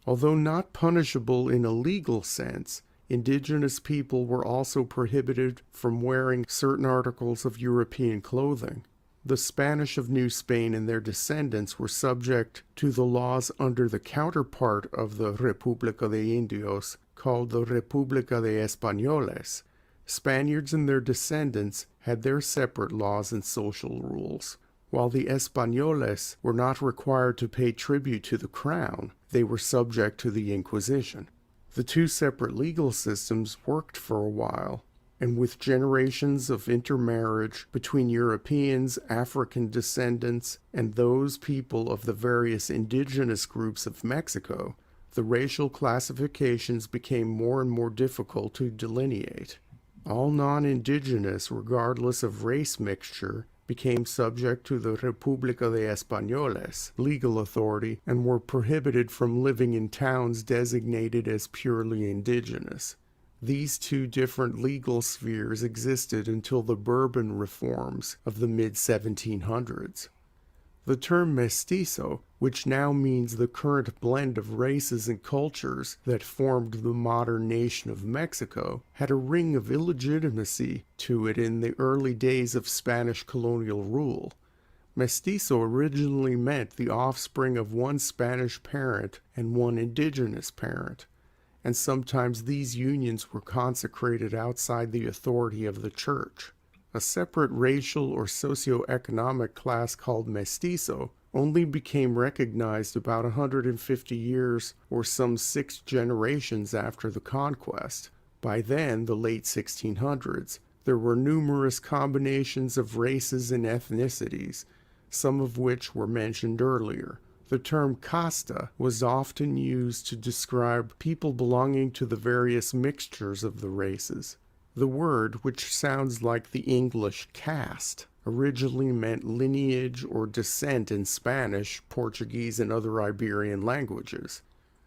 Although not punishable in a legal sense, indigenous people were also prohibited from wearing certain articles of European clothing. The Spanish of New Spain and their descendants were subject to the laws under the counterpart of the República de Indios, called the República de Españoles. Spaniards and their descendants had their separate laws and social rules. While the Españoles were not required to pay tribute to the crown, they were subject to the Inquisition. The two separate legal systems worked for a while, and with generations of intermarriage between Europeans, African descendants, and those people of the various indigenous groups of Mexico, the racial classifications became more and more difficult to delineate. All non-indigenous, regardless of race mixture, became subject to the República de Españoles legal authority and were prohibited from living in towns designated as purely indigenous. These two different legal spheres existed until the Bourbon reforms of the mid-1700s. The term mestizo, which now means the current blend of races and cultures that formed the modern nation of Mexico, had a ring of illegitimacy to it in the early days of Spanish colonial rule. Mestizo originally meant the offspring of one Spanish parent and one indigenous parent, and sometimes these unions were consecrated outside the authority of the church. A separate racial or socioeconomic class called mestizo only became recognized about 150 years or some 6 generations after the conquest. By then, the late 1600s, there were numerous combinations of races and ethnicities, some of which were mentioned earlier. The term casta was often used to describe people belonging to the various mixtures of the races. The word, which sounds like the English caste, originally meant lineage or descent in Spanish, Portuguese, and other Iberian languages.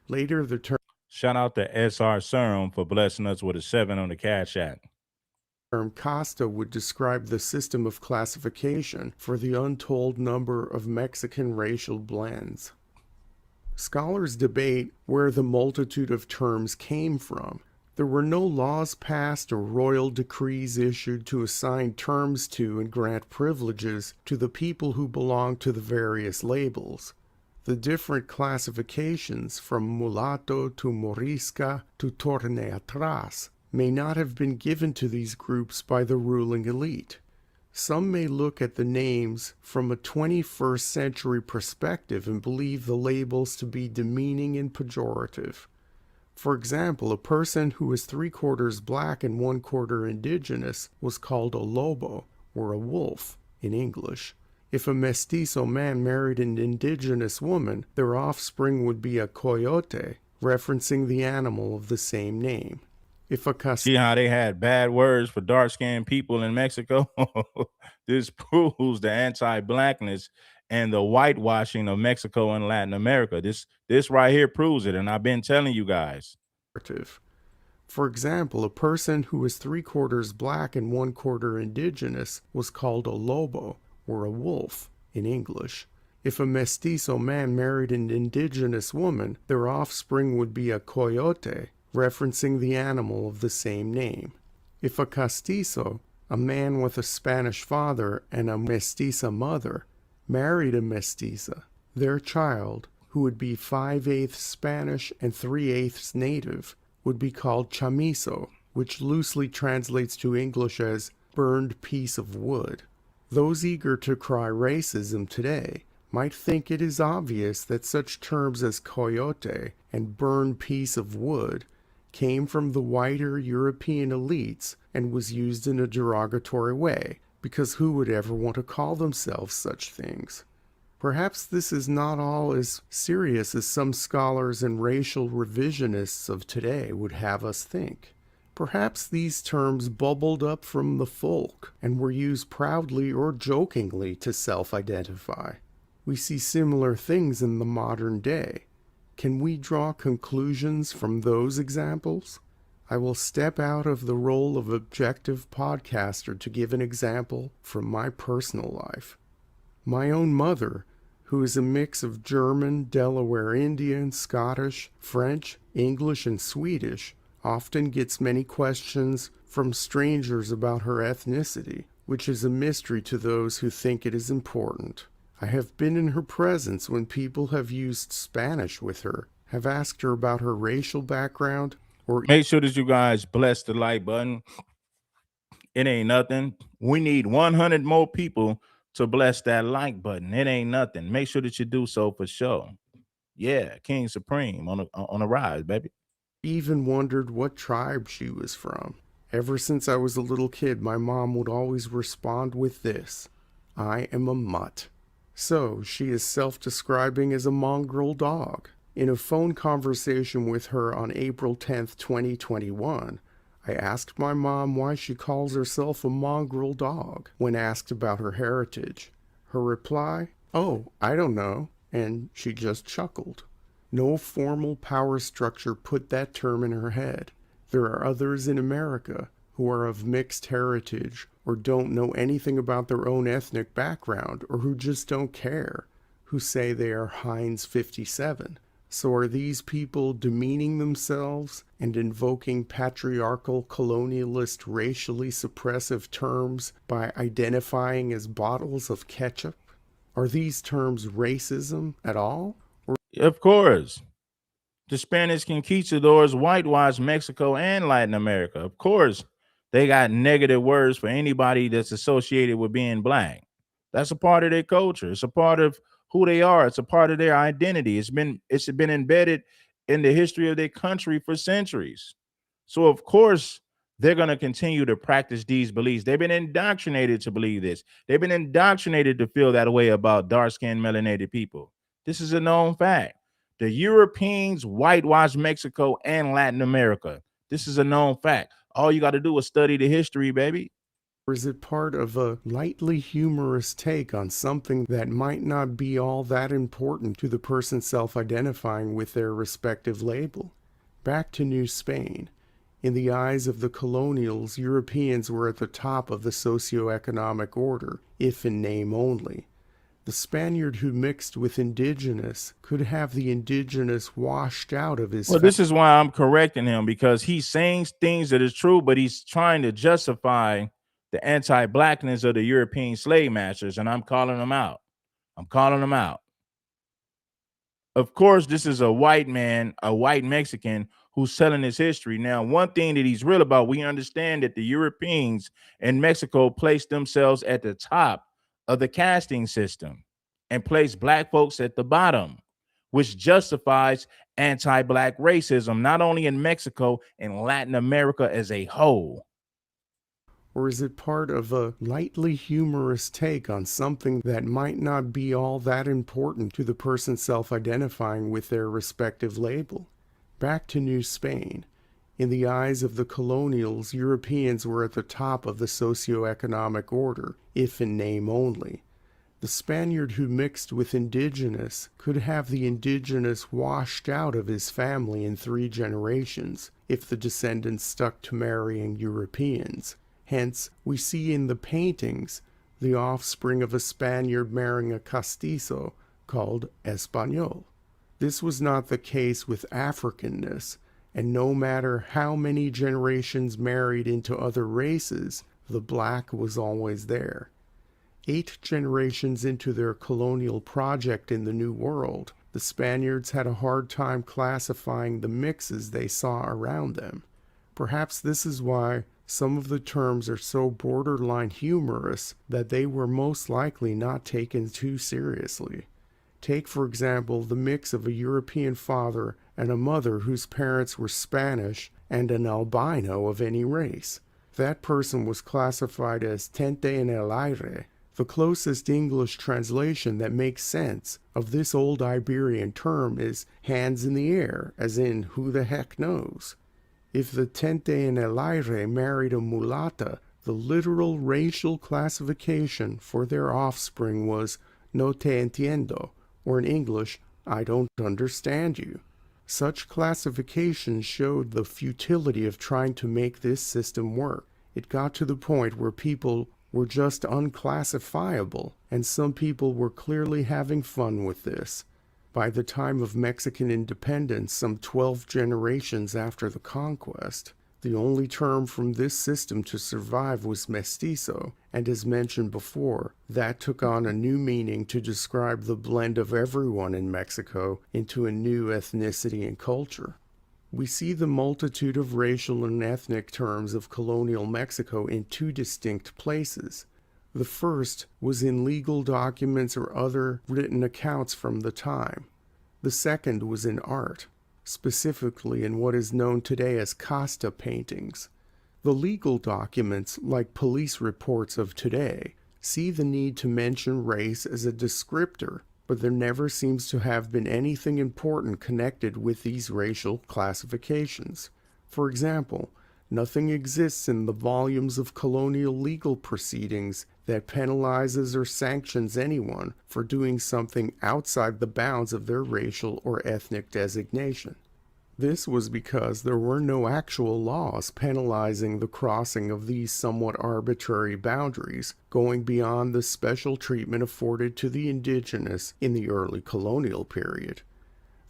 Later, the term Shout out to SR Serum for blessing us with a 7 on the Cash App. casta would describe the system of classification for the untold number of Mexican racial blends. Scholars debate where the multitude of terms came from. There were no laws passed or royal decrees issued to assign terms to and grant privileges to the people who belonged to the various labels. The different classifications, from mulatto to morisca to torneatras, may not have been given to these groups by the ruling elite. Some may look at the names from a 21st century perspective and believe the labels to be demeaning and pejorative. For example, a person who was 3/4 black and 1/4 indigenous was called a lobo, or a wolf, in English. If a mestizo man married an indigenous woman, their offspring would be a coyote, referencing the animal of the same name. If a See how they had bad words for dark-skinned people in Mexico? This proves the anti-blackness and the whitewashing of Mexico and Latin America. This right here proves it, and I've been telling you guys. For example, a person who was 3/4 black and 1/4 indigenous was called a lobo, or a wolf, in English. If a mestizo man married an indigenous woman, their offspring would be a coyote, referencing the animal of the same name. If a castizo, a man with a Spanish father and a mestiza mother, married a mestiza, their child, who would be 5/8 Spanish and 3/8 native, would be called chamizo, which loosely translates to English as burned piece of wood. Those eager to cry racism today might think it is obvious that such terms as coyote and burned piece of wood came from the whiter European elites and was used in a derogatory way, because who would ever want to call themselves such things? Perhaps this is not all as serious as some scholars and racial revisionists of today would have us think. Perhaps these terms bubbled up from the folk and were used proudly or jokingly to self-identify. We see similar things in the modern day. Can we draw conclusions from those examples? I will step out of the role of objective podcaster to give an example from my personal life. My own mother, who is a mix of German, Delaware Indian, Scottish, French, English, and Swedish, often gets many questions from strangers about her ethnicity, which is a mystery to those who think it is important. I have been in her presence when people have used Spanish with her, have asked her about her racial background, or Make sure that you guys bless the like button. It ain't nothing. We need 100 more people to bless that like button. It ain't nothing. Make sure that you do so for sure. Yeah, King Supreme on a rise, baby. even wondered what tribe she was from. Ever since I was a little kid, my mom would always respond with this: I am a mutt. So she is self-describing as a mongrel dog. In a phone conversation with her on April 10th, 2021, I asked my mom why she calls herself a mongrel dog when asked about her heritage. Her reply, "Oh, I don't know," and she just chuckled. No formal power structure put that term in her head. There are others in America who are of mixed heritage or don't know anything about their own ethnic background or who just don't care, who say they are Heinz 57. So are these people demeaning themselves and invoking patriarchal, colonialist, racially suppressive terms by identifying as bottles of ketchup? Are these terms racism at all? Of course. The Spanish conquistadors whitewashed Mexico and Latin America. Of course, they got negative words for anybody that's associated with being black. That's a part of their culture. It's a part of who they are. It's a part of their identity. It's been embedded in the history of their country for centuries. So of course, they're going to continue to practice these beliefs. They've been indoctrinated to believe this. They've been indoctrinated to feel that way about dark-skinned melanated people. This is a known fact. The Europeans whitewashed Mexico and Latin America. This is a known fact. All you got to do is study the history, baby. Or is it part of a lightly humorous take on something that might not be all that important to the person self-identifying with their respective label? Back to New Spain. In the eyes of the colonials, Europeans were at the top of the socio-economic order, if in name only. The Spaniard who mixed with indigenous could have the indigenous washed out of his... Well, this is why I'm correcting him, because he's saying things that is true, but he's trying to justify the anti-blackness of the European slave masters, and I'm calling them out. I'm calling them out. Of course, this is a white man, a white Mexican who's telling his history. Now, one thing that he's real about, we understand that the Europeans in Mexico placed themselves at the top of the casting system and placed black folks at the bottom, which justifies anti-black racism, not only in Mexico, in Latin America as a whole. Or is it part of a lightly humorous take on something that might not be all that important to the person self-identifying with their respective label? Back to New Spain. In the eyes of the colonials, Europeans were at the top of the socio-economic order, if in name only. The Spaniard who mixed with indigenous could have the indigenous washed out of his family in 3 generations, if the descendants stuck to marrying Europeans. Hence, we see in the paintings the offspring of a Spaniard marrying a castizo called Español. This was not the case with Africanness, and no matter how many generations married into other races, the black was always there. 8 generations into their colonial project in the New World, the Spaniards had a hard time classifying the mixes they saw around them. Perhaps this is why some of the terms are so borderline humorous that they were most likely not taken too seriously. Take, for example, the mix of a European father and a mother whose parents were Spanish and an albino of any race. That person was classified as tente en el aire. The closest English translation that makes sense of this old Iberian term is hands in the air, as in who the heck knows. If the tente en el aire married a mulata, the literal racial classification for their offspring was no te entiendo, or in English, I don't understand you. Such classifications showed the futility of trying to make this system work. It got to the point where people were just unclassifiable, and some people were clearly having fun with this. By the time of Mexican independence, some 12 generations after the conquest, the only term from this system to survive was mestizo, and as mentioned before, that took on a new meaning to describe the blend of everyone in Mexico into a new ethnicity and culture. We see the multitude of racial and ethnic terms of colonial Mexico in two distinct places. The first was in legal documents or other written accounts from the time. The second was in art, specifically in what is known today as casta paintings. The legal documents, like police reports of today, see the need to mention race as a descriptor, but there never seems to have been anything important connected with these racial classifications. For example, nothing exists in the volumes of colonial legal proceedings that penalizes or sanctions anyone for doing something outside the bounds of their racial or ethnic designation. This was because there were no actual laws penalizing the crossing of these somewhat arbitrary boundaries, going beyond the special treatment afforded to the indigenous in the early colonial period.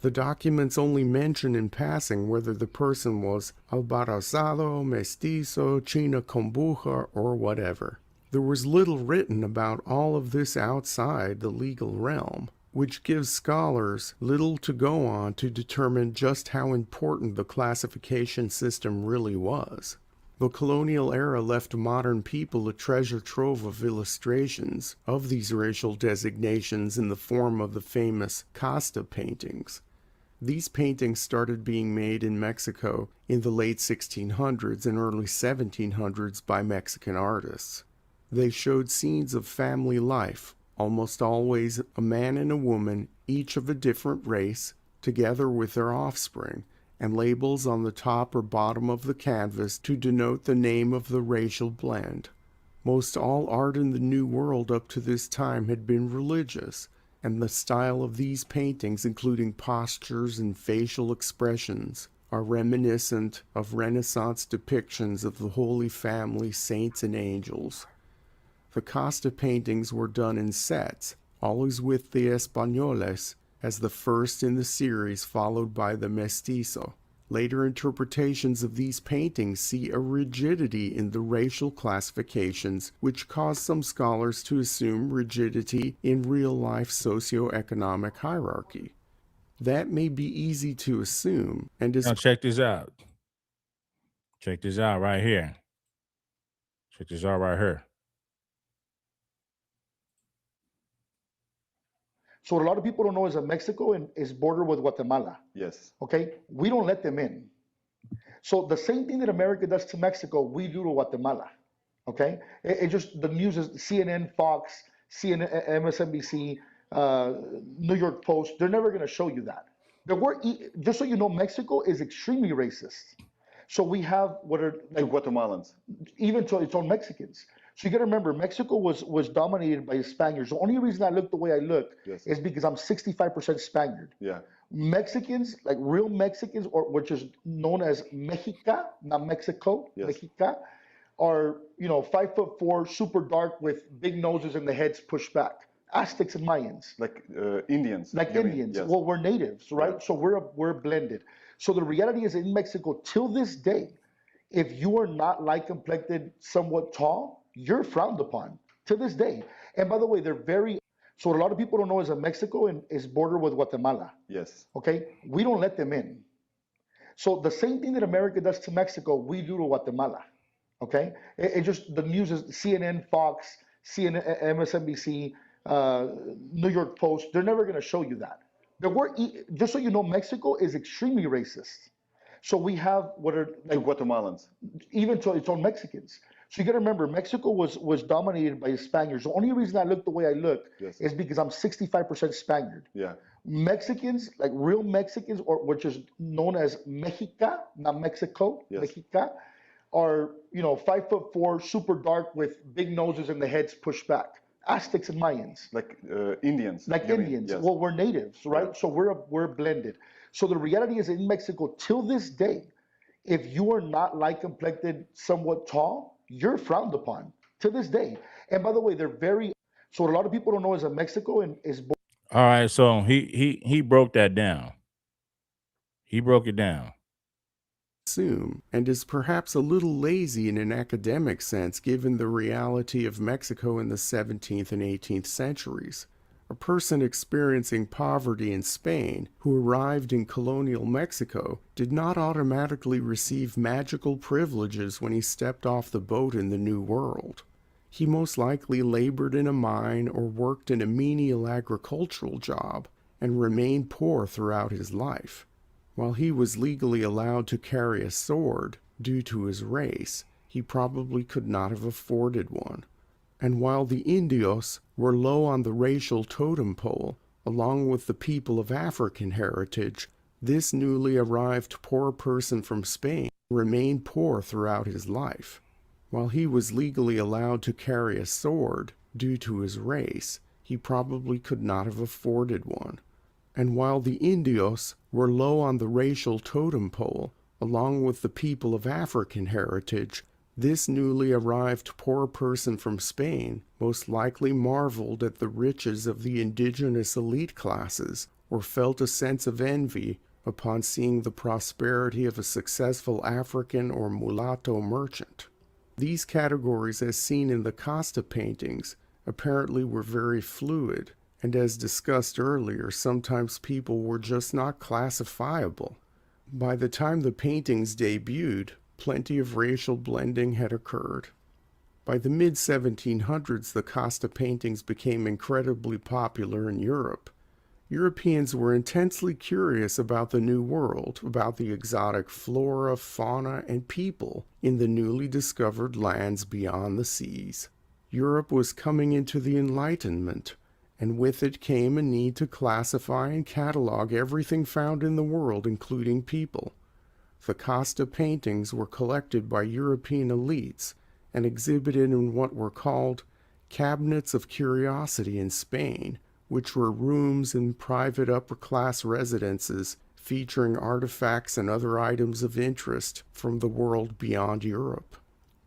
The documents only mention in passing whether the person was albarazado, mestizo, china kombucha, or whatever. There was little written about all of this outside the legal realm, which gives scholars little to go on to determine just how important the classification system really was. The colonial era left modern people a treasure trove of illustrations of these racial designations in the form of the famous casta paintings. These paintings started being made in Mexico in the late 1600s and early 1700s by Mexican artists. They showed scenes of family life, almost always a man and a woman, each of a different race, together with their offspring, and labels on the top or bottom of the canvas to denote the name of the racial blend. Most all art in the New World up to this time had been religious, and the style of these paintings, including postures and facial expressions, are reminiscent of Renaissance depictions of the Holy Family, saints, and angels. The casta paintings were done in sets, always with the españoles as the first in the series, followed by the mestizo. Later interpretations of these paintings see a rigidity in the racial classifications, which caused some scholars to assume rigidity in real-life socioeconomic hierarchy. That may be easy to assume, and is... Now check this out. Check this out right here. Check this out right here. So what a lot of people don't know is that Mexico is bordered with Guatemala. Yes. Okay? We don't let them in. So the same thing that America does to Mexico, we do to Guatemala. Okay? It just, the news is CNN, Fox, CNN, MSNBC, New York Post, they're never going to show you that. But just so you know, Mexico is extremely racist. So we have what are like Guatemalans, even to its own Mexicans. So you got to remember, Mexico was dominated by the Spaniards. The only reason I look the way I look is because I'm 65% Spaniard. Yeah. Mexicans, like real Mexicans, or which is known as Mexica, not Mexico, Mexica, are 5'4", super dark with big noses and the heads pushed back. Aztecs and Mayans, like Indians. Like Indians. Yes. Well, we're natives, right? Yeah. So we're blended. So the reality is, in Mexico, till this day, if you are not light complected, somewhat tall, you're frowned upon to this day. And by the way, they're very. So what a lot of people don't know is that Mexico is bordered with Guatemala. Yes. Okay, we don't let them in. So the same thing that America does to Mexico, we do to Guatemala. Okay, it just, the news is CNN, Fox, CNN, MSNBC, New York Post. They're never going to show you that. But just so you know, Mexico is extremely racist. So we have what are like Guatemalans, even to its own Mexicans. So you got to remember, Mexico was dominated by the Spaniards. The only reason I look the way I look Yes. is because I'm 65% Spaniard. Yeah. Mexicans, like real Mexicans, or which is known as Mexica, not Mexico, Yes. Mexica, are 5'4", super dark with big noses and the heads pushed back. Aztecs and Mayans. Like Indians. Like you mean? Indians. Yes. Well, we're natives, right? Yeah. So we're blended. So the reality is in Mexico till this day, if you are not light complected, somewhat tall, you're frowned upon to this day. And by the way, they're very. So what a lot of people don't know is that Mexico is. All right, so he broke that down. He broke it down. Assume, and is perhaps a little lazy in an academic sense given the reality of Mexico in the 17th and 18th centuries. A person experiencing poverty in Spain who arrived in colonial Mexico did not automatically receive magical privileges when he stepped off the boat in the New World. He most likely labored in a mine or worked in a menial agricultural job and remained poor throughout his life. While he was legally allowed to carry a sword due to his race, he probably could not have afforded one. And while the Indios were low on the racial totem pole, along with the people of African heritage, this newly arrived poor person from Spain remained poor throughout his life. While he was legally allowed to carry a sword due to his race, he probably could not have afforded one. And while the Indios were low on the racial totem pole, along with the people of African heritage, this newly arrived poor person from Spain most likely marveled at the riches of the indigenous elite classes, or felt a sense of envy upon seeing the prosperity of a successful African or mulatto merchant. These categories, as seen in the Costa paintings, apparently were very fluid, and as discussed earlier, sometimes people were just not classifiable. By the time the paintings debuted, plenty of racial blending had occurred. By the mid-1700s, the Costa paintings became incredibly popular in Europe. Europeans were intensely curious about the New World, about the exotic flora, fauna, and people in the newly discovered lands beyond the seas. Europe was coming into the Enlightenment, and with it came a need to classify and catalog everything found in the world, including people. The Costa paintings were collected by European elites and exhibited in what were called cabinets of curiosity in Spain, which were rooms in private upper-class residences featuring artifacts and other items of interest from the world beyond Europe.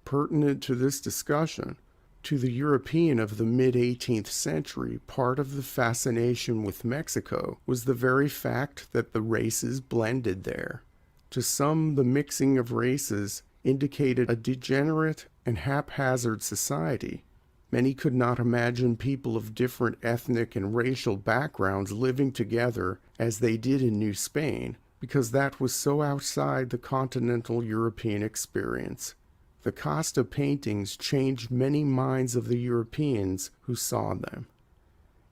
Pertinent to this discussion, to the European of the mid-18th century, part of the fascination with Mexico was the very fact that the races blended there. To some, the mixing of races indicated a degenerate and haphazard society. Many could not imagine people of different ethnic and racial backgrounds living together as they did in New Spain, because that was so outside the continental European experience. The Costa paintings changed many minds of the Europeans who saw them.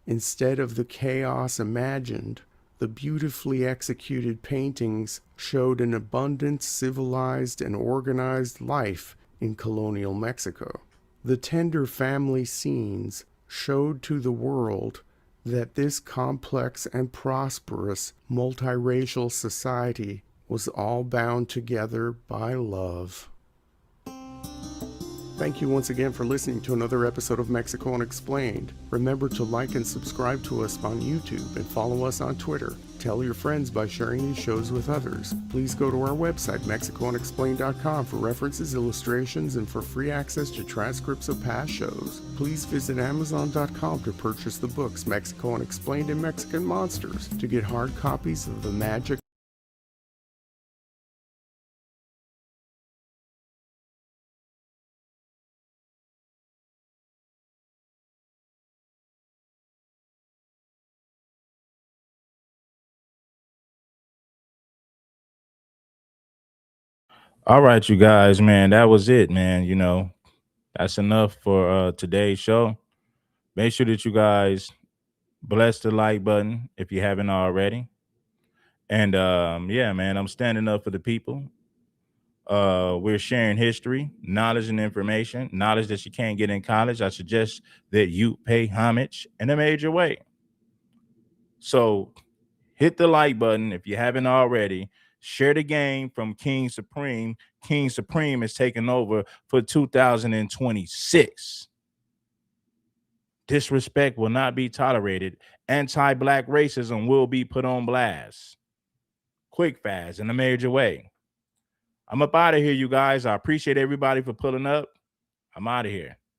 Instead of the chaos imagined, the beautifully executed paintings showed an abundant, civilized, and organized life in colonial Mexico. The tender family scenes showed to the world that this complex and prosperous multiracial society was all bound together by love. Thank you once again for listening to another episode of Mexico Unexplained. Remember to like and subscribe to us on YouTube and follow us on Twitter. Tell your friends by sharing these shows with others. Please go to our website, MexicoUnexplained.com, for references, illustrations, and for free access to transcripts of past shows. Please visit Amazon.com to purchase the books Mexico Unexplained and Mexican Monsters to get hard copies of the magic All right, you guys, man, that was it, man. That's enough for today's show. Make sure that you guys bless the like button if you haven't already. And yeah, man, I'm standing up for the people. We're sharing history, knowledge, and information, knowledge that you can't get in college. I suggest that you pay homage in a major way. So hit the like button if you haven't already. Share the game from King Supreme. King Supreme is taking over for 2026. Disrespect will not be tolerated. Anti-black racism will be put on blast. Quick, fast, in a major way. I'm up out of here, you guys. I appreciate everybody for pulling up. I'm out of here.